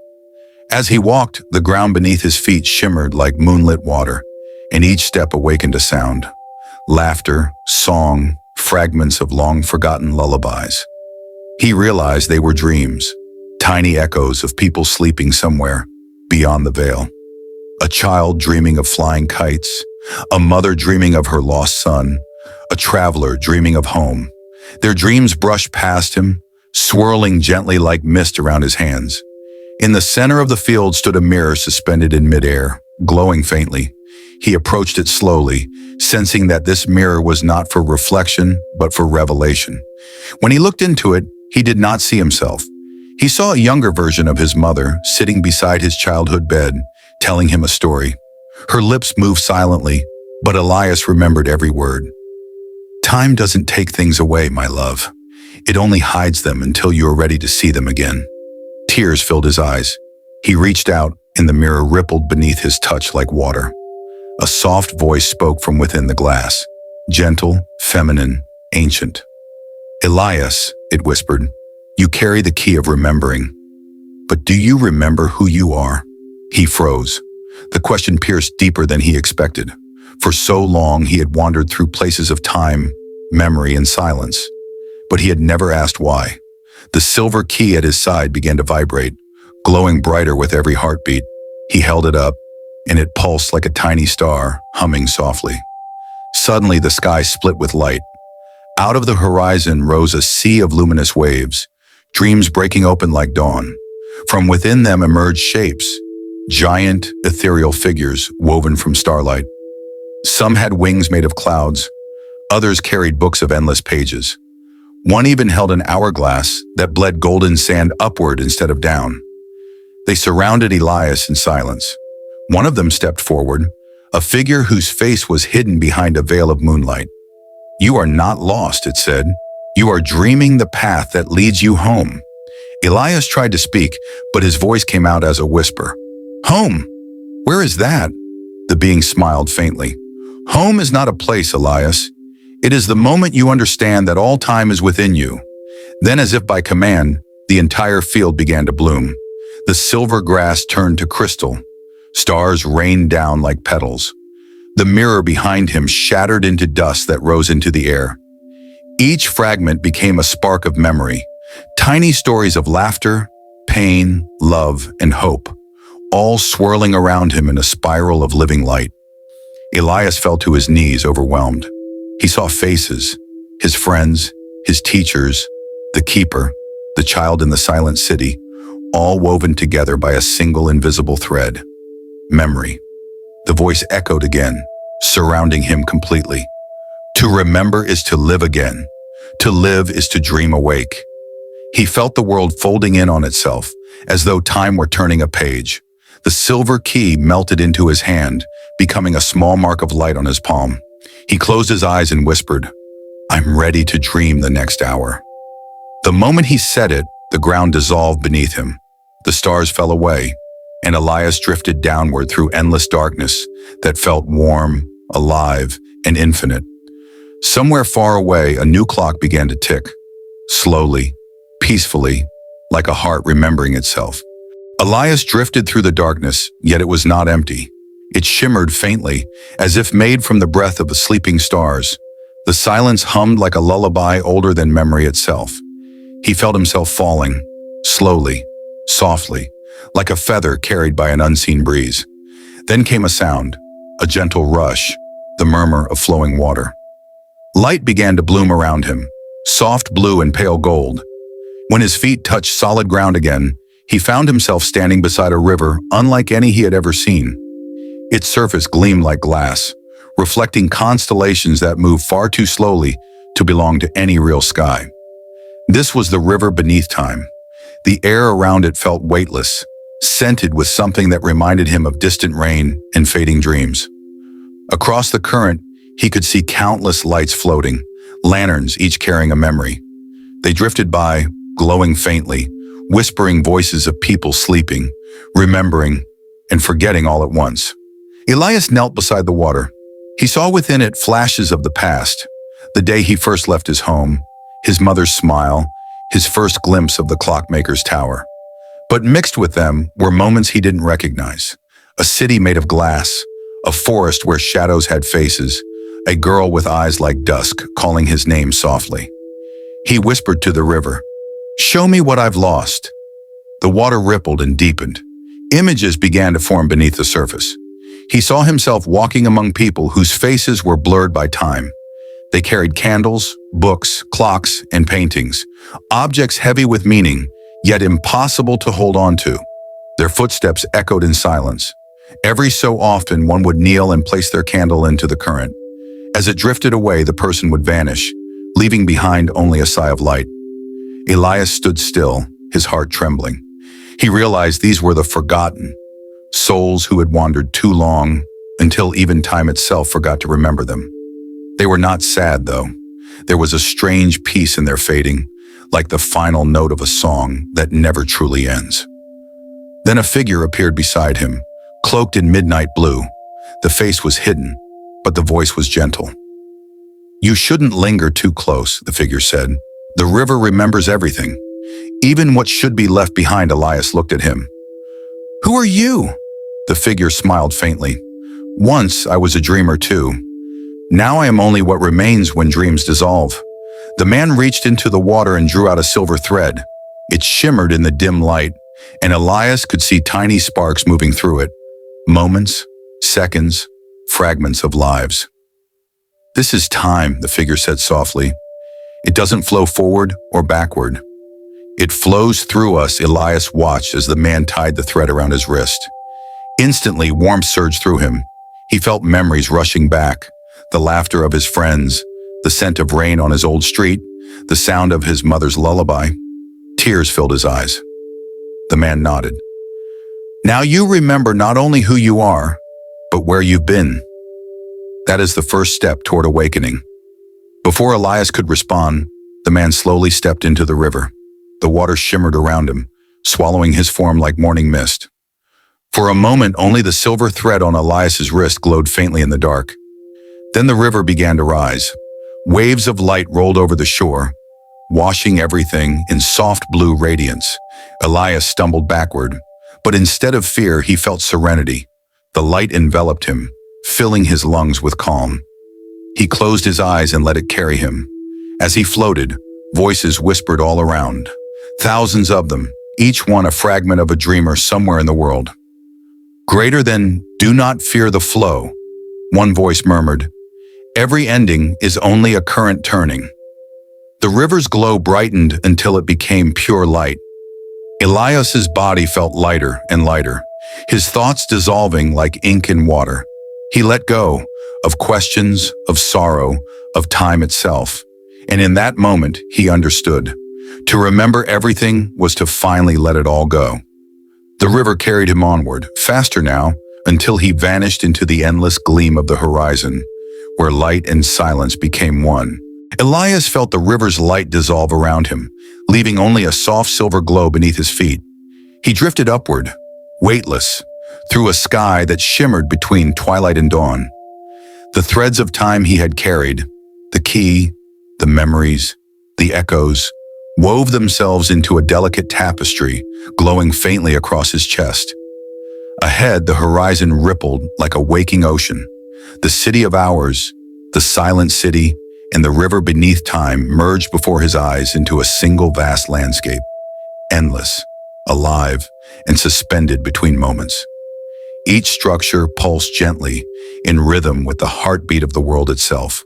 As he walked, the ground beneath his feet shimmered like moonlit water, and each step awakened a sound. Laughter, song, fragments of long-forgotten lullabies. He realized they were dreams, tiny echoes of people sleeping somewhere beyond the veil. A child dreaming of flying kites, a mother dreaming of her lost son, a traveler dreaming of home. Their dreams brushed past him, swirling gently like mist around his hands. In the center of the field stood a mirror suspended in midair, glowing faintly. He approached it slowly, sensing that this mirror was not for reflection, but for revelation. When he looked into it, he did not see himself. He saw a younger version of his mother sitting beside his childhood bed, telling him a story. Her lips moved silently, but Elias remembered every word. Time doesn't take things away, my love. It only hides them until you are ready to see them again. Tears filled his eyes. He reached out, and the mirror rippled beneath his touch like water. A soft voice spoke from within the glass, gentle, feminine, ancient. Elias, it whispered, you carry the key of remembering. But do you remember who you are? He froze. The question pierced deeper than he expected. For so long he had wandered through places of time, memory, and silence. But he had never asked why. The silver key at his side began to vibrate, glowing brighter with every heartbeat. He held it up, and it pulsed like a tiny star, humming softly. Suddenly the sky split with light. Out of the horizon rose a sea of luminous waves, dreams breaking open like dawn. From within them emerged shapes, giant, ethereal figures woven from starlight. Some had wings made of clouds, others carried books of endless pages. One even held an hourglass that bled golden sand upward instead of down. They surrounded Elias in silence. One of them stepped forward, a figure whose face was hidden behind a veil of moonlight. You are not lost, it said. You are dreaming the path that leads you home. Elias tried to speak, but his voice came out as a whisper. Home? Where is that? The being smiled faintly. Home is not a place, Elias. It is the moment you understand that all time is within you. Then, as if by command, the entire field began to bloom. The silver grass turned to crystal. Stars rained down like petals. The mirror behind him shattered into dust that rose into the air. Each fragment became a spark of memory, tiny stories of laughter, pain, love, and hope, all swirling around him in a spiral of living light. Elias fell to his knees, overwhelmed. He saw faces, his friends, his teachers, the keeper, the child in the silent city, all woven together by a single invisible thread. Memory. The voice echoed again, surrounding him completely. To remember is to live again. To live is to dream awake. He felt the world folding in on itself, as though time were turning a page. The silver key melted into his hand, becoming a small mark of light on his palm. He closed his eyes and whispered, I'm ready to dream the next hour. The moment he said it, the ground dissolved beneath him. The stars fell away, and Elias drifted downward through endless darkness that felt warm, alive, and infinite. Somewhere far away, a new clock began to tick, slowly, peacefully, like a heart remembering itself. Elias drifted through the darkness, yet it was not empty. It shimmered faintly, as if made from the breath of the sleeping stars. The silence hummed like a lullaby older than memory itself. He felt himself falling, slowly, softly, like a feather carried by an unseen breeze. Then came a sound, a gentle rush, the murmur of flowing water. Light began to bloom around him, soft blue and pale gold. When his feet touched solid ground again, he found himself standing beside a river unlike any he had ever seen. Its surface gleamed like glass, reflecting constellations that moved far too slowly to belong to any real sky. This was the river beneath time. The air around it felt weightless, scented with something that reminded him of distant rain and fading dreams. Across the current, he could see countless lights floating, lanterns each carrying a memory. They drifted by, glowing faintly, whispering voices of people sleeping, remembering, and forgetting all at once. Elias knelt beside the water. He saw within it flashes of the past, the day he first left his home, his mother's smile, his first glimpse of the clockmaker's tower. But mixed with them were moments he didn't recognize. A city made of glass, a forest where shadows had faces, a girl with eyes like dusk calling his name softly. He whispered to the river, "Show me what I've lost." The water rippled and deepened. Images began to form beneath the surface. He saw himself walking among people whose faces were blurred by time. They carried candles, books, clocks, and paintings, objects heavy with meaning, yet impossible to hold on to. Their footsteps echoed in silence. Every so often, one would kneel and place their candle into the current. As it drifted away, the person would vanish, leaving behind only a sigh of light. Elias stood still, his heart trembling. He realized these were the forgotten, souls who had wandered too long until even time itself forgot to remember them. They were not sad, though. There was a strange peace in their fading, like the final note of a song that never truly ends. Then a figure appeared beside him, cloaked in midnight blue. The face was hidden, but the voice was gentle. "You shouldn't linger too close," the figure said. "The river remembers everything, even what should be left behind." Elias looked at him. "Who are you?" The figure smiled faintly. "Once I was a dreamer too. Now I am only what remains when dreams dissolve." The man reached into the water and drew out a silver thread. It shimmered in the dim light, and Elias could see tiny sparks moving through it. Moments, seconds, fragments of lives. "This is time," the figure said softly. "It doesn't flow forward or backward. It flows through us." Elias watched as the man tied the thread around his wrist. Instantly, warmth surged through him. He felt memories rushing back, the laughter of his friends, the scent of rain on his old street, the sound of his mother's lullaby. Tears filled his eyes. The man nodded. "Now you remember not only who you are, but where you've been. That is the first step toward awakening." Before Elias could respond, the man slowly stepped into the river. The water shimmered around him, swallowing his form like morning mist. For a moment, only the silver thread on Elias's wrist glowed faintly in the dark. Then the river began to rise. Waves of light rolled over the shore, washing everything in soft blue radiance. Elias stumbled backward, but instead of fear, he felt serenity. The light enveloped him, filling his lungs with calm. He closed his eyes and let it carry him. As he floated, voices whispered all around. Thousands of them, each one a fragment of a dreamer somewhere in the world. "Greater than, do not fear the flow," one voice murmured. "Every ending is only a current turning." The river's glow brightened until it became pure light. Elias's body felt lighter and lighter, his thoughts dissolving like ink in water. He let go of questions, of sorrow, of time itself. And in that moment, he understood. To remember everything was to finally let it all go. The river carried him onward, faster now, until he vanished into the endless gleam of the horizon, where light and silence became one. Elias felt the river's light dissolve around him, leaving only a soft silver glow beneath his feet. He drifted upward, weightless, through a sky that shimmered between twilight and dawn. The threads of time he had carried, the key, the memories, the echoes, wove themselves into a delicate tapestry, glowing faintly across his chest. Ahead, the horizon rippled like a waking ocean. The city of hours, the silent city, and the river beneath time merged before his eyes into a single vast landscape, endless, alive, and suspended between moments. Each structure pulsed gently, in rhythm with the heartbeat of the world itself.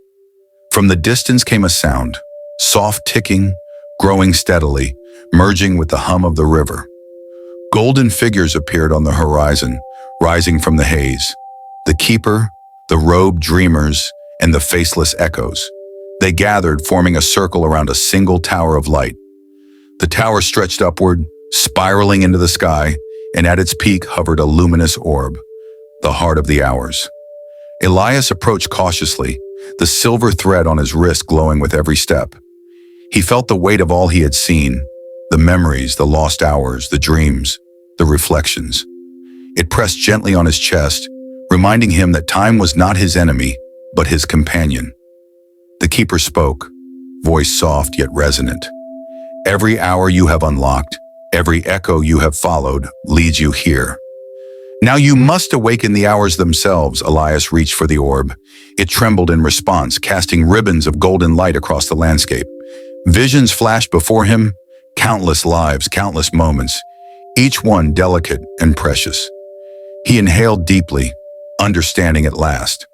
From the distance came a sound, soft ticking, growing steadily, merging with the hum of the river. Golden figures appeared on the horizon, rising from the haze. The keeper, the robed dreamers, and the faceless echoes. They gathered, forming a circle around a single tower of light. The tower stretched upward, spiraling into the sky, and at its peak hovered a luminous orb, the heart of the hours. Elias approached cautiously, the silver thread on his wrist glowing with every step. He felt the weight of all he had seen, the memories, the lost hours, the dreams, the reflections. It pressed gently on his chest, reminding him that time was not his enemy, but his companion. The keeper spoke, voice soft yet resonant. Every hour you have unlocked, every echo you have followed, leads you here. Now you must awaken the hours themselves. Elias reached for the orb. It trembled in response, casting ribbons of golden light across the landscape. Visions flashed before him, countless lives, countless moments, each one delicate and precious. He inhaled deeply, understanding at last.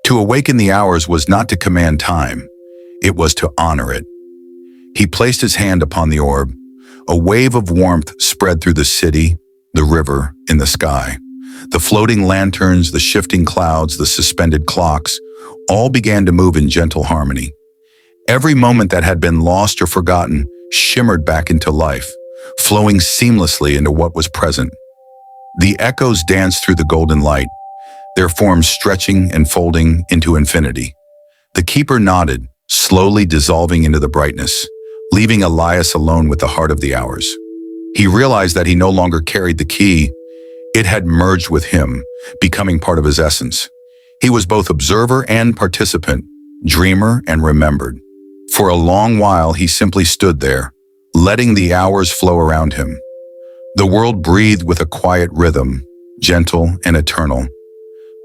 To awaken the hours was not to command time, it was to honor it. He placed his hand upon the orb. A wave of warmth spread through the city, the river, in the sky. The floating lanterns, the shifting clouds, the suspended clocks, all began to move in gentle harmony. Every moment that had been lost or forgotten shimmered back into life, flowing seamlessly into what was present. The echoes danced through the golden light, their forms stretching and folding into infinity. The keeper nodded, slowly dissolving into the brightness, leaving Elias alone with the heart of the hours. He realized that he no longer carried the key. It had merged with him, becoming part of his essence. He was both observer and participant, dreamer and remembered. For a long while he simply stood there, letting the hours flow around him. The world breathed with a quiet rhythm, gentle and eternal.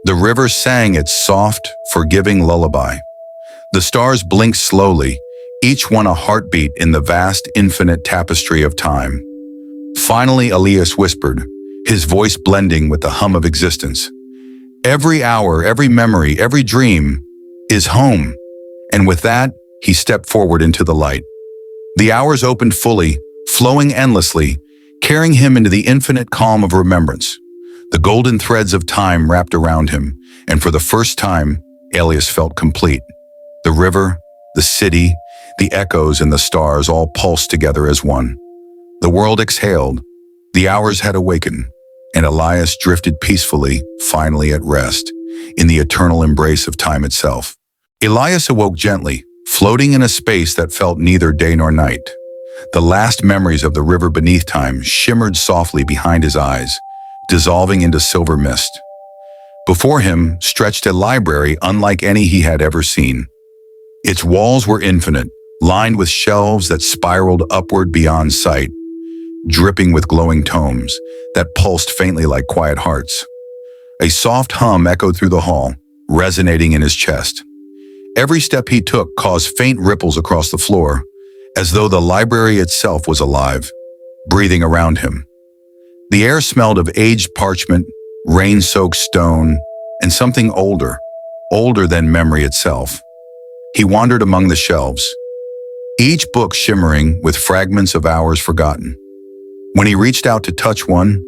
The river sang its soft, forgiving lullaby. The stars blinked slowly, each one a heartbeat in the vast, infinite tapestry of time. Finally, Elias whispered, his voice blending with the hum of existence. Every hour, every memory, every dream is home. And with that, he stepped forward into the light. The hours opened fully, flowing endlessly, carrying him into the infinite calm of remembrance. The golden threads of time wrapped around him, and for the first time, Elias felt complete. The river, the city, the echoes, and the stars all pulsed together as one. The world exhaled, the hours had awakened, and Elias drifted peacefully, finally at rest, in the eternal embrace of time itself. Elias awoke gently, floating in a space that felt neither day nor night. The last memories of the river beneath time shimmered softly behind his eyes, dissolving into silver mist. Before him stretched a library unlike any he had ever seen. Its walls were infinite, lined with shelves that spiraled upward beyond sight, dripping with glowing tomes that pulsed faintly like quiet hearts. A soft hum echoed through the hall, resonating in his chest. Every step he took caused faint ripples across the floor, as though the library itself was alive, breathing around him. The air smelled of aged parchment, rain-soaked stone, and something older than memory itself. He wandered among the shelves, each book shimmering with fragments of hours forgotten. When he reached out to touch one,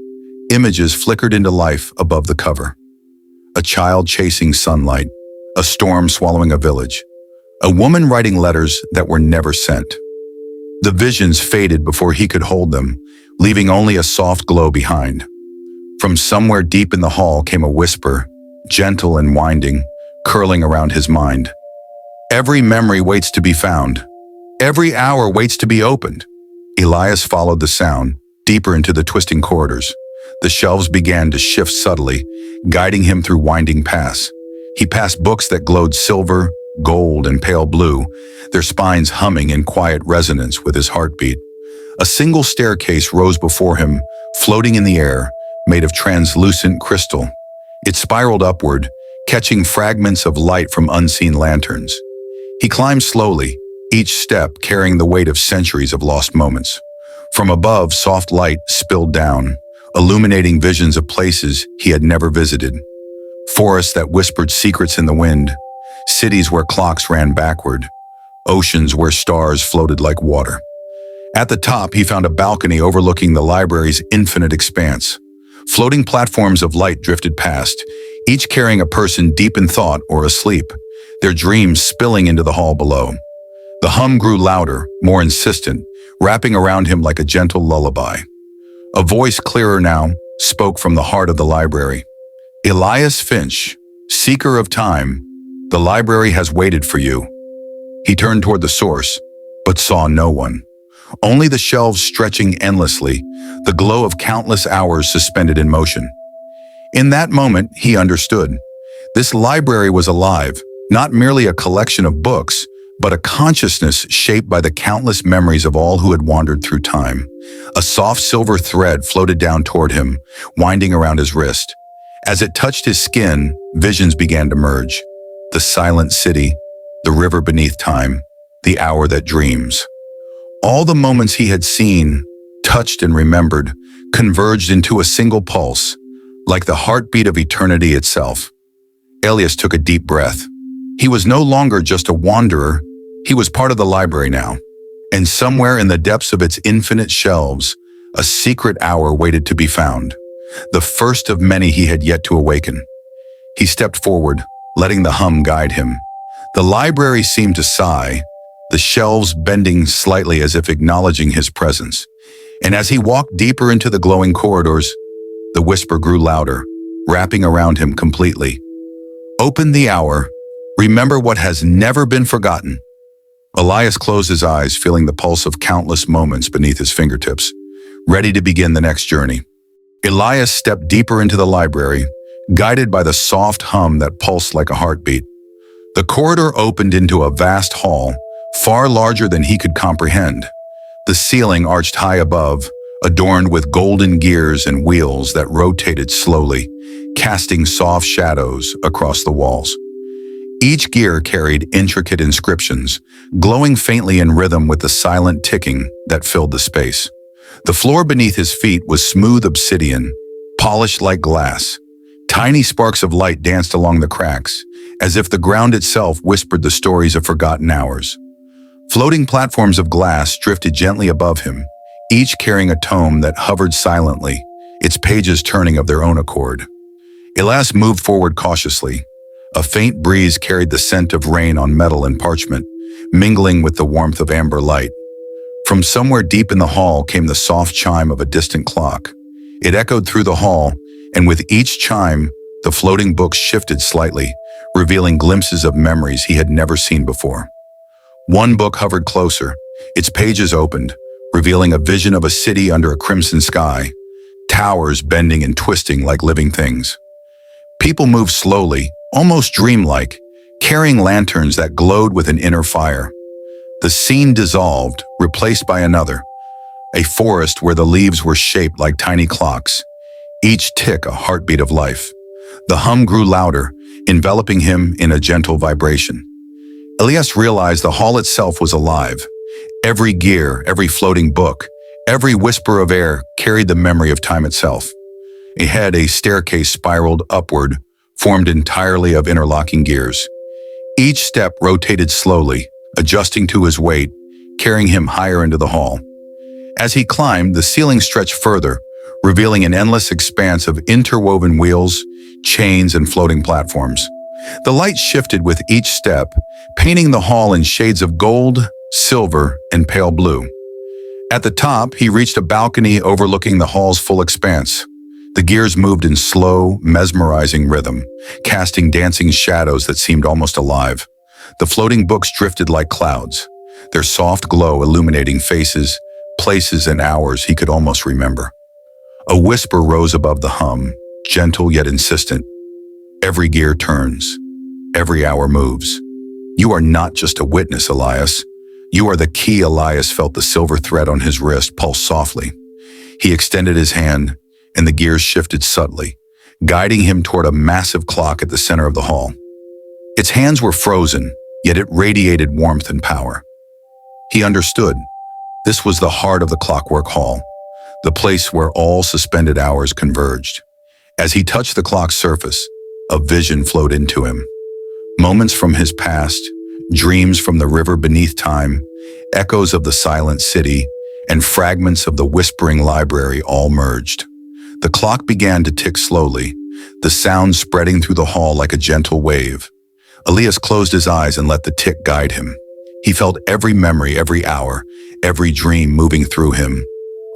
images flickered into life above the cover. A child chasing sunlight, a storm swallowing a village, a woman writing letters that were never sent. The visions faded before he could hold them, leaving only a soft glow behind. From somewhere deep in the hall came a whisper, gentle and winding, curling around his mind. Every memory waits to be found. Every hour waits to be opened. Elias followed the sound, deeper into the twisting corridors. The shelves began to shift subtly, guiding him through winding paths. He passed books that glowed silver, gold, and pale blue, their spines humming in quiet resonance with his heartbeat. A single staircase rose before him, floating in the air, made of translucent crystal. It spiraled upward, catching fragments of light from unseen lanterns. He climbed slowly, each step carrying the weight of centuries of lost moments. From above, soft light spilled down, illuminating visions of places he had never visited. Forests that whispered secrets in the wind, cities where clocks ran backward, oceans where stars floated like water. At the top, he found a balcony overlooking the library's infinite expanse. Floating platforms of light drifted past, each carrying a person deep in thought or asleep, their dreams spilling into the hall below. The hum grew louder, more insistent, wrapping around him like a gentle lullaby. A voice, clearer now, spoke from the heart of the library. "Elias Finch, seeker of time, the library has waited for you." He turned toward the source, but saw no one. Only the shelves stretching endlessly, the glow of countless hours suspended in motion. In that moment, he understood. This library was alive, not merely a collection of books, but a consciousness shaped by the countless memories of all who had wandered through time. A soft silver thread floated down toward him, winding around his wrist. As it touched his skin, visions began to merge. The silent city, the river beneath time, the hour that dreams. All the moments he had seen, touched and remembered, converged into a single pulse, like the heartbeat of eternity itself. Elias took a deep breath. He was no longer just a wanderer, he was part of the library now. And somewhere in the depths of its infinite shelves, a secret hour waited to be found, the first of many he had yet to awaken. He stepped forward, letting the hum guide him. The library seemed to sigh, the shelves bending slightly as if acknowledging his presence. And as he walked deeper into the glowing corridors, the whisper grew louder, wrapping around him completely. "Open the hour. Remember what has never been forgotten." Elias closed his eyes, feeling the pulse of countless moments beneath his fingertips, ready to begin the next journey. Elias stepped deeper into the library, guided by the soft hum that pulsed like a heartbeat. The corridor opened into a vast hall, far larger than he could comprehend. The ceiling arched high above, adorned with golden gears and wheels that rotated slowly, casting soft shadows across the walls. Each gear carried intricate inscriptions, glowing faintly in rhythm with the silent ticking that filled the space. The floor beneath his feet was smooth obsidian, polished like glass. Tiny sparks of light danced along the cracks, as if the ground itself whispered the stories of forgotten hours. Floating platforms of glass drifted gently above him, each carrying a tome that hovered silently, its pages turning of their own accord. Elias moved forward cautiously. A faint breeze carried the scent of rain on metal and parchment, mingling with the warmth of amber light. From somewhere deep in the hall came the soft chime of a distant clock. It echoed through the hall, and with each chime, the floating books shifted slightly, revealing glimpses of memories he had never seen before. One book hovered closer, its pages opened, revealing a vision of a city under a crimson sky, towers bending and twisting like living things. People moved slowly, almost dreamlike, carrying lanterns that glowed with an inner fire. The scene dissolved, replaced by another, a forest where the leaves were shaped like tiny clocks, each tick a heartbeat of life. The hum grew louder, enveloping him in a gentle vibration. Elias realized the hall itself was alive. Every gear, every floating book, every whisper of air carried the memory of time itself. Ahead, a staircase spiraled upward, formed entirely of interlocking gears. Each step rotated slowly, adjusting to his weight, carrying him higher into the hall. As he climbed, the ceiling stretched further, revealing an endless expanse of interwoven wheels, chains, and floating platforms. The light shifted with each step, painting the hall in shades of gold, silver, and pale blue. At the top, he reached a balcony overlooking the hall's full expanse. The gears moved in slow, mesmerizing rhythm, casting dancing shadows that seemed almost alive. The floating books drifted like clouds, their soft glow illuminating faces, places, and hours he could almost remember. A whisper rose above the hum, gentle yet insistent. Every gear turns. Every hour moves. You are not just a witness, Elias. You are the key. Elias felt the silver thread on his wrist pulse softly. He extended his hand, and the gears shifted subtly, guiding him toward a massive clock at the center of the hall. Its hands were frozen, yet it radiated warmth and power. He understood. This was the heart of the Clockwork Hall, the place where all suspended hours converged. As he touched the clock's surface, a vision flowed into him. moments from his past, dreams from the river beneath time, echoes of the silent city, and fragments of the whispering library all merged. The clock began to tick slowly, the sound spreading through the hall like a gentle wave. Elias closed his eyes and let the tick guide him. He felt every memory, every hour, every dream moving through him,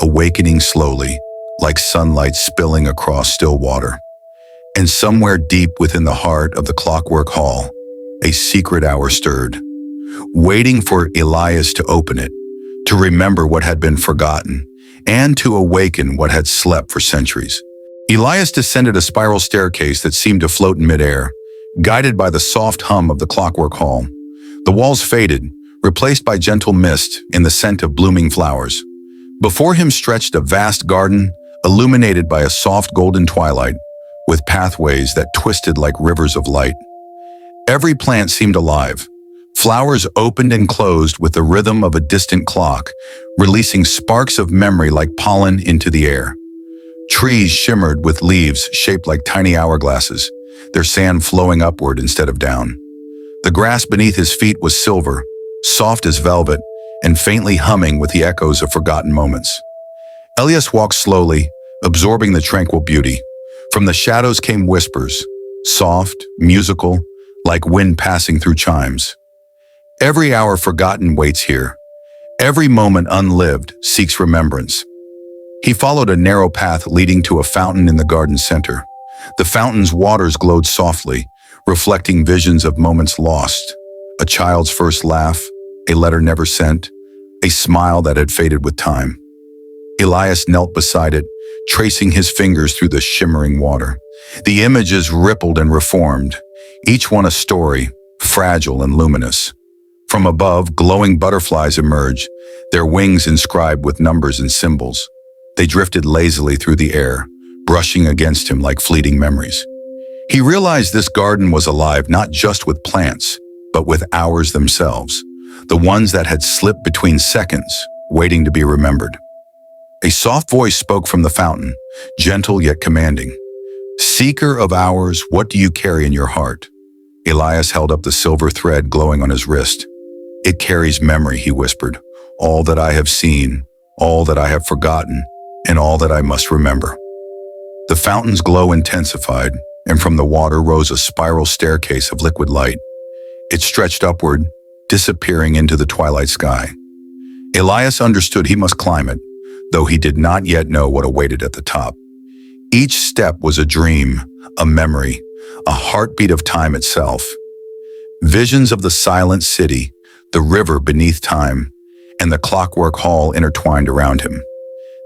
awakening slowly, like sunlight spilling across still water. And somewhere deep within the heart of the clockwork hall, a secret hour stirred, waiting for Elias to open it, to remember what had been forgotten, and to awaken what had slept for centuries. Elias descended a spiral staircase that seemed to float in midair, guided by the soft hum of the clockwork hall. The walls faded, replaced by gentle mist and the scent of blooming flowers. Before him stretched a vast garden, illuminated by a soft golden twilight, with pathways that twisted like rivers of light. Every plant seemed alive. Flowers opened and closed with the rhythm of a distant clock, releasing sparks of memory like pollen into the air. Trees shimmered with leaves shaped like tiny hourglasses, their sand flowing upward instead of down. The grass beneath his feet was silver, soft as velvet, and faintly humming with the echoes of forgotten moments. Elias walked slowly, absorbing the tranquil beauty. From the shadows came whispers, soft, musical, like wind passing through chimes. Every hour forgotten waits here. Every moment unlived seeks remembrance. He followed a narrow path leading to a fountain in the garden center. The fountain's waters glowed softly, reflecting visions of moments lost. A child's first laugh, a letter never sent, a smile that had faded with time. Elias knelt beside it, tracing his fingers through the shimmering water. The images rippled and reformed, each one a story, fragile and luminous. From above, glowing butterflies emerged, their wings inscribed with numbers and symbols. They drifted lazily through the air, brushing against him like fleeting memories. He realized this garden was alive not just with plants, but with hours themselves, the ones that had slipped between seconds, waiting to be remembered. A soft voice spoke from the fountain, gentle yet commanding. "Seeker of hours, what do you carry in your heart?" Elias held up the silver thread glowing on his wrist. "It carries memory," he whispered, "all that I have seen, all that I have forgotten, and all that I must remember." The fountain's glow intensified, and from the water rose a spiral staircase of liquid light. It stretched upward, disappearing into the twilight sky. Elias understood he must climb it, though he did not yet know what awaited at the top. Each step was a dream, a memory, a heartbeat of time itself. Visions of the silent city, the river beneath time, and the clockwork hall intertwined around him.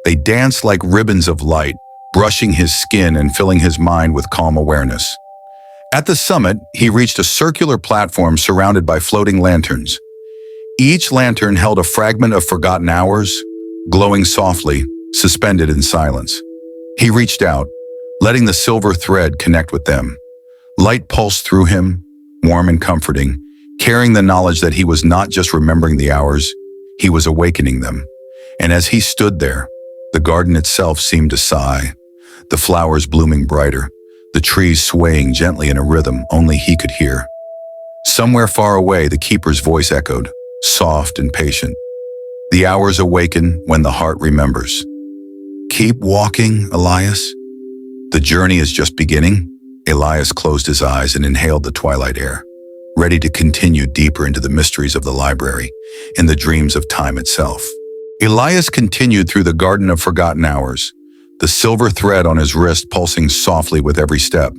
They danced like ribbons of light, brushing his skin and filling his mind with calm awareness. At the summit, he reached a circular platform surrounded by floating lanterns. Each lantern held a fragment of forgotten hours, glowing softly, suspended in silence. He reached out, letting the silver thread connect with them. Light pulsed through him, warm and comforting, carrying the knowledge that he was not just remembering the hours, he was awakening them. And as he stood there, the garden itself seemed to sigh, the flowers blooming brighter, the trees swaying gently in a rhythm only he could hear. Somewhere far away, the keeper's voice echoed, soft and patient. "The hours awaken when the heart remembers." "Keep walking, Elias. The journey is just beginning." Elias closed his eyes and inhaled the twilight air, ready to continue deeper into the mysteries of the library and the dreams of time itself. Elias continued through the garden of forgotten hours, the silver thread on his wrist pulsing softly with every step.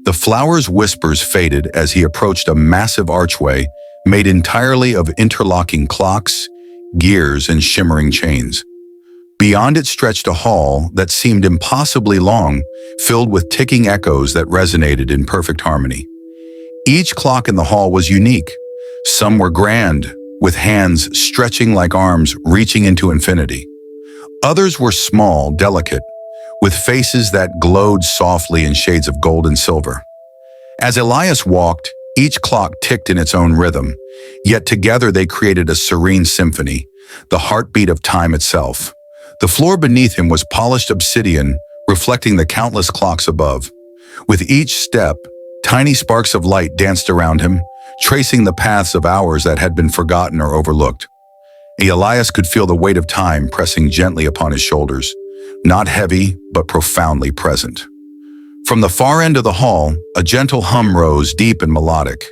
The flowers' whispers faded as he approached a massive archway made entirely of interlocking clocks, gears, and shimmering chains. Beyond it stretched a hall that seemed impossibly long, filled with ticking echoes that resonated in perfect harmony. Each clock in the hall was unique. Some were grand, with hands stretching like arms reaching into infinity. Others were small, delicate, with faces that glowed softly in shades of gold and silver. As Elias walked, each clock ticked in its own rhythm, yet together they created a serene symphony, the heartbeat of time itself. The floor beneath him was polished obsidian, reflecting the countless clocks above. With each step, Tiny sparks of light danced around him, tracing the paths of hours that had been forgotten or overlooked. Elias could feel the weight of time pressing gently upon his shoulders, not heavy, but profoundly present. From the far end of the hall, a gentle hum rose, deep and melodic.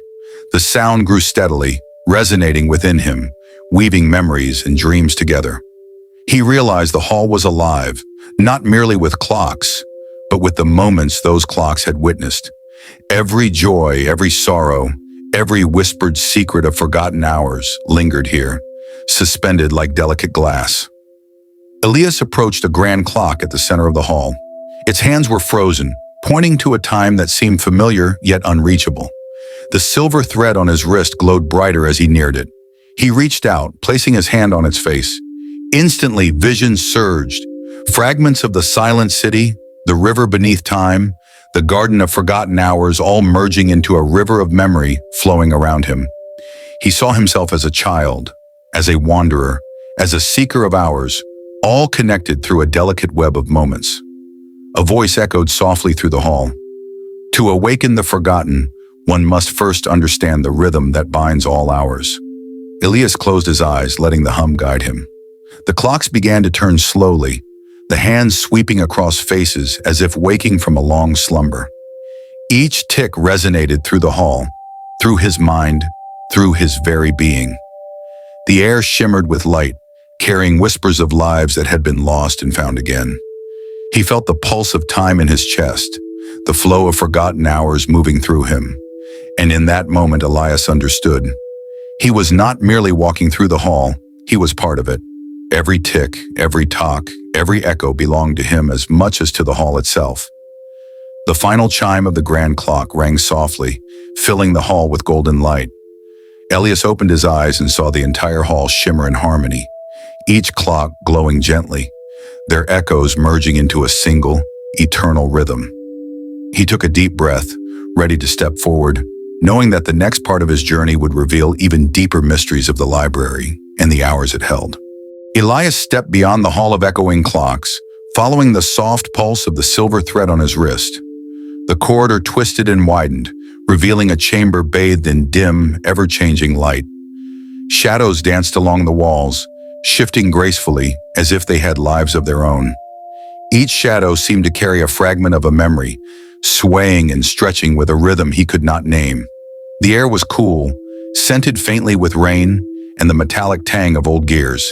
The sound grew steadily, resonating within him, weaving memories and dreams together. He realized the hall was alive, not merely with clocks, but with the moments those clocks had witnessed. Every joy, every sorrow, every whispered secret of forgotten hours lingered here, suspended like delicate glass. Elias approached a grand clock at the center of the hall. Its hands were frozen, pointing to a time that seemed familiar yet unreachable. The silver thread on his wrist glowed brighter as he neared it. He reached out, placing his hand on its face. Instantly, visions surged. Fragments of the silent city, the river beneath time, the garden of forgotten hours, all merging into a river of memory flowing around him. He saw himself as a child, as a wanderer, as a seeker of hours, all connected through a delicate web of moments. A voice echoed softly through the hall. To awaken the forgotten, one must first understand the rhythm that binds all hours. Elias closed his eyes, letting the hum guide him. The clocks began to turn slowly, the hands sweeping across faces as if waking from a long slumber. Each tick resonated through the hall, through his mind, through his very being. The air shimmered with light, carrying whispers of lives that had been lost and found again. He felt the pulse of time in his chest, the flow of forgotten hours moving through him. And in that moment, Elias understood. He was not merely walking through the hall, he was part of it. Every tick, every talk, every echo belonged to him as much as to the hall itself. The final chime of the grand clock rang softly, filling the hall with golden light. Elias opened his eyes and saw the entire hall shimmer in harmony, each clock glowing gently, their echoes merging into a single, eternal rhythm. He took a deep breath, ready to step forward, knowing that the next part of his journey would reveal even deeper mysteries of the library and the hours it held. Elias stepped beyond the hall of echoing clocks, following the soft pulse of the silver thread on his wrist. The corridor twisted and widened, revealing a chamber bathed in dim, ever-changing light. Shadows danced along the walls, shifting gracefully as if they had lives of their own. Each shadow seemed to carry a fragment of a memory, swaying and stretching with a rhythm he could not name. The air was cool, scented faintly with rain and the metallic tang of old gears.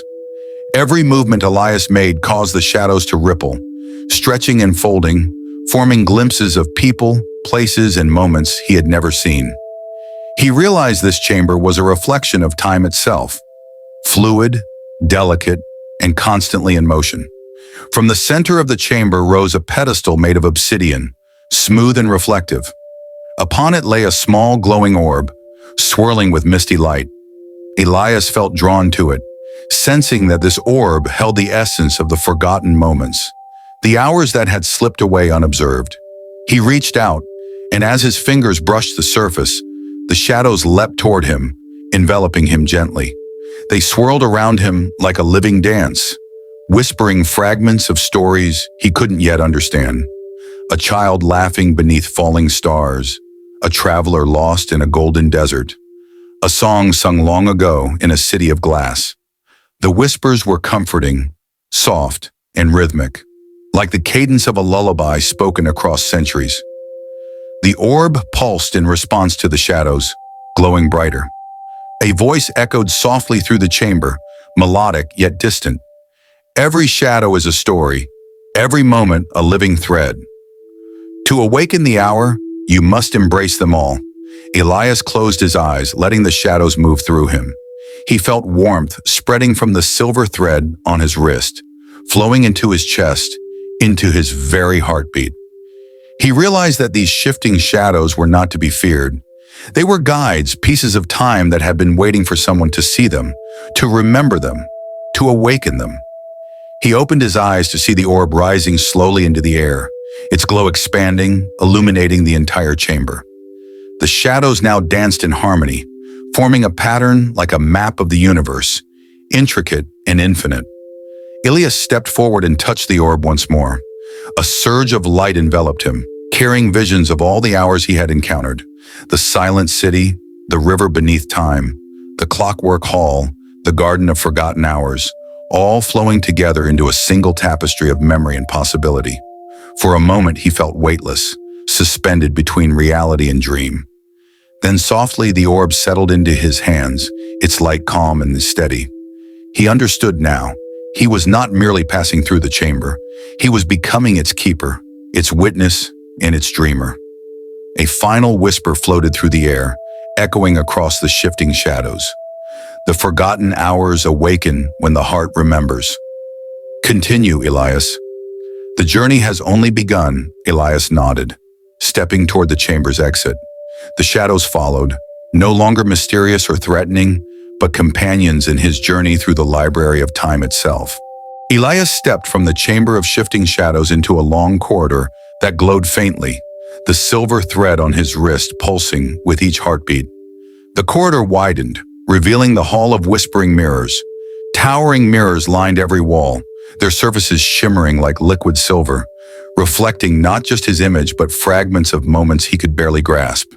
Every movement Elias made caused the shadows to ripple, stretching and folding, forming glimpses of people, places, and moments he had never seen. He realized this chamber was a reflection of time itself, fluid, delicate, and constantly in motion. From the center of the chamber rose a pedestal made of obsidian, smooth and reflective. Upon it lay a small glowing orb, swirling with misty light. Elias felt drawn to it, sensing that this orb held the essence of the forgotten moments, the hours that had slipped away unobserved. He reached out, and as his fingers brushed the surface, the shadows leapt toward him, enveloping him gently. They swirled around him like a living dance, whispering fragments of stories he couldn't yet understand. A child laughing beneath falling stars, a traveler lost in a golden desert, a song sung long ago in a city of glass. The whispers were comforting, soft, and rhythmic, like the cadence of a lullaby spoken across centuries. The orb pulsed in response to the shadows, glowing brighter. A voice echoed softly through the chamber, melodic yet distant. Every shadow is a story, every moment a living thread. To awaken the hour, you must embrace them all. Elias closed his eyes, letting the shadows move through him. He felt warmth spreading from the silver thread on his wrist, flowing into his chest, into his very heartbeat. He realized that these shifting shadows were not to be feared. They were guides, pieces of time that had been waiting for someone to see them, to remember them, to awaken them. He opened his eyes to see the orb rising slowly into the air, its glow expanding, illuminating the entire chamber. The shadows now danced in harmony, forming a pattern like a map of the universe, intricate and infinite. Elias stepped forward and touched the orb once more. A surge of light enveloped him, carrying visions of all the hours he had encountered: the silent city, the river beneath time, the clockwork hall, the garden of forgotten hours, all flowing together into a single tapestry of memory and possibility. For a moment he felt weightless, suspended between reality and dream. Then softly the orb settled into his hands, its light calm and steady. He understood now. He was not merely passing through the chamber. He was becoming its keeper, its witness, and its dreamer. A final whisper floated through the air, echoing across the shifting shadows. The forgotten hours awaken when the heart remembers. Continue, Elias. The journey has only begun, Elias nodded, stepping toward the chamber's exit. The shadows followed, no longer mysterious or threatening, but companions in his journey through the library of time itself. Elias stepped from the chamber of shifting shadows into a long corridor that glowed faintly, the silver thread on his wrist pulsing with each heartbeat. The corridor widened, revealing the hall of whispering mirrors. Towering mirrors lined every wall, their surfaces shimmering like liquid silver, reflecting not just his image but fragments of moments he could barely grasp.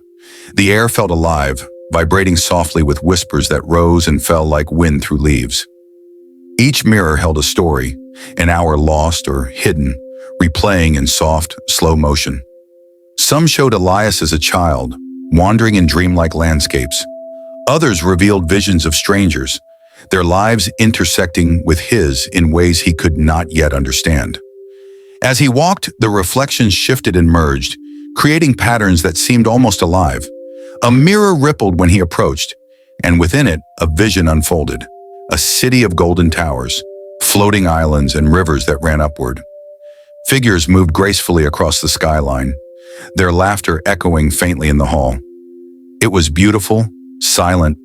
The air felt alive, vibrating softly with whispers that rose and fell like wind through leaves. Each mirror held a story, an hour lost or hidden, replaying in soft, slow motion. Some showed Elias as a child, wandering in dreamlike landscapes. Others revealed visions of strangers, their lives intersecting with his in ways he could not yet understand. As he walked, the reflections shifted and merged, creating patterns that seemed almost alive. A mirror rippled when he approached, and within it, a vision unfolded. A city of golden towers, floating islands and rivers that ran upward. Figures moved gracefully across the skyline, their laughter echoing faintly in the hall. It was beautiful, silent,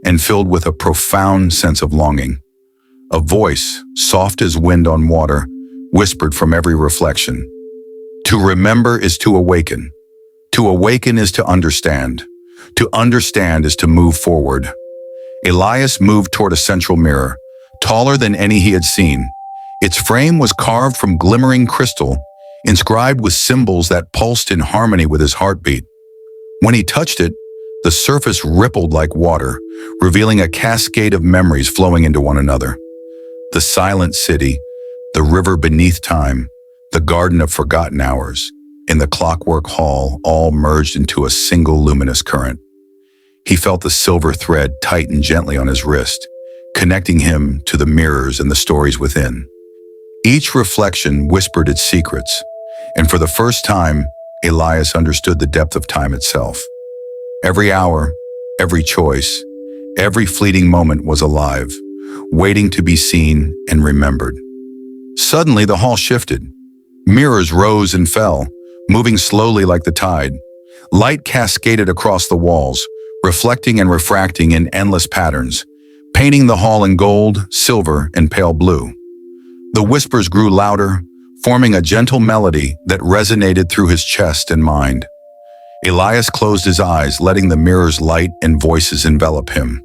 and filled with a profound sense of longing. A voice, soft as wind on water, whispered from every reflection. To remember is to awaken. To awaken is to understand. To understand is to move forward. Elias moved toward a central mirror, taller than any he had seen. Its frame was carved from glimmering crystal, inscribed with symbols that pulsed in harmony with his heartbeat. When he touched it, the surface rippled like water, revealing a cascade of memories flowing into one another. The silent city, the river beneath time, the garden of forgotten hours, and the clockwork hall all merged into a single luminous current. He felt the silver thread tighten gently on his wrist, connecting him to the mirrors and the stories within. Each reflection whispered its secrets, and for the first time, Elias understood the depth of time itself. Every hour, every choice, every fleeting moment was alive, waiting to be seen and remembered. Suddenly, the hall shifted. Mirrors rose and fell, moving slowly like the tide. Light cascaded across the walls, reflecting and refracting in endless patterns, painting the hall in gold, silver, and pale blue. The whispers grew louder, forming a gentle melody that resonated through his chest and mind. Elias closed his eyes, letting the mirror's light and voices envelop him.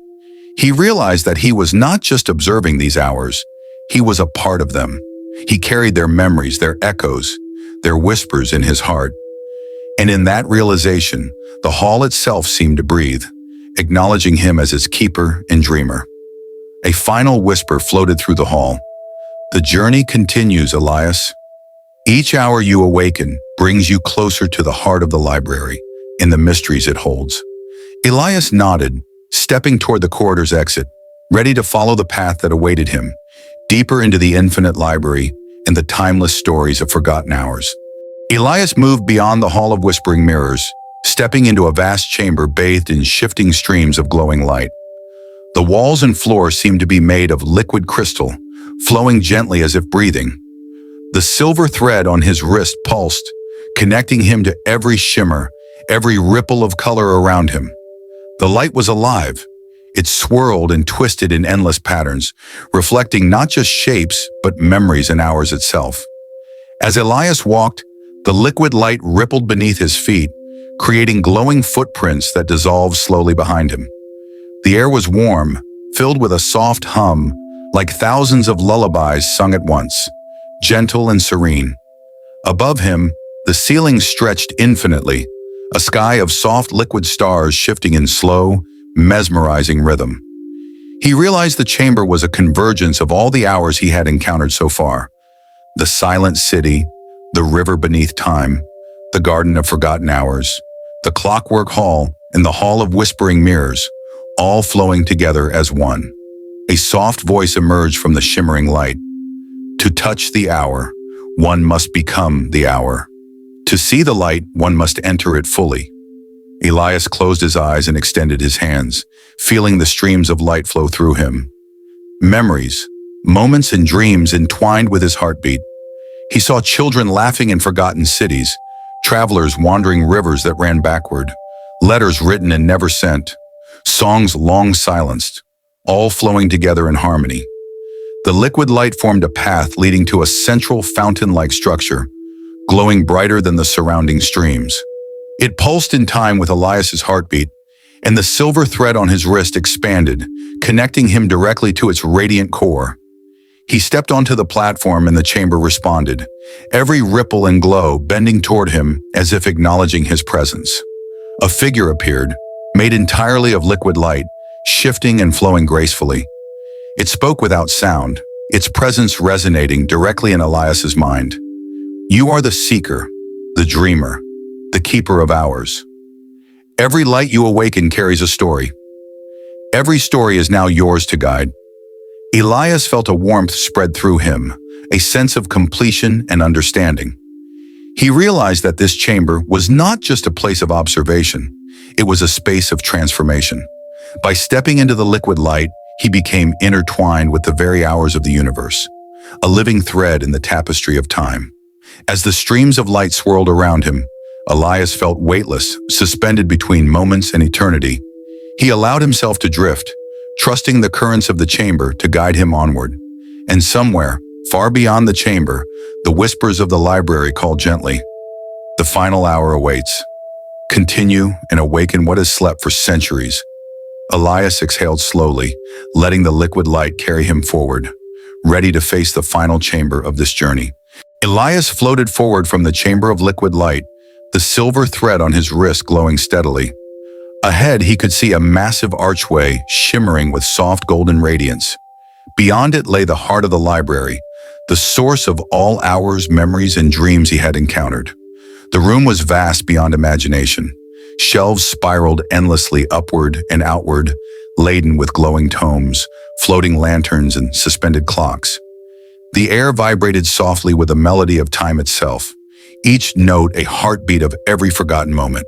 He realized that he was not just observing these hours, he was a part of them. He carried their memories, their echoes, their whispers in his heart. And in that realization, the hall itself seemed to breathe, acknowledging him as its keeper and dreamer. A final whisper floated through the hall. The journey continues, Elias. Each hour you awaken brings you closer to the heart of the library and the mysteries it holds. Elias nodded, stepping toward the corridor's exit, ready to follow the path that awaited him, deeper into the infinite library and the timeless stories of forgotten hours. Elias moved beyond the hall of whispering mirrors, stepping into a vast chamber bathed in shifting streams of glowing light. The walls and floor seemed to be made of liquid crystal, flowing gently as if breathing. The silver thread on his wrist pulsed, connecting him to every shimmer, every ripple of color around him. The light was alive. It swirled and twisted in endless patterns, reflecting not just shapes, but memories and hours itself. As Elias walked, the liquid light rippled beneath his feet, creating glowing footprints that dissolved slowly behind him. The air was warm, filled with a soft hum, like thousands of lullabies sung at once, gentle and serene. Above him, The ceiling stretched infinitely, a sky of soft liquid stars shifting in slow, mesmerizing rhythm. He realized the chamber was a convergence of all the hours he had encountered so far. The silent city, the river beneath time, the garden of forgotten hours, the clockwork hall, and the hall of whispering mirrors, all flowing together as one. A soft voice emerged from the shimmering light. To touch the hour, one must become the hour. To see the light, one must enter it fully. Elias closed his eyes and extended his hands, feeling the streams of light flow through him. Memories, moments and dreams entwined with his heartbeat. He saw children laughing in forgotten cities, travelers wandering rivers that ran backward, letters written and never sent, songs long silenced, all flowing together in harmony. The liquid light formed a path leading to a central fountain-like structure, glowing brighter than the surrounding streams. It pulsed in time with Elias's heartbeat, and the silver thread on his wrist expanded, connecting him directly to its radiant core. He stepped onto the platform and the chamber responded, every ripple and glow bending toward him as if acknowledging his presence. A figure appeared, made entirely of liquid light, shifting and flowing gracefully. It spoke without sound, its presence resonating directly in Elias's mind. You are the seeker, the dreamer, the keeper of hours. Every light you awaken carries a story. Every story is now yours to guide. Elias felt a warmth spread through him, a sense of completion and understanding. He realized that this chamber was not just a place of observation, it was a space of transformation. By stepping into the liquid light, he became intertwined with the very hours of the universe, a living thread in the tapestry of time. As the streams of light swirled around him, Elias felt weightless, suspended between moments and eternity. He allowed himself to drift, trusting the currents of the chamber to guide him onward. And somewhere, far beyond the chamber, the whispers of the library called gently. The final hour awaits. Continue and awaken what has slept for centuries. Elias exhaled slowly, letting the liquid light carry him forward, ready to face the final chamber of this journey. Elias floated forward from the chamber of liquid light, the silver thread on his wrist glowing steadily. Ahead, he could see a massive archway shimmering with soft golden radiance. Beyond it lay the heart of the library, the source of all hours, memories, and dreams he had encountered. The room was vast beyond imagination. Shelves spiraled endlessly upward and outward, laden with glowing tomes, floating lanterns, and suspended clocks. The air vibrated softly with a melody of time itself, each note a heartbeat of every forgotten moment.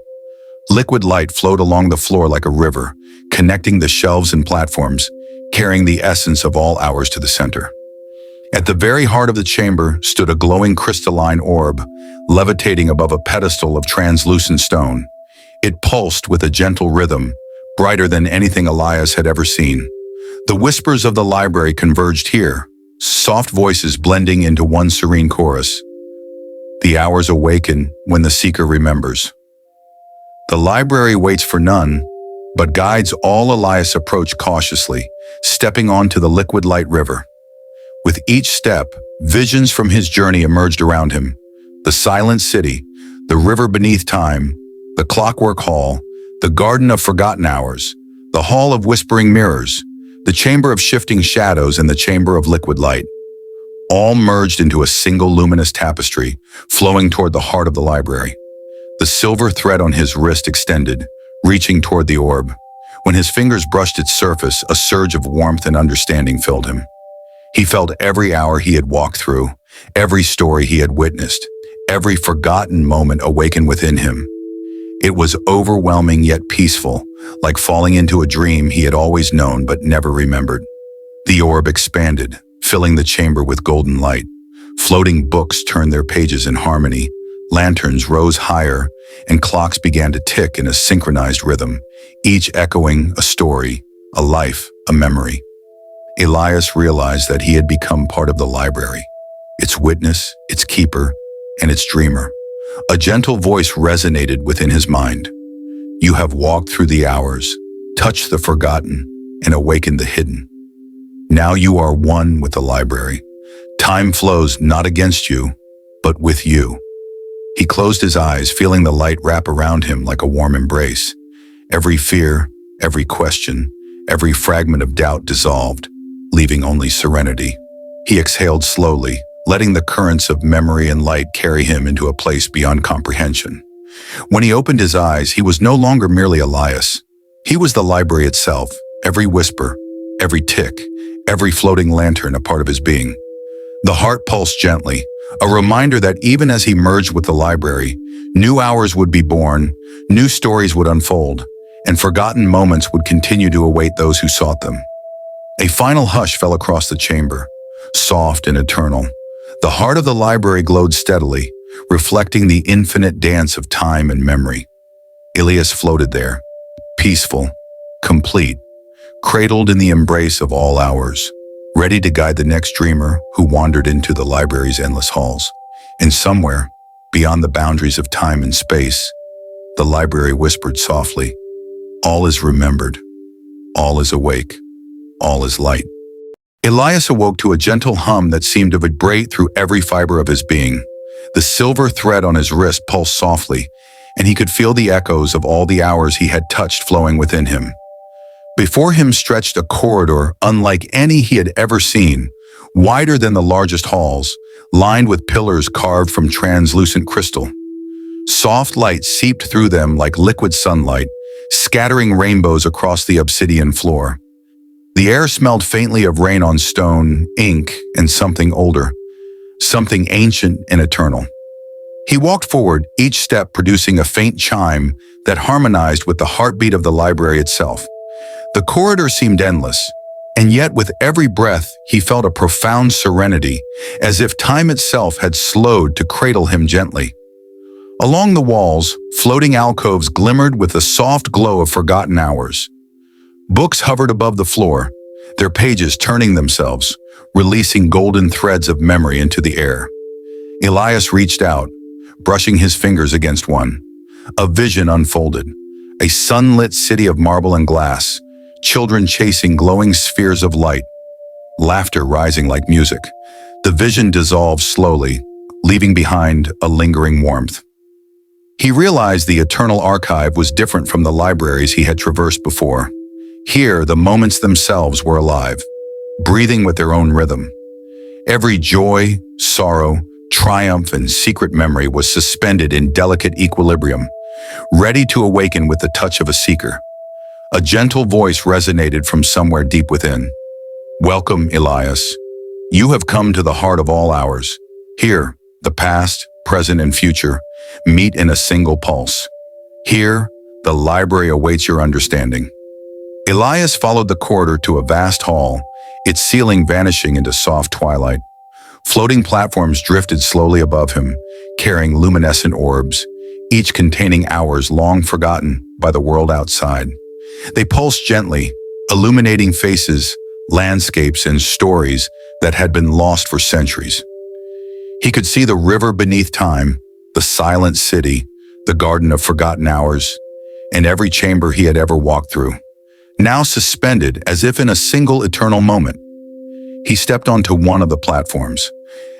Liquid light flowed along the floor like a river, connecting the shelves and platforms, carrying the essence of all hours to the center. At the very heart of the chamber stood a glowing crystalline orb, levitating above a pedestal of translucent stone. It pulsed with a gentle rhythm, brighter than anything Elias had ever seen. The whispers of the library converged here, soft voices blending into one serene chorus. The hours awaken when the seeker remembers. The library waits for none, but guides all. Elias approached cautiously, stepping onto the liquid light river. With each step, visions from his journey emerged around him. The silent city, the river beneath time, the clockwork hall, the garden of forgotten hours, the hall of whispering mirrors, the chamber of shifting shadows, and the chamber of liquid light. All merged into a single luminous tapestry, flowing toward the heart of the library. The silver thread on his wrist extended, reaching toward the orb. When his fingers brushed its surface, a surge of warmth and understanding filled him. He felt every hour he had walked through, every story he had witnessed, every forgotten moment awaken within him. It was overwhelming yet peaceful, like falling into a dream he had always known but never remembered. The orb expanded, filling the chamber with golden light. Floating books turned their pages in harmony. Lanterns rose higher, and clocks began to tick in a synchronized rhythm, each echoing a story, a life, a memory. Elias realized that he had become part of the library, its witness, its keeper, and its dreamer. A gentle voice resonated within his mind. You have walked through the hours, touched the forgotten, and awakened the hidden. Now you are one with the library. Time flows not against you, but with you. He closed his eyes, feeling the light wrap around him like a warm embrace. Every fear, every question, every fragment of doubt dissolved, leaving only serenity. He exhaled slowly, letting the currents of memory and light carry him into a place beyond comprehension. When he opened his eyes, he was no longer merely Elias. He was the library itself, every whisper, every tick, every floating lantern a part of his being. The heart pulsed gently, a reminder that even as he merged with the library, new hours would be born, new stories would unfold, and forgotten moments would continue to await those who sought them. A final hush fell across the chamber, soft and eternal. The heart of the library glowed steadily, reflecting the infinite dance of time and memory. Elias floated there, peaceful, complete, cradled in the embrace of all hours, ready to guide the next dreamer who wandered into the library's endless halls. And somewhere, beyond the boundaries of time and space, the library whispered softly, "All is remembered, all is awake, all is light." Elias awoke to a gentle hum that seemed to vibrate through every fiber of his being. The silver thread on his wrist pulsed softly, and he could feel the echoes of all the hours he had touched flowing within him. Before him stretched a corridor unlike any he had ever seen, wider than the largest halls, lined with pillars carved from translucent crystal. Soft light seeped through them like liquid sunlight, scattering rainbows across the obsidian floor. The air smelled faintly of rain on stone, ink, and something older, something ancient and eternal. He walked forward, each step producing a faint chime that harmonized with the heartbeat of the library itself. The corridor seemed endless, and yet with every breath he felt a profound serenity, as if time itself had slowed to cradle him gently. Along the walls, floating alcoves glimmered with the soft glow of forgotten hours. Books hovered above the floor, their pages turning themselves, releasing golden threads of memory into the air. Elias reached out, brushing his fingers against one. A vision unfolded, a sunlit city of marble and glass, children chasing glowing spheres of light, laughter rising like music. The vision dissolved slowly, leaving behind a lingering warmth. He realized the eternal archive was different from the libraries he had traversed before. Here, the moments themselves were alive, breathing with their own rhythm. Every joy, sorrow, triumph, and secret memory was suspended in delicate equilibrium, ready to awaken with the touch of a seeker. A gentle voice resonated from somewhere deep within. "Welcome, Elias. You have come to the heart of all hours. Here, the past, present, and future meet in a single pulse. Here, the library awaits your understanding." Elias followed the corridor to a vast hall, its ceiling vanishing into soft twilight. Floating platforms drifted slowly above him, carrying luminescent orbs, each containing hours long forgotten by the world outside. They pulsed gently, illuminating faces, landscapes, and stories that had been lost for centuries. He could see the river beneath time, the silent city, the garden of forgotten hours, and every chamber he had ever walked through, now suspended as if in a single eternal moment. He stepped onto one of the platforms.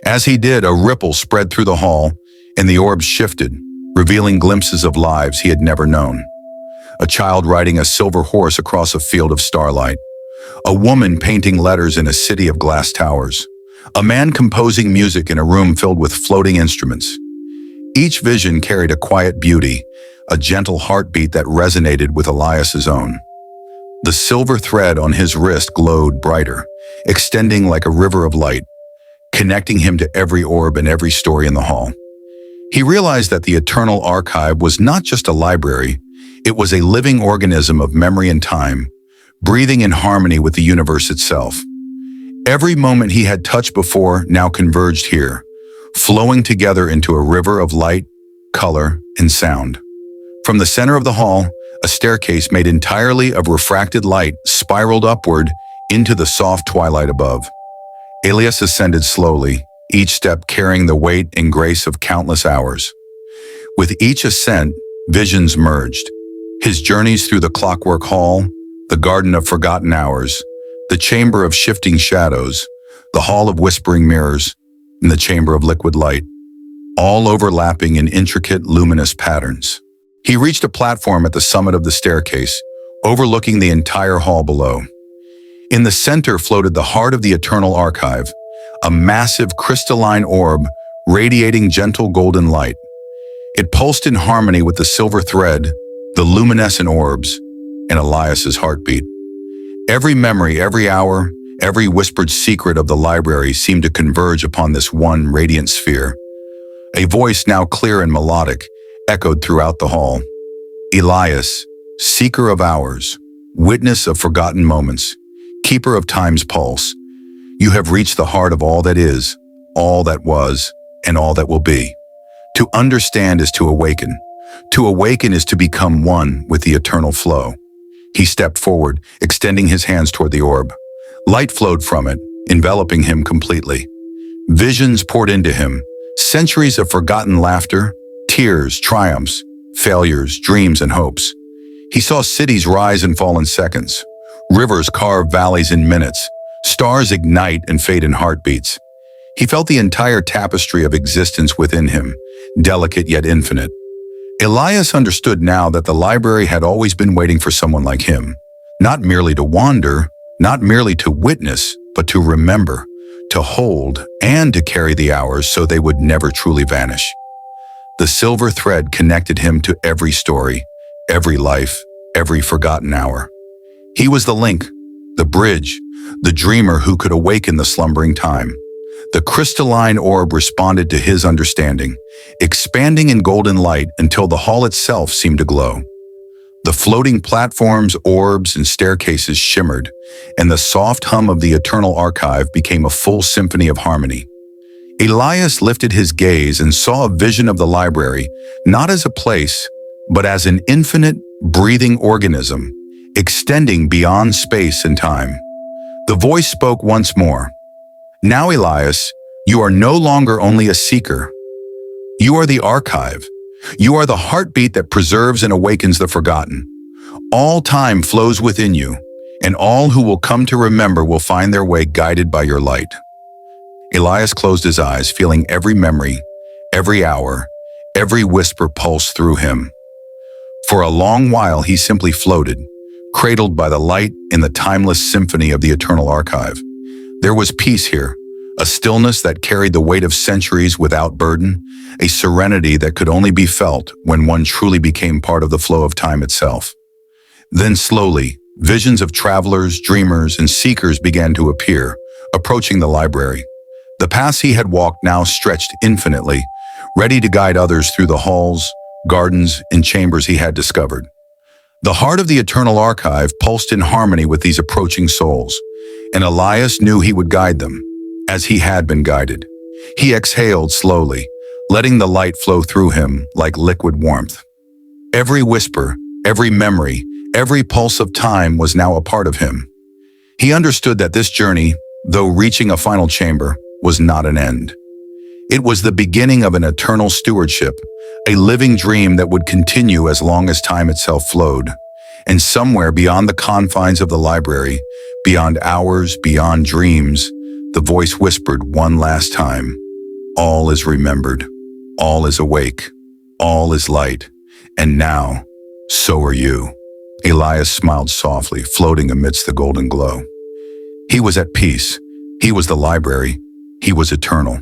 As he did, a ripple spread through the hall, and the orbs shifted, revealing glimpses of lives he had never known. A child riding a silver horse across a field of starlight. A woman painting letters in a city of glass towers. A man composing music in a room filled with floating instruments. Each vision carried a quiet beauty, a gentle heartbeat that resonated with Elias's own. The silver thread on his wrist glowed brighter, extending like a river of light, connecting him to every orb and every story in the hall. He realized that the eternal archive was not just a library, it was a living organism of memory and time, breathing in harmony with the universe itself. Every moment he had touched before now converged here, flowing together into a river of light, color, and sound. From the center of the hall, a staircase made entirely of refracted light spiraled upward into the soft twilight above. Elias ascended slowly, each step carrying the weight and grace of countless hours. With each ascent, visions merged. His journeys through the clockwork hall, the garden of forgotten hours, the chamber of shifting shadows, the hall of whispering mirrors, and the chamber of liquid light. all overlapping in intricate, luminous patterns. He reached a platform at the summit of the staircase, overlooking the entire hall below. In the center floated the heart of the Eternal Archive, a massive crystalline orb radiating gentle golden light. It pulsed in harmony with the silver thread, the luminescent orbs, and Elias's heartbeat. Every memory, every hour, every whispered secret of the library seemed to converge upon this one radiant sphere. A voice now clear and melodic echoed throughout the hall. Elias, seeker of hours, witness of forgotten moments, keeper of time's pulse, you have reached the heart of all that is, all that was, and all that will be. To understand is to awaken. To awaken is to become one with the eternal flow. He stepped forward, extending his hands toward the orb. Light flowed from it, enveloping him completely. Visions poured into him, centuries of forgotten laughter, tears, triumphs, failures, dreams, and hopes. He saw cities rise and fall in seconds, rivers carve valleys in minutes, stars ignite and fade in heartbeats. He felt the entire tapestry of existence within him, delicate yet infinite. Elias understood now that the library had always been waiting for someone like him, not merely to wander, not merely to witness, but to remember, to hold, and to carry the hours so they would never truly vanish. The silver thread connected him to every story, every life, every forgotten hour. He was the link, the bridge, the dreamer who could awaken the slumbering time. The crystalline orb responded to his understanding, expanding in golden light until the hall itself seemed to glow. The floating platforms, orbs, and staircases shimmered, and the soft hum of the Eternal Archive became a full symphony of harmony. Elias lifted his gaze and saw a vision of the library, not as a place, but as an infinite, breathing organism, extending beyond space and time. The voice spoke once more. Now, Elias, you are no longer only a seeker. You are the archive. You are the heartbeat that preserves and awakens the forgotten. All time flows within you, and all who will come to remember will find their way guided by your light. Elias closed his eyes, feeling every memory, every hour, every whisper pulse through him. For a long while he simply floated, cradled by the light in the timeless symphony of the Eternal Archive. There was peace here, a stillness that carried the weight of centuries without burden, a serenity that could only be felt when one truly became part of the flow of time itself. Then slowly, visions of travelers, dreamers, and seekers began to appear, approaching the library. The paths he had walked now stretched infinitely, ready to guide others through the halls, gardens, and chambers he had discovered. The heart of the Eternal Archive pulsed in harmony with these approaching souls, and Elias knew he would guide them, as he had been guided. He exhaled slowly, letting the light flow through him like liquid warmth. Every whisper, every memory, every pulse of time was now a part of him. He understood that this journey, though reaching a final chamber, was not an end. It was the beginning of an eternal stewardship, a living dream that would continue as long as time itself flowed. And somewhere beyond the confines of the library, beyond hours, beyond dreams, the voice whispered one last time, "All is remembered, all is awake, all is light, and now, so are you." Elias smiled softly, floating amidst the golden glow. He was at peace. He was the library. He was eternal.